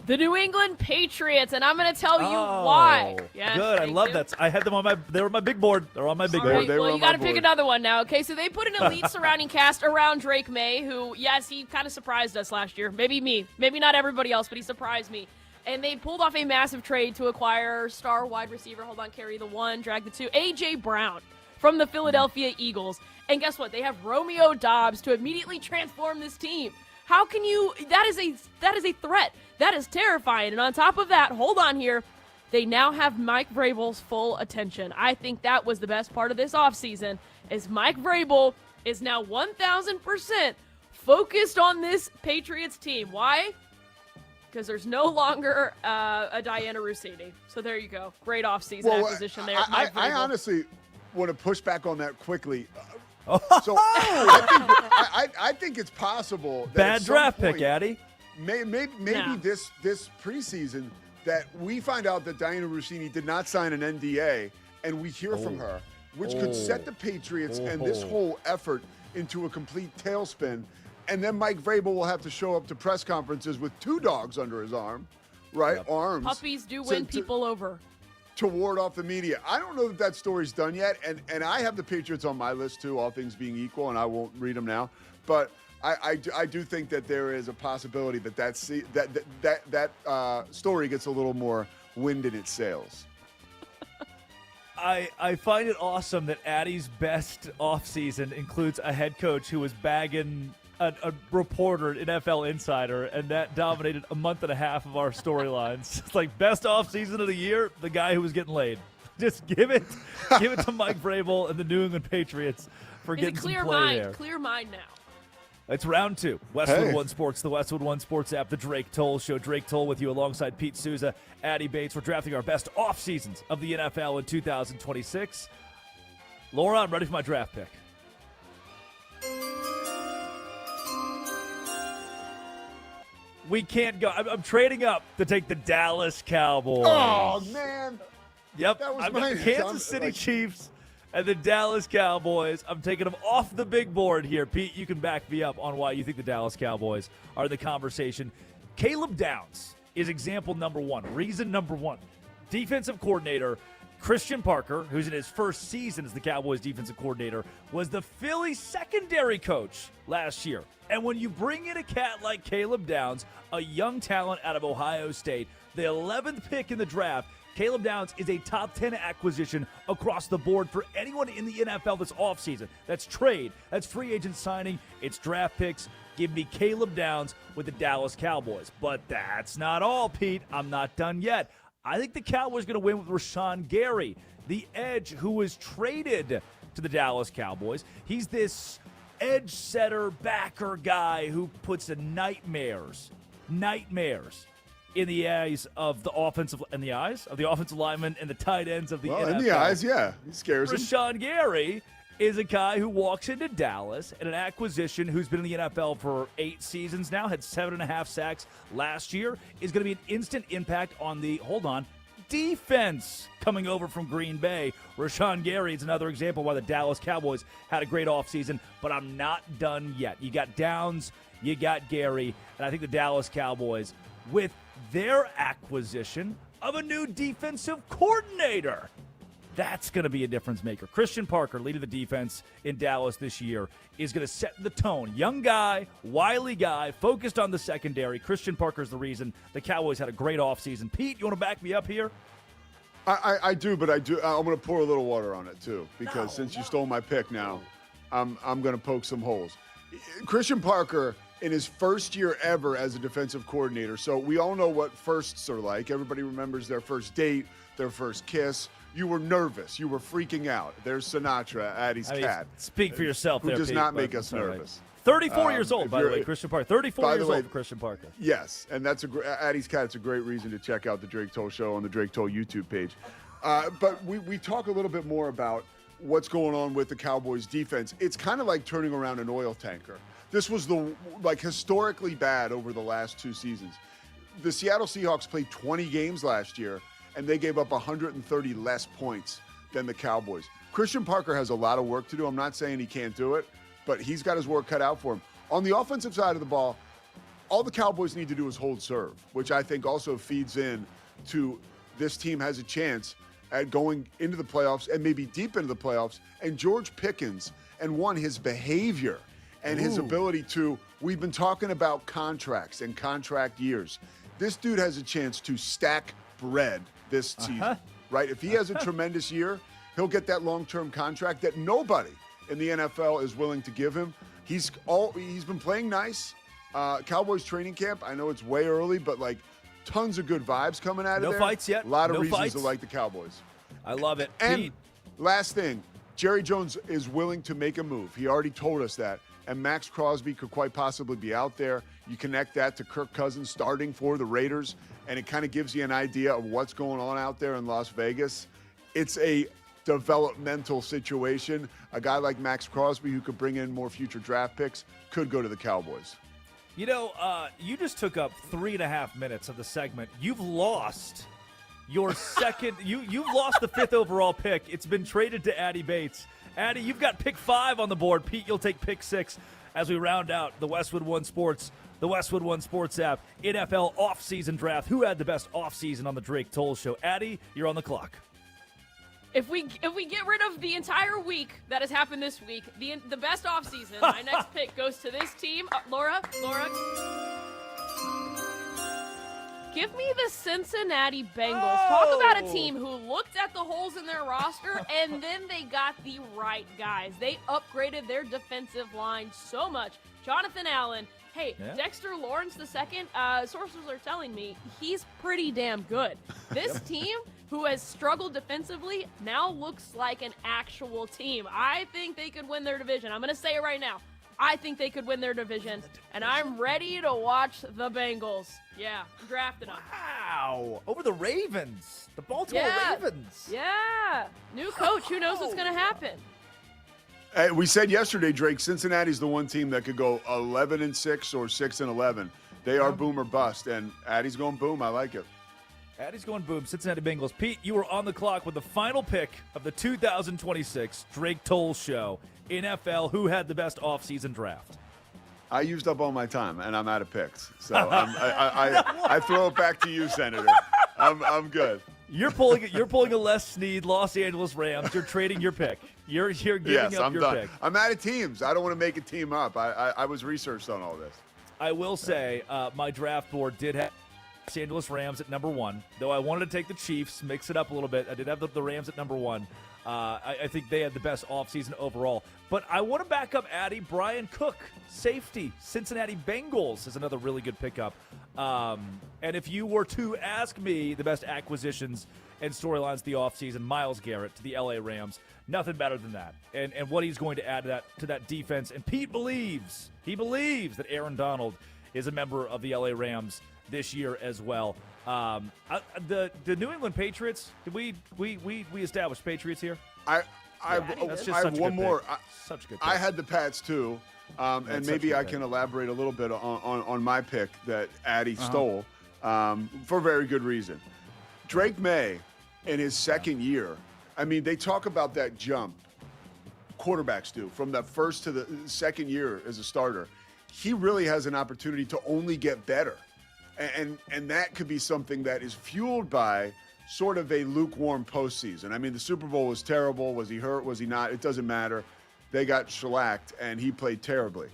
The New England Patriots, and I'm going to tell you why. Yes, good. I love that. I had them on they were on my big board. They're on my big board. Well, you got to pick another one now. Okay, so they put an elite surrounding cast around Drake May, who, yes, he kind of surprised us last year. Maybe me. Maybe not everybody else, but he surprised me. And they pulled off a massive trade to acquire star wide receiver, carry the one, drag the two, A.J. Brown from the Philadelphia Eagles. And guess what? They have Romeo Doubs to immediately transform this team. How can you – that is a threat. That is terrifying. And on top of that, hold on here, they now have Mike Vrabel's full attention. I think that was the best part of this offseason is Mike Vrabel is now 1,000% focused on this Patriots team. Why? Because there's no longer a Diana Rossini. So there you go. Great offseason acquisition there. I honestly want to push back on that quickly. So I think it's possible that bad draft pick, Addy. Maybe this preseason that we find out that Diana Rossini did not sign an NDA, and we hear from her, which could set the Patriots and this whole effort into a complete tailspin. And then Mike Vrabel will have to show up to press conferences with two dogs under his arm, right? Yep. Arms. Puppies do win people over. To ward off the media. I don't know that story's done yet, and I have the Patriots on my list too, all things being equal, and I won't read them now. But I do think that there is a possibility that story gets a little more wind in its sails. I find it awesome that Addy's best offseason includes a head coach who was bagging a reporter, an NFL insider, and that dominated a month and a half of our storylines. It's like best offseason of the year, the guy who was getting laid. Just give it to Mike Vrabel and the New England Patriots for getting some play there. Clear mind now. It's round two. Westwood One Sports, the Westwood One Sports app, the Drake Toll Show. Drake Toll with you alongside Pete Souza, Addy Bates. We're drafting our best off seasons of the NFL in 2026. Laura, I'm ready for my draft pick. We can't go. I'm trading up to take the Dallas Cowboys. Oh, man. Yep. That was I've got the Kansas City Chiefs and the Dallas Cowboys. I'm taking them off the big board here. Pete, you can back me up on why you think the Dallas Cowboys are in the conversation. Caleb Downs is example number one. Reason number one. Defensive coordinator Christian Parker, who's in his first season as the Cowboys defensive coordinator, was the Philly secondary coach last year. And when you bring in a cat like Caleb Downs, a young talent out of Ohio State, the 11th pick in the draft, Caleb Downs is a top 10 acquisition across the board for anyone in the NFL this offseason. That's trade. That's free agent signing. It's draft picks. Give me Caleb Downs with the Dallas Cowboys. But that's not all, Pete. I'm not done yet. I think the Cowboys are going to win with Rashawn Gary, the edge who was traded to the Dallas Cowboys. He's this edge setter, backer guy who puts the nightmares in the eyes of the offensive linemen and the tight ends of the NFL. In the eyes, yeah. He scares them. Rashawn Gary is a guy who walks into Dallas and an acquisition who's been in the NFL for 8 seasons now, had 7.5 sacks last year, is going to be an instant impact on the, defense coming over from Green Bay. Rashawn Gary is another example why the Dallas Cowboys had a great offseason, but I'm not done yet. You got Downs, you got Gary, and I think the Dallas Cowboys, with their acquisition of a new defensive coordinator, that's going to be a difference maker. Christian Parker, leader of the defense in Dallas this year, is going to set the tone. Young guy, wily guy, focused on the secondary. Christian Parker is the reason the Cowboys had a great offseason. Pete, you want to back me up here? I do, but I'm going to pour a little water on it, too, because since you stole my pick now, I'm going to poke some holes. Christian Parker, in his first year ever as a defensive coordinator, so we all know what firsts are like. Everybody remembers their first date, their first kiss. You were nervous. You were freaking out. There's Sinatra, Addie's cat. Speak for yourself there, who does Pete, not make us nervous. 34 years old, by the way, Christian Parker. 34 years old for Christian Parker. Yes, and that's Addie's cat. It's a great reason to check out the Drake Toll Show on the Drake Toll YouTube page. But we talk a little bit more about what's going on with the Cowboys defense. It's kind of like turning around an oil tanker. This was historically bad over the last 2 seasons. The Seattle Seahawks played 20 games last year, and they gave up 130 less points than the Cowboys. Christian Parker has a lot of work to do. I'm not saying he can't do it, but he's got his work cut out for him. On the offensive side of the ball, all the Cowboys need to do is hold serve, which I think also feeds in to this team has a chance at going into the playoffs and maybe deep into the playoffs. And George Pickens, and his behavior and his ability to, we've been talking about contracts and contract years. This dude has a chance to stack bread this season, right? If he has a tremendous year, he'll get that long-term contract that nobody in the NFL is willing to give him. He's been playing nice. Cowboys training camp, I know it's way early, but tons of good vibes coming out of there. No fights yet. A lot of No reasons fights. to like the Cowboys. I love it. And Pete. last thing, Jerry Jones is willing to make a move. He already told us that. And Max Crosby could quite possibly be out there. You connect that to Kirk Cousins starting for the Raiders, and it kind of gives you an idea of what's going on out there in Las Vegas. It's a developmental situation. A guy like Max Crosby, who could bring in more future draft picks, could go to the Cowboys. You just took up 3.5 minutes of the segment. You've lost your second. You've lost the 5th overall pick. It's been traded to Addie Bates. Addie, you've got pick 5 on the board. Pete, you'll take pick 6 as we round out the Westwood One Sports, the Westwood One Sports app, NFL offseason draft. Who had the best offseason on the Drake Toll Show? Addie, you're on the clock. If we get rid of the entire week that has happened this week, the best offseason, my next pick goes to this team. Laura, give me the Cincinnati Bengals. Talk about a team who looked at the holes in their roster, and then they got the right guys. They upgraded their defensive line so much. Jonathan Allen. Hey, yeah. Dexter Lawrence II, sources are telling me he's pretty damn good. This team, who has struggled defensively, now looks like an actual team. I think they could win their division. I'm going to say it right now. I think they could win their division, and I'm ready to watch the Bengals. Yeah, I'm drafting them. Wow. Over the Ravens. The Baltimore Ravens. Yeah. New coach. Who knows what's going to happen? We said yesterday, Drake, Cincinnati's the one team that could go 11-6 or 6-11. They are boom or bust, and Addie's going boom. I like it. Addie's going boom. Cincinnati Bengals. Pete, you were on the clock with the final pick of the 2026 Drake Toll Show. NFL, who had the best offseason draft? I used up all my time, and I'm out of picks. So I throw it back to you, Senator. I'm good. You're pulling a Les Snead, Los Angeles Rams. You're trading your pick. You're giving up your pick. I'm out of teams. I don't want to make a team up. I was researched on all this. I will say my draft board did have Los Angeles Rams at number 1, though I wanted to take the Chiefs, mix it up a little bit. I did have the Rams at number 1. I think they had the best offseason overall. But I want to back up Addy. Brian Cook, safety, Cincinnati Bengals is another really good pickup. And if you were to ask me the best acquisitions and storylines the offseason, Myles Garrett to the LA Rams, nothing better than that. And what he's going to add to that defense. And Pete believes that Aaron Donald is a member of the LA Rams this year as well. The New England Patriots, did we established Patriots here? I have one more. Such a good pick. I had the Pats too, and maybe I can elaborate a little bit on my pick that Addy stole for very good reason. Drake May, in his second year, I mean, they talk about that jump quarterbacks do from the first to the second year as a starter. He really has an opportunity to only get better. And that could be something that is fueled by sort of a lukewarm postseason. I mean, the Super Bowl was terrible. Was he hurt? Was he not? It doesn't matter. They got shellacked, and he played terribly.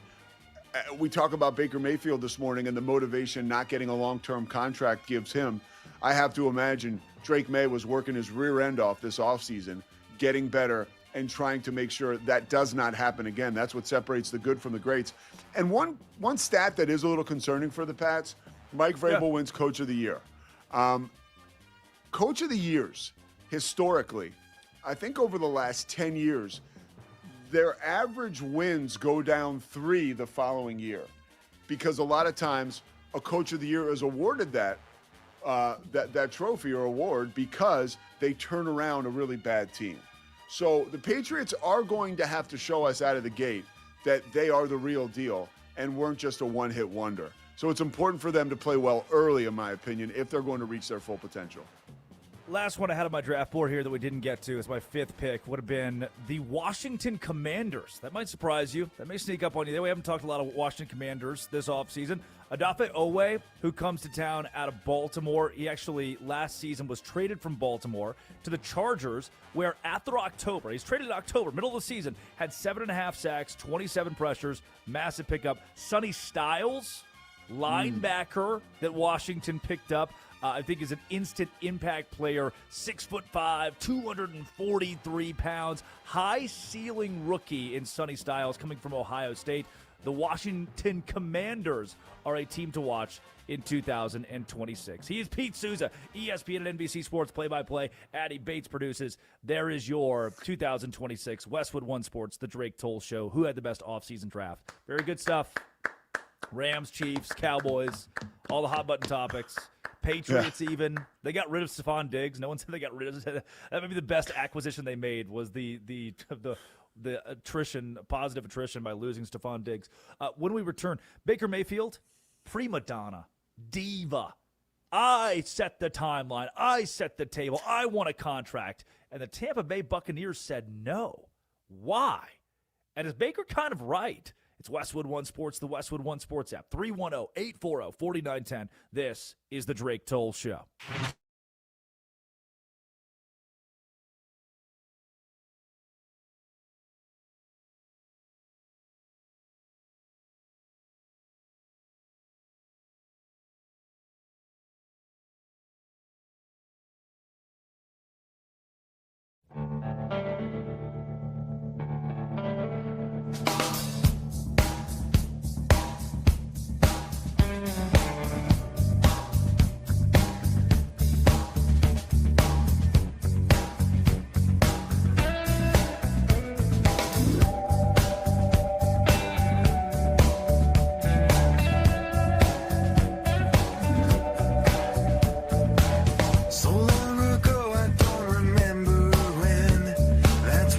We talk about Baker Mayfield this morning and the motivation not getting a long-term contract gives him. I have to imagine Drake May was working his rear end off this offseason, getting better, and trying to make sure that does not happen again. That's what separates the good from the greats. And one stat that is a little concerning for the Pats, Mike Vrabel wins Coach of the Year. Coach of the Years, historically, I think over the last 10 years, their average wins go down 3 the following year. Because a lot of times, a Coach of the Year is awarded that trophy or award because they turn around a really bad team. So the Patriots are going to have to show us out of the gate that they are the real deal and weren't just a one-hit wonder. So it's important for them to play well early, in my opinion, if they're going to reach their full potential. Last one I had on my draft board here that we didn't get to is my 5th pick would have been the Washington Commanders. That might surprise you. That may sneak up on you. We haven't talked a lot of Washington Commanders this offseason. Odafe Oweh, who comes to town out of Baltimore. He actually last season was traded from Baltimore to the Chargers, where after October, he's traded in October, middle of the season, had 7.5 sacks, 27 pressures, massive pickup. Sonny Styles, linebacker that Washington picked up, I think is an instant impact player, 6'5", 243 pounds, high ceiling rookie in Sonny Styles coming from Ohio State. The Washington Commanders are a team to watch in 2026. He is Pete Souza, ESPN and NBC Sports play-by-play. Addy Bates produces. There is your 2026 Westwood One Sports, The Drake Toll Show. Who had the best offseason draft? Very good stuff. Rams, Chiefs, Cowboys, all the hot-button topics. Patriots even. They got rid of Stephon Diggs. No one said they got rid of it. That may be the best acquisition they made was the attrition, positive attrition by losing Stephon Diggs. When we return, Baker Mayfield, prima donna, diva. I set the timeline. I set the table. I want a contract. And the Tampa Bay Buccaneers said no. Why? And is Baker kind of right? It's Westwood One Sports, the Westwood One Sports app, 310-840-4910. This is the Drake Toll Show. So long ago, I don't remember when. That's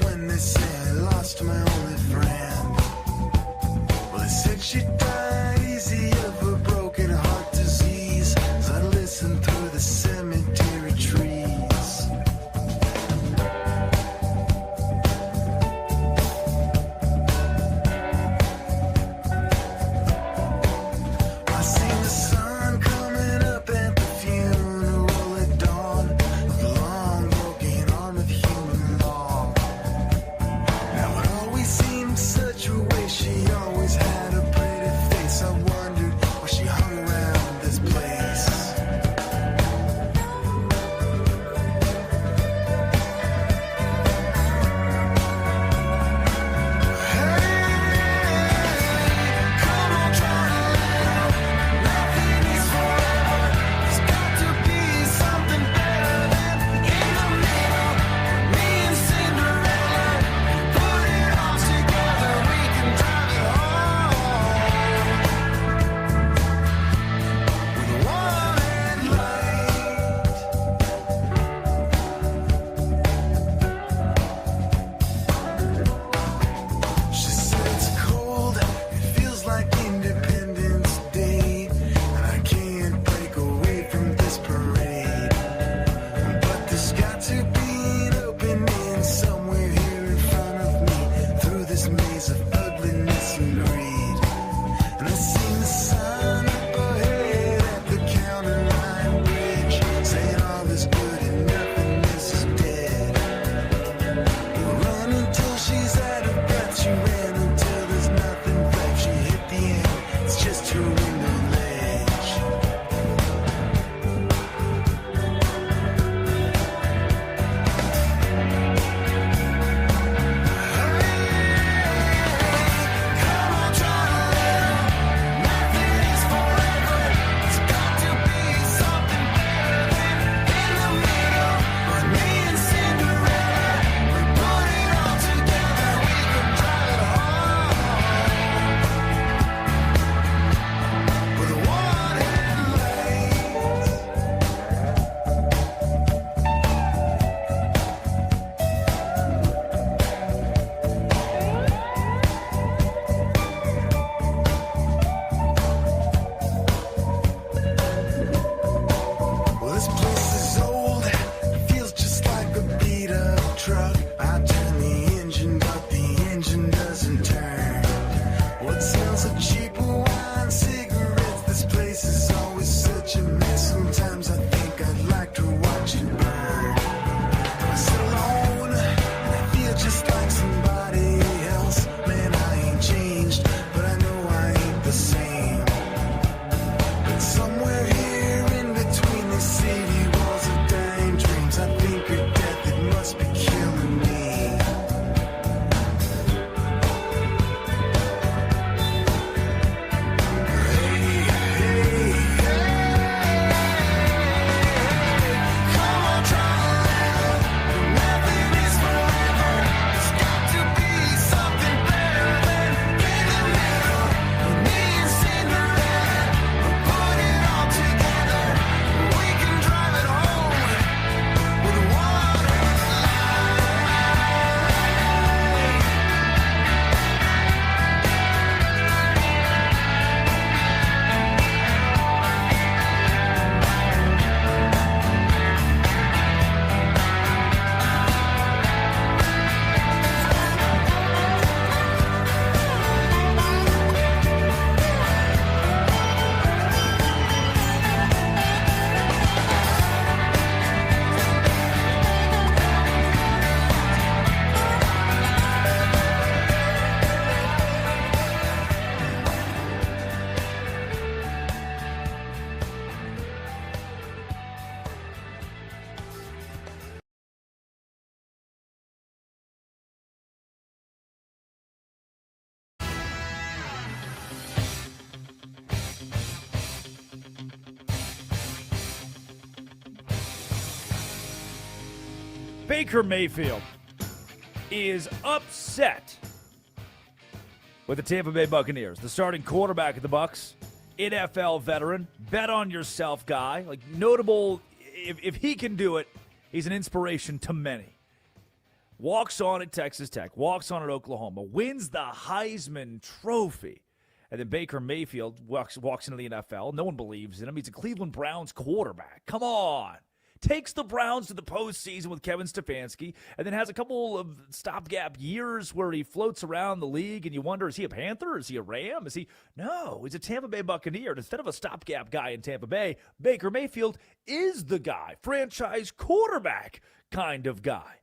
Baker Mayfield is upset with the Tampa Bay Buccaneers. The starting quarterback of the Bucs, NFL veteran, bet on yourself guy, like notable. If he can do it, he's an inspiration to many. Walks on at Texas Tech, walks on at Oklahoma, wins the Heisman Trophy. And then Baker Mayfield walks into the NFL. No one believes in him. He's a Cleveland Browns quarterback. Come on. Takes the Browns to the postseason with Kevin Stefanski, and then has a couple of stopgap years where he floats around the league, and you wonder, is he a Panther? Is he a Ram? No, he's a Tampa Bay Buccaneer. And instead of a stopgap guy in Tampa Bay, Baker Mayfield is the guy, franchise quarterback kind of guy.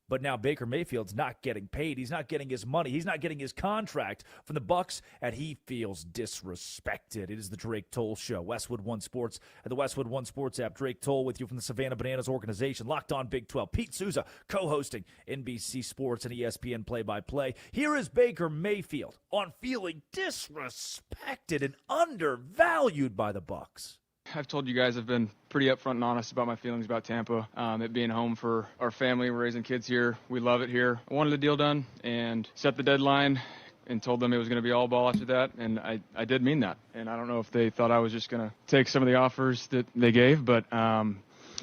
But now Baker Mayfield's not getting paid. He's not getting his money. He's not getting his contract from the Bucs, and he feels disrespected. It is the Drake Toll Show. Westwood One Sports and the Westwood One Sports app. Drake Toll with you from the Savannah Bananas organization. Locked on Big 12. Pete Souza co-hosting NBC Sports and ESPN play-by-play. Here is Baker Mayfield on feeling disrespected and undervalued by the Bucs. I've told you guys I've been pretty upfront and honest about my feelings about Tampa. It being home for our family. We're raising kids here. We love it here. I wanted the deal done and set the deadline and told them it was going to be all ball after that, and I did mean that. And I don't know if they thought I was just going to take some of the offers that they gave, but I'm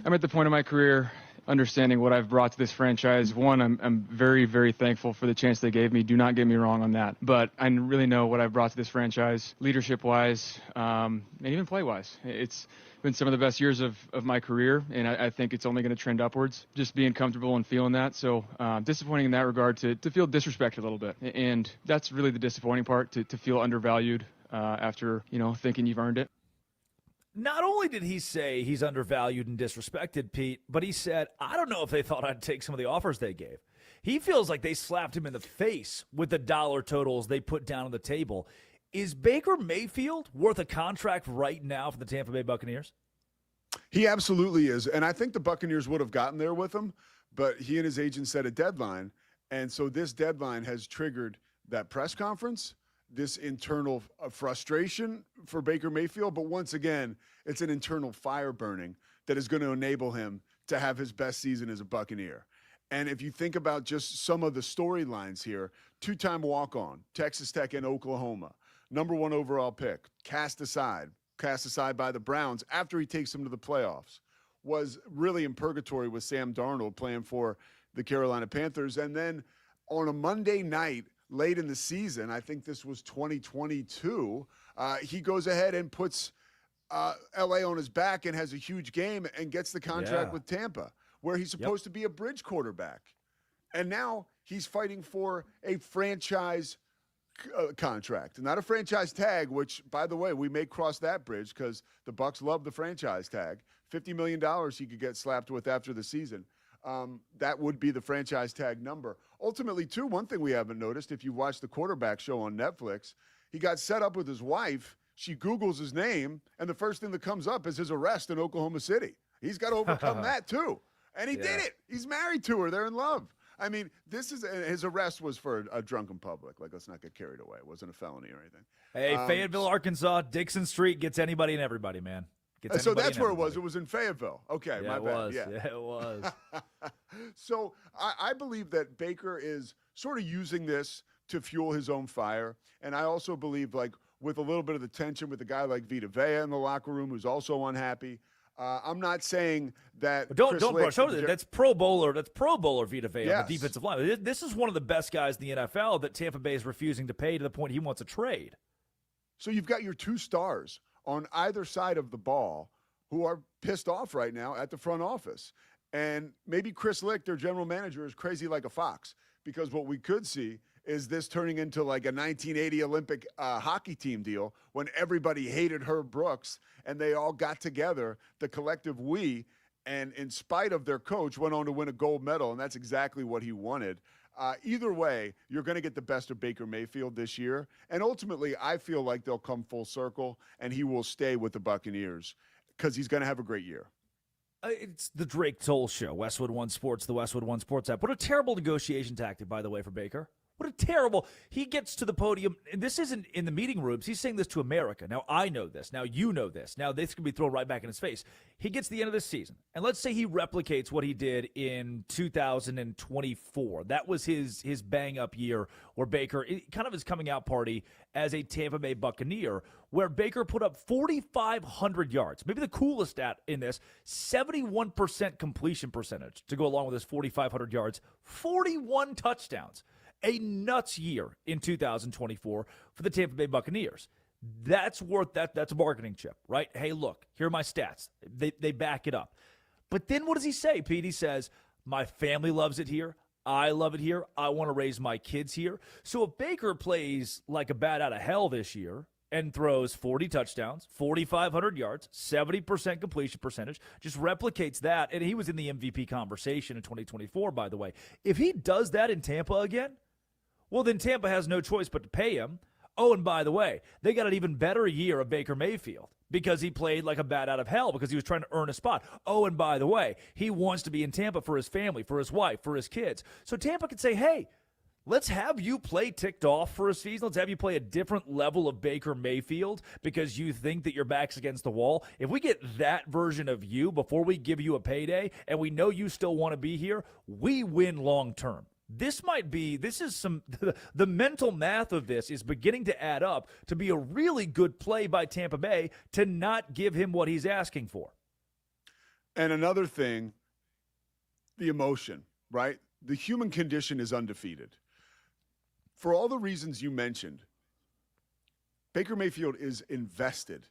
at the point in my career understanding what I've brought to this franchise. One, I'm very, very thankful for the chance they gave me. Do not get me wrong on that. But I really know what I've brought to this franchise, leadership-wise, and even play-wise. It's been some of the best years of my career, and I think it's only going to trend upwards, just being comfortable and feeling that. So disappointing in that regard to feel disrespected a little bit. And that's really the disappointing part, to feel undervalued after, thinking you've earned it. Not only did he say he's undervalued and disrespected, Pete, but he said, I don't know if they thought I'd take some of the offers they gave. He feels like they slapped him in the face with the dollar totals they put down on the table. Is Baker Mayfield worth a contract right now for the Tampa Bay Buccaneers? He absolutely is. And I think the Buccaneers would have gotten there with him, but he and his agent set a deadline. And so this deadline has triggered that press conference, this internal frustration for Baker Mayfield. But once again, it's an internal fire burning that is going to enable him to have his best season as a Buccaneer. And if you think about just some of the storylines here, two-time walk-on, Texas Tech and Oklahoma, #1 overall pick, cast aside by the Browns after he takes them to the playoffs, was really in purgatory with Sam Darnold playing for the Carolina Panthers. And then on a Monday night, late in the season, I think this was 2022, he goes ahead and puts L.A. on his back and has a huge game and gets the contract with Tampa, where he's supposed to be a bridge quarterback. And now he's fighting for a franchise contract, not a franchise tag, which, by the way, we may cross that bridge because the Bucs love the franchise tag. $50 million he could get slapped with after the season. That would be the franchise tag number. Ultimately, too, one thing we haven't noticed, if you watch the quarterback show on Netflix, he got set up with his wife. She Googles his name, and the first thing that comes up is his arrest in Oklahoma City. He's got to overcome that, too. And he did it. He's married to her. They're in love. I mean, his arrest was for a drunken public. Like, let's not get carried away. It wasn't a felony or anything. Hey, Fayetteville, Arkansas, Dixon Street gets anybody and everybody, man. So that's where it was. It was in Fayetteville. Okay, yeah, my bad. Was. Yeah, it was. So I believe that Baker is sort of using this to fuel his own fire. And I also believe, like, with a little bit of the tension with a guy like Vita Vea in the locker room who's also unhappy, I'm not saying that. Don't brush over that. That's Pro Bowler. That's Pro Bowler Vita Vea on the defensive line. This is one of the best guys in the NFL that Tampa Bay is refusing to pay to the point he wants a trade. So you've got your two stars on either side of the ball who are pissed off right now at the front office. And maybe Chris Lick, their general manager, is crazy like a fox, because what we could see is this turning into like a 1980 Olympic hockey team deal when everybody hated Herb Brooks and they all got together, the collective we, and in spite of their coach, went on to win a gold medal, and that's exactly what he wanted. Either way, you're going to get the best of Baker Mayfield this year. And ultimately, I feel like they'll come full circle and he will stay with the Buccaneers because he's going to have a great year. It's the Drake Toll Show, Westwood One Sports, the Westwood One Sports app. What a terrible negotiation tactic, by the way, for Baker. What a terrible. He gets to the podium, and this isn't in the meeting rooms. He's saying this to America. Now, I know this. Now, you know this. Now, this can be thrown right back in his face. He gets to the end of this season, and let's say he replicates what he did in 2024. That was his bang-up year where Baker, kind of his coming-out party as a Tampa Bay Buccaneer, where Baker put up 4,500 yards. Maybe the coolest stat in this, 71% completion percentage to go along with his 4,500 yards, 41 touchdowns. A nuts year in 2024 for the Tampa Bay Buccaneers. That's worth that. That's a marketing chip, right? Hey, look, here are my stats. They back it up. But then what does he say, Pete? He says, my family loves it here. I love it here. I want to raise my kids here. So if Baker plays like a bat out of hell this year and throws 40 touchdowns, 4,500 yards, 70% completion percentage, just replicates that, and he was in the MVP conversation in 2024, by the way. If he does that in Tampa again, well, then Tampa has no choice but to pay him. Oh, and by the way, they got an even better year of Baker Mayfield because he played like a bat out of hell because he was trying to earn a spot. Oh, and by the way, he wants to be in Tampa for his family, for his wife, for his kids. So Tampa could say, hey, let's have you play ticked off for a season. Let's have you play a different level of Baker Mayfield because you think that your back's against the wall. If we get that version of you before we give you a payday and we know you still want to be here, we win long term. This is some, the mental math of this is beginning to add up to be a really good play by Tampa Bay to not give him what he's asking for. And another thing, the emotion, right? The human condition is undefeated. For all the reasons you mentioned, Baker Mayfield is invested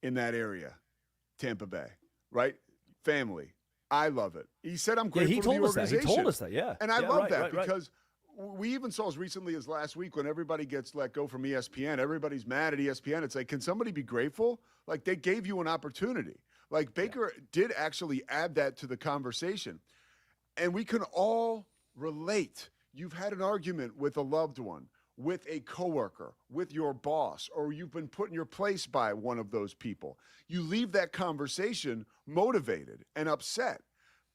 in that area, Tampa Bay, right? Family. I love it. He said, I'm grateful to the organization. He told us that, yeah. And I love that because we even saw as recently as last week when everybody gets let go from ESPN, everybody's mad at ESPN. It's like, can somebody be grateful? Like, they gave you an opportunity. Like, Baker did actually add that to the conversation. And we can all relate. You've had an argument with a loved one, with a coworker, with your boss, or you've been put in your place by one of those people. You leave that conversation motivated and upset.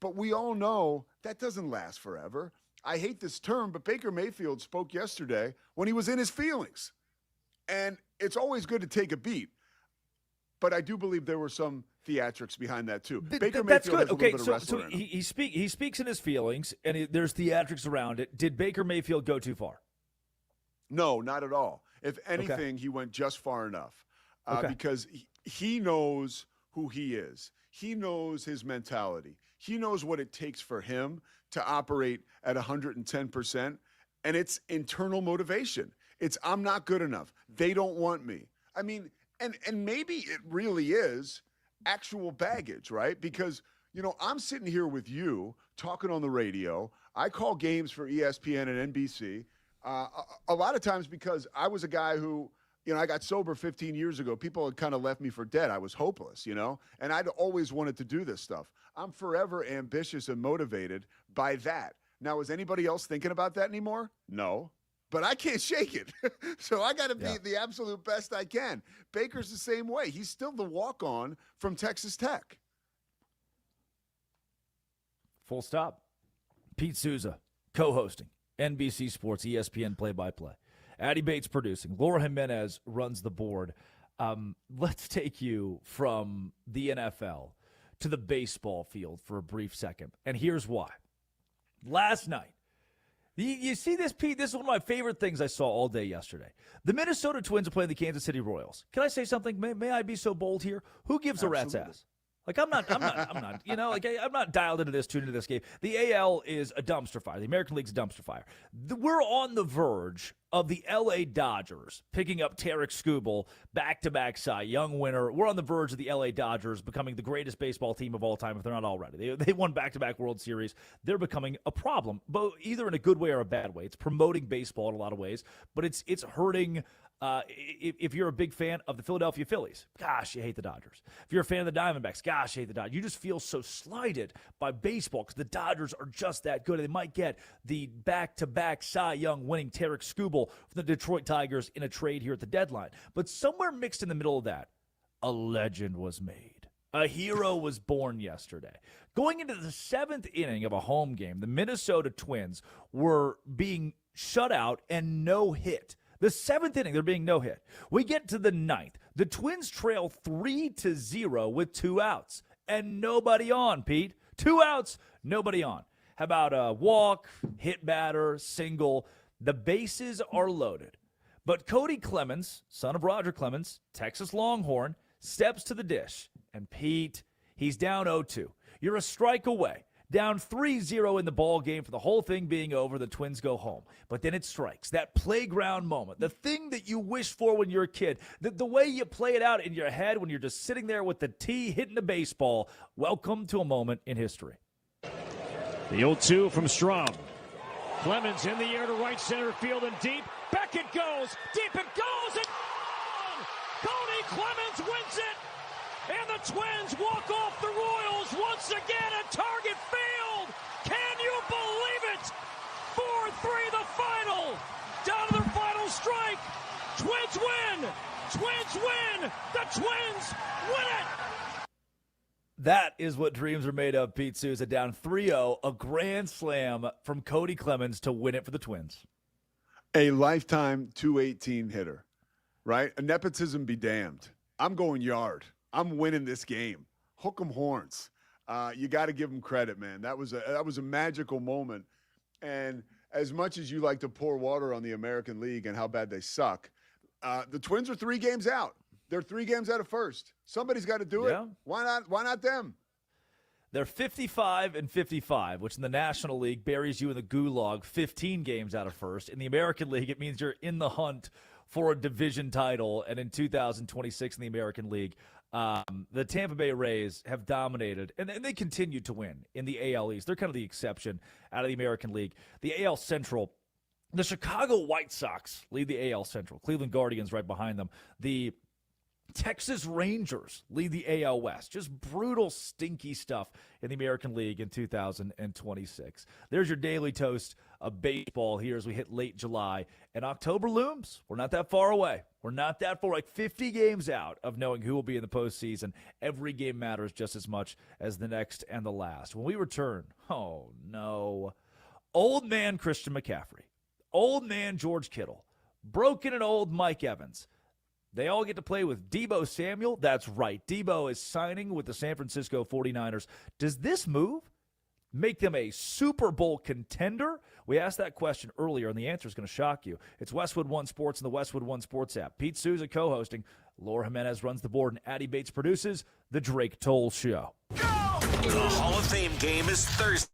But we all know that doesn't last forever. I hate this term, but Baker Mayfield spoke yesterday when he was in his feelings. And it's always good to take a beat. But I do believe there were some theatrics behind that too. Baker That's Mayfield good. has a little bit of wrestling in him. He speaks in his feelings, and there's theatrics around it. Did Baker Mayfield go too far? No, not at all. If anything, he went just far enough because he knows who he is. He knows his mentality. He knows what it takes for him to operate at 110%, and it's internal motivation. It's, I'm not good enough. They don't want me. I mean, and maybe it really is actual baggage, right? Because, you know, I'm sitting here with you talking on the radio. I call games for ESPN and NBC. A lot of times because I was a guy who, you know, I got sober 15 years ago. People had kind of left me for dead. I was hopeless, you know, and I'd always wanted to do this stuff. I'm forever ambitious and motivated by that. Now, is anybody else thinking about that anymore? No, but I can't shake it. So I got to be the absolute best I can. Baker's the same way. He's still the walk-on from Texas Tech. Full stop. Pete Souza, co-hosting. NBC Sports, ESPN play-by-play. Addie Bates producing. Laura Jimenez runs the board. Let's take you from the NFL to the baseball field for a brief second. And here's why. Last night, you see this, Pete? This is one of my favorite things I saw all day yesterday. The Minnesota Twins are playing the Kansas City Royals. Can I say something? May I be so bold here? Who gives a rat's ass? Like, I'm not, you know, like, I'm not dialed into this, tuned into this game. The AL is a dumpster fire. The American League's a dumpster fire. We're on the verge of the LA Dodgers picking up Tarek Skubal, back-to-back Cy Young winner. We're on the verge of the LA Dodgers becoming the greatest baseball team of all time if they're not already. They won back-to-back World Series. They're becoming a problem, but either in a good way or a bad way. It's promoting baseball in a lot of ways, but it's hurting. If you're a big fan of the Philadelphia Phillies, gosh, you hate the Dodgers. If you're a fan of the Diamondbacks, gosh, you hate the Dodgers. You just feel so slighted by baseball because the Dodgers are just that good. They might get the back-to-back Cy Young winning Tarek Skubal from the Detroit Tigers in a trade here at the deadline. But somewhere mixed in the middle of that, a legend was made. A hero was born yesterday. Going into the seventh inning of a home game, the Minnesota Twins were being shutout, and no hit. The 7th inning, they're being no hit. We get to the 9th. The Twins trail 3-0 with 2 outs and nobody on, Pete. 2 outs, nobody on. How about a walk, hit batter, single? The bases are loaded. But Cody Clemens, son of Roger Clemens, Texas Longhorn, steps to the dish. And Pete, he's down 0-2. You're a strike away. Down 3-0 in the ball game for the whole thing being over. The Twins go home. But then it strikes. That playground moment. The thing that you wish for when you're a kid. The way you play it out in your head when you're just sitting there with the tee hitting the baseball. Welcome to a moment in history. The 0-2 from Strom. Clemens in the air to right center field and deep. Back it goes. Deep it goes. And gone! Cody Clemens wins it. And the Twins walk off the Royals once again at Target Field. Can you believe it? 4-3 the final. Down to their final strike. Twins win. Twins win. The Twins win it. That is what dreams are made of, Pete Souza. Down 3-0, a grand slam from Cody Clemens to win it for the Twins. A lifetime 218 hitter, right? A nepotism be damned. I'm going yard. I'm winning this game. Hook 'em horns. You got to give him credit, man. That was a magical moment. And as much as you like to pour water on the American League and how bad they suck, the Twins are 3 games out. They're 3 games out of first. Somebody's got to do it. Yeah. Why not? Why not them? They're 55-55, which in the National League buries you in the gulag 15 games out of first. In the American League, it means you're in the hunt for a division title. And in 2026 in the American League, the Tampa Bay Rays have dominated, and they continue to win in the AL East. They're kind of the exception out of the American League. The AL Central, the Chicago White Sox lead the AL Central. Cleveland Guardians right behind them. The Texas Rangers lead the AL West. Just brutal, stinky stuff in the American League in 2026. There's your daily toast of baseball here as we hit late July. And October looms. We're not that far away. We're not that far, like 50 games out of knowing who will be in the postseason. Every game matters just as much as the next and the last. When we return, oh no, old man Christian McCaffrey, old man George Kittle, broken and old Mike Evans. They all get to play with Deebo Samuel. That's right. Deebo is signing with the San Francisco 49ers. Does this move make them a Super Bowl contender? We asked that question earlier, and the answer is going to shock you. It's Westwood One Sports and the Westwood One Sports app. Pete Souza co-hosting. Laura Jimenez runs the board, and Addie Bates produces The Drake Toll Show. The Hall of Fame game is Thursday.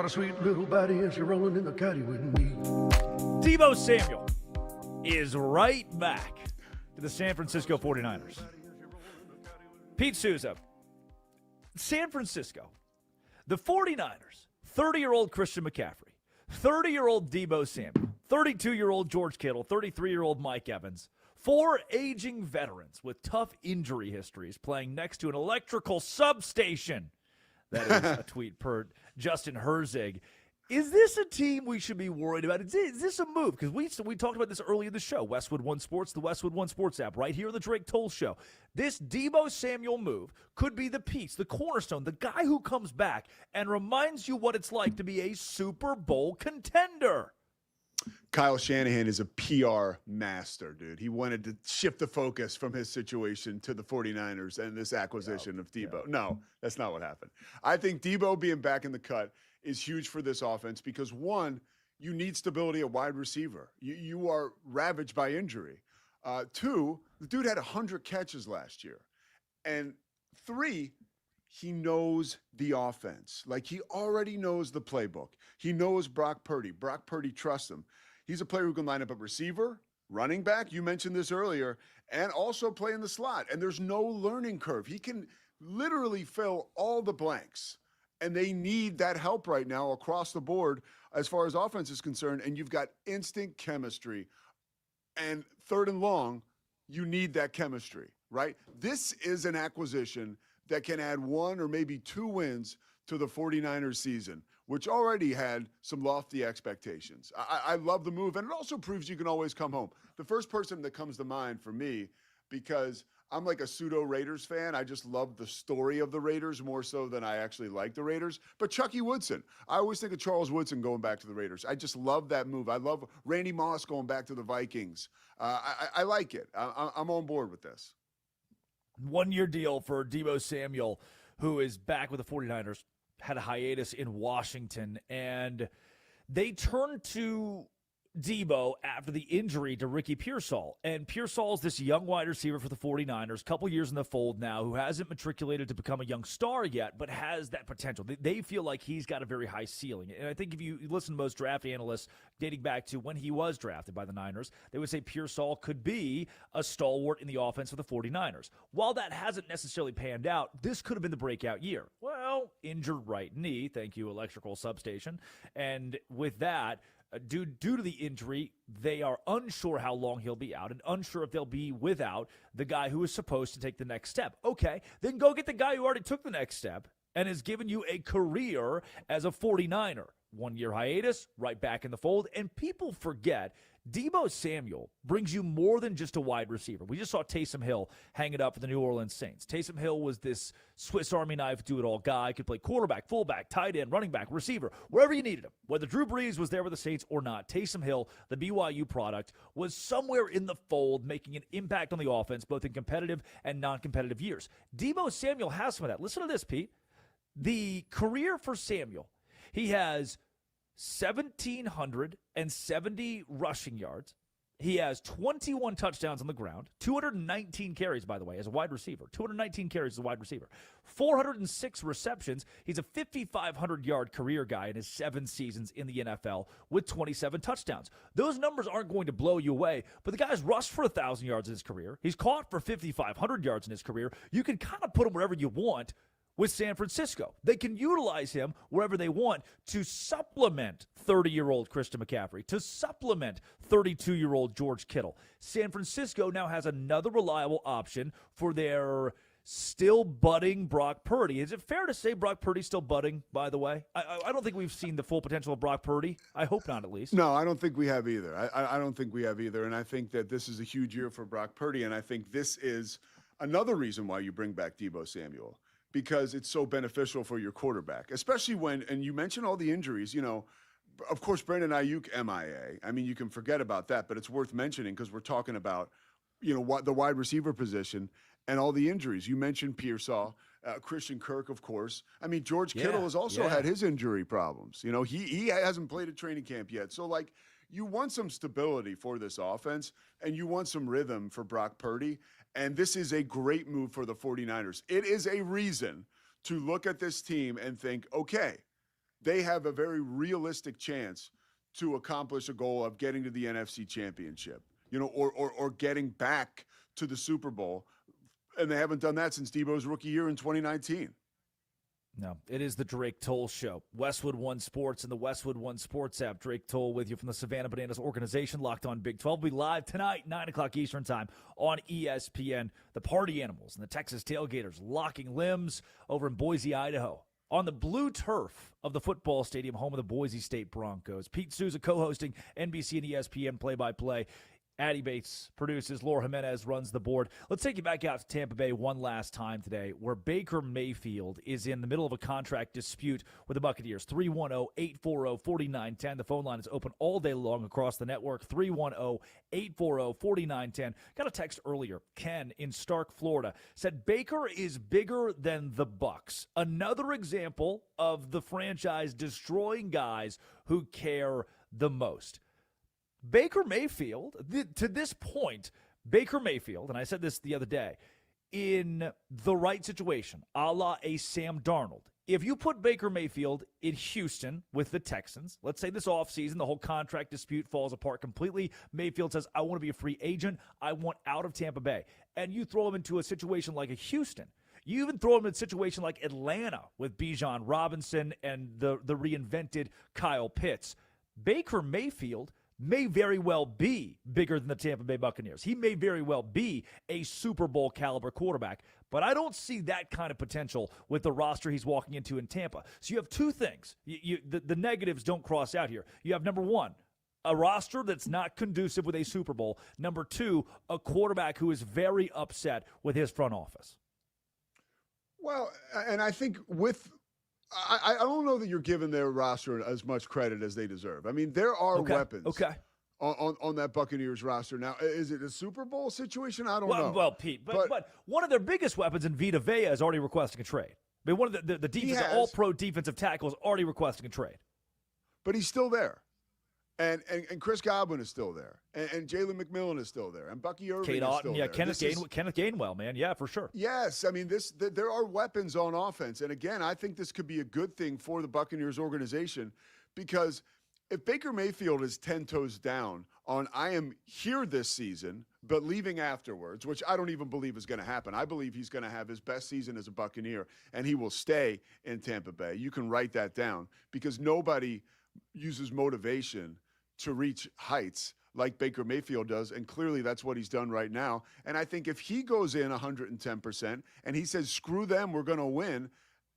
got a sweet little body and she's rolling in the caddy with me. Deebo Samuel is right back to the San Francisco 49ers. Pete Souza, San Francisco, the 49ers, 30-year-old Christian McCaffrey, 30-year-old Deebo Samuel, 32-year-old George Kittle, 33-year-old Mike Evans, 4 aging veterans with tough injury histories playing next to an electrical substation. That is a tweet per Justin Herzig. Is this a team we should be worried about? Is this a move? Because we talked about this early in the show. Westwood One Sports, the Westwood One Sports app, right here on the Drake Toll Show. This Deebo Samuel move could be the piece, the cornerstone, the guy who comes back and reminds you what it's like to be a Super Bowl contender. Kyle Shanahan is a PR master, dude. He wanted to shift the focus from his situation to the 49ers and this acquisition of Deebo. No, that's not what happened. I think Deebo being back in the cut is huge for this offense because, one, you need stability at wide receiver. You are ravaged by injury. 2, the dude had 100 catches last year. And 3, he knows the offense. Like, he already knows the playbook. He knows Brock Purdy. Brock Purdy trusts him. He's a player who can line up at receiver, running back, you mentioned this earlier, and also play in the slot. And there's no learning curve. He can literally fill all the blanks. And they need that help right now across the board as far as offense is concerned. And you've got instant chemistry. And 3rd and long, you need that chemistry, right? This is an acquisition that can add 1 or maybe 2 wins to the 49ers season, which already had some lofty expectations. I love the move, and it also proves you can always come home. The first person that comes to mind for me, because I'm like a pseudo Raiders fan. I just love the story of the Raiders more so than I actually like the Raiders. But Chucky Woodson. I always think of Charles Woodson going back to the Raiders. I just love that move. I love Randy Moss going back to the Vikings. I like it. I'm on board with this. 1-year deal for Deebo Samuel, who is back with the 49ers, had a hiatus in Washington, and they turned to Deebo after the injury to Ricky Pearsall. And Pearsall is this young wide receiver for the 49ers, couple years in the fold now, who hasn't matriculated to become a young star yet, but has that potential. They feel like he's got a very high ceiling. And I think if you listen to most draft analysts dating back to when he was drafted by the Niners, they would say Pearsall could be a stalwart in the offense of the 49ers. While that hasn't necessarily panned out, this could have been the breakout year. Well, injured right knee, thank you, electrical substation. And with that, due to the injury, they are unsure how long he'll be out and unsure if they'll be without the guy who is supposed to take the next step. Okay, then go get the guy who already took the next step and has given you a career as a 49er. 1-year hiatus, right back in the fold. And people forget, Deebo Samuel brings you more than just a wide receiver. We just saw Taysom Hill hang it up for the New Orleans Saints. Taysom Hill was this Swiss Army knife, do-it-all guy, could play quarterback, fullback, tight end, running back, receiver, wherever you needed him. Whether Drew Brees was there with the Saints or not, Taysom Hill, the BYU product, was somewhere in the fold, making an impact on the offense, both in competitive and non-competitive years. Deebo Samuel has some of that. Listen to this, Pete. The career for Samuel, he has 1,770 rushing yards. He has 21 touchdowns on the ground, 219 carries, by the way, as a wide receiver. 219 carries as a wide receiver. 406 receptions. He's a 5,500-yard career guy in his 7 seasons in the NFL with 27 touchdowns. Those numbers aren't going to blow you away, but the guy's rushed for 1,000 yards in his career. He's caught for 5,500 yards in his career. You can kind of put him wherever you want with San Francisco. They can utilize him wherever they want to supplement 30-year-old Christian McCaffrey, to supplement 32-year-old George Kittle. San Francisco now has another reliable option for their still budding Brock Purdy. Is it fair to say Brock Purdy's still budding, by the way? I don't think we've seen the full potential of Brock Purdy. I hope not, at least. No, I don't think we have either. I don't think we have either. And I think that this is a huge year for Brock Purdy. And I think this is another reason why you bring back Deebo Samuel, because it's so beneficial for your quarterback, especially when, and you mentioned all the injuries, of course, Brandon Ayuk, MIA. I mean, you can forget about that, but it's worth mentioning because we're talking about, what the wide receiver position and all the injuries. You mentioned Pearsall, Christian Kirk, of course. I mean, George Kittle has also had his injury problems. He hasn't played at training camp yet. So, you want some stability for this offense, and you want some rhythm for Brock Purdy. And this is a great move for the 49ers. It is a reason to look at this team and think, okay, they have a very realistic chance to accomplish a goal of getting to the NFC Championship, or getting back to the Super Bowl. And they haven't done that since Deebo's rookie year in 2019. No, it is the Drake Toll Show. Westwood One Sports and the Westwood One Sports app. Drake Toll with you from the Savannah Bananas organization, Locked On Big 12. We'll be live tonight, 9 o'clock Eastern time on ESPN. The Party Animals and the Texas Tailgaters locking limbs over in Boise, Idaho, on the blue turf of the football stadium, home of the Boise State Broncos. Pete Souza co-hosting NBC and ESPN play-by-play. Addie Bates produces. Laura Jimenez runs the board. Let's take you back out to Tampa Bay one last time today, where Baker Mayfield is in the middle of a contract dispute with the Buccaneers. 310-840-4910. The phone line is open all day long across the network. 310-840-4910. Got a text earlier. Ken in Stark, Florida, said Baker is bigger than the Bucs. Another example of the franchise destroying guys who care the most. Baker Mayfield, to this point, Baker Mayfield, and I said this the other day, in the right situation, a la a Sam Darnold. If you put Baker Mayfield in Houston with the Texans, let's say this offseason, the whole contract dispute falls apart completely. Mayfield says, I want to be a free agent. I want out of Tampa Bay. And you throw him into a situation like a Houston. You even throw him in a situation like Atlanta with Bijan Robinson and the reinvented Kyle Pitts. Baker Mayfield may very well be bigger than the Tampa Bay Buccaneers. He may very well be a Super Bowl caliber quarterback, but I don't see that kind of potential with the roster he's walking into in Tampa. So you have two things. The negatives don't cross out here. You have, number one, a roster that's not conducive with a Super Bowl. Number two, a quarterback who is very upset with his front office. Well, and I think I don't know that you're giving their roster as much credit as they deserve. I mean, there are weapons on that Buccaneers roster. Now, is it a Super Bowl situation? I don't know. Well, Pete, but one of their biggest weapons in Vita Vea is already requesting a trade. I mean, one of the defensive, all-pro defensive tackles already requesting a trade. But he's still there. And Chris Godwin is still there. And Jalen McMillan is still there. And Bucky Irving is still there. Kenneth Gainwell, man. Yeah, for sure. Yes. I mean, there are weapons on offense. And, again, I think this could be a good thing for the Buccaneers organization, because if Baker Mayfield is 10 toes down on I am here this season but leaving afterwards, which I don't even believe is going to happen. I believe he's going to have his best season as a Buccaneer, and he will stay in Tampa Bay. You can write that down, because nobody uses motivation to reach heights like Baker Mayfield does, and clearly that's what he's done right now. And I think if he goes in 110% and he says, screw them, we're going to win,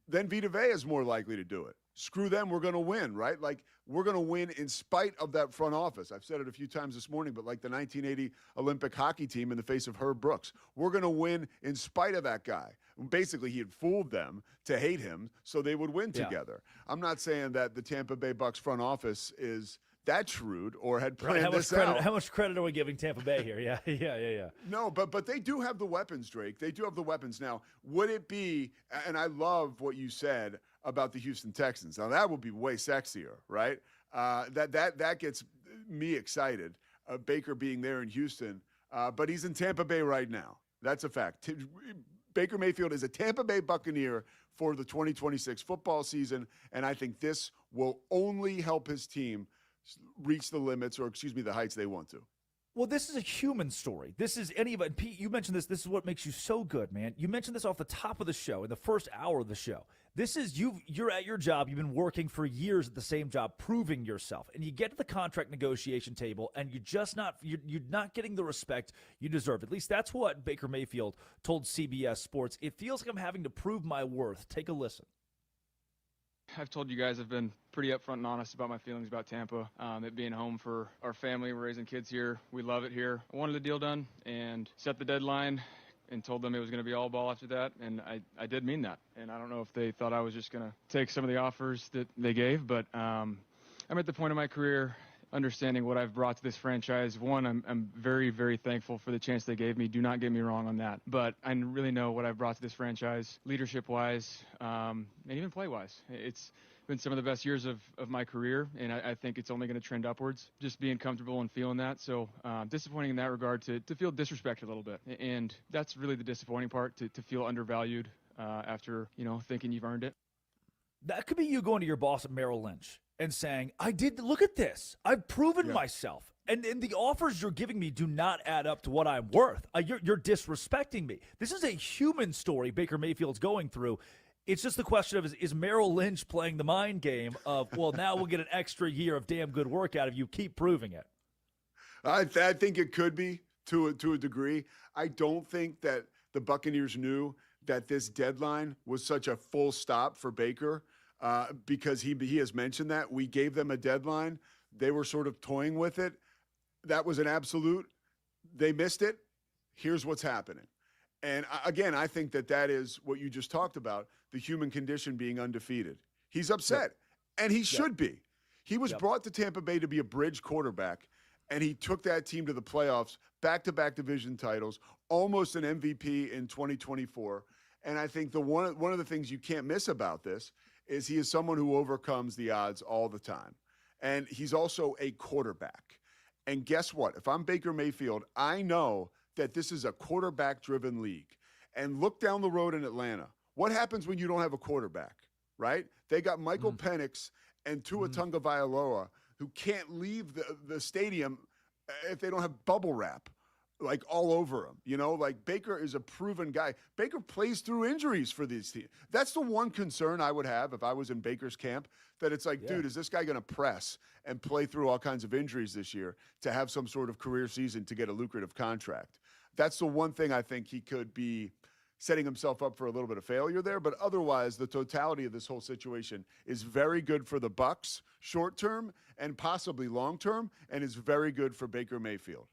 then Vita Vea is more likely to do it. Screw them, we're going to win, right? Like, we're going to win in spite of that front office. I've said it a few times this morning, but like the 1980 Olympic hockey team in the face of Herb Brooks. We're going to win in spite of that guy. Basically, he had fooled them to hate him so they would win together. I'm not saying that the Tampa Bay Bucs front office is that shrewd or had planned this out. How much credit are we giving Tampa Bay here? Yeah. No, but they do have the weapons, Drake. They do have the weapons. Now, would it be, and I love what you said about the Houston Texans. Now, that would be way sexier, right? That gets me excited, Baker being there in Houston. But he's in Tampa Bay right now. That's a fact. Baker Mayfield is a Tampa Bay Buccaneer for the 2026 football season, and I think this will only help his team reach the limits, or the heights they want to. Well, this is a human story. This is Pete, you mentioned this. This is what makes you so good, man. You mentioned this off the top of the show, in the first hour of the show. This is you're at your job. You've been working for years at the same job, proving yourself. And you get to the contract negotiation table, and you're not getting the respect you deserve. At least that's what Baker Mayfield told CBS Sports. It feels like I'm having to prove my worth. Take a listen. I've told you guys I've been pretty upfront and honest about my feelings about Tampa. It being home for our family, we're raising kids here. We love it here. I wanted the deal done and set the deadline and told them it was going to be all ball after that, and I did mean that. And I don't know if they thought I was just going to take some of the offers that they gave, but I'm at the point in my career understanding what I've brought to this franchise. One, I'm very, very thankful for the chance they gave me. Do not get me wrong on that. But I really know what I've brought to this franchise, leadership-wise, and even play-wise. It's been some of the best years of my career, and I think it's only going to trend upwards, just being comfortable and feeling that. So disappointing in that regard to feel disrespected a little bit. And that's really the disappointing part, to feel undervalued after, thinking you've earned it. That could be you going to your boss at Merrill Lynch and saying, look at this. I've proven myself. And the offers you're giving me do not add up to what I'm worth. You're disrespecting me. This is a human story Baker Mayfield's going through. It's just the question of, is Merrill Lynch playing the mind game of, well, now we'll get an extra year of damn good work out of you. Keep proving it. I think it could be to a degree. I don't think that the Buccaneers knew that this deadline was such a full stop for Baker because he has mentioned that. We gave them a deadline. They were sort of toying with it. That was an absolute. They missed it. Here's what's happening. And again, I think that is what you just talked about, the human condition being undefeated. He's upset, and he should be. He was brought to Tampa Bay to be a bridge quarterback, and he took that team to the playoffs, back-to-back division titles, almost an MVP in 2024. And I think one of the things you can't miss about this is he is someone who overcomes the odds all the time. And he's also a quarterback. And guess what? If I'm Baker Mayfield, I know that this is a quarterback-driven league. And look down the road in Atlanta. What happens when you don't have a quarterback, right? They got Michael Penix and Tua Tagovailoa who can't leave the stadium if they don't have bubble wrap, like, all over them. You know, like, Baker is a proven guy. Baker plays through injuries for these teams. That's the one concern I would have if I was in Baker's camp, that it's like, dude, is this guy going to press and play through all kinds of injuries this year to have some sort of career season to get a lucrative contract? That's the one thing I think he could be setting himself up for a little bit of failure there. But otherwise, the totality of this whole situation is very good for the Bucs short term and possibly long term, and is very good for Baker Mayfield.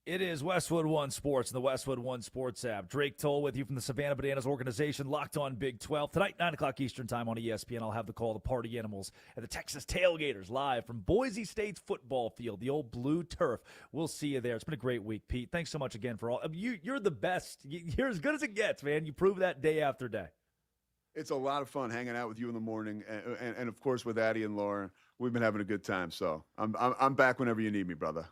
It is Westwood One Sports and the Westwood One Sports app. Drake Toll with you from the Savannah Bananas organization, Locked On Big 12. Tonight, 9 o'clock Eastern time on ESPN, I'll have the call, the Party Animals and the Texas Tailgaters live from Boise State's football field, the old blue turf. We'll see you there. It's been a great week, Pete. Thanks so much again for all. You're the best. You're as good as it gets, man. You prove that day after day. It's a lot of fun hanging out with you in the morning, and of course with Addie and Laura. We've been having a good time, so I'm back whenever you need me, brother.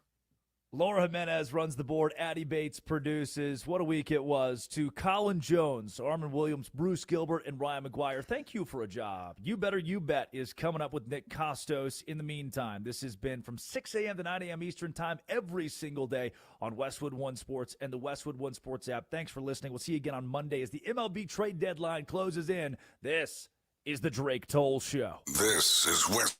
Laura Jimenez runs the board. Addie Bates produces. What a week it was. To Colin Jones, Armin Williams, Bruce Gilbert, and Ryan McGuire, thank you for a job. You Better You Bet is coming up with Nick Costos. In the meantime, this has been from 6 a.m. to 9 a.m. Eastern time every single day on Westwood One Sports and the Westwood One Sports app. Thanks for listening. We'll see you again on Monday as the MLB trade deadline closes in. This is the Drake Toll Show. This is West.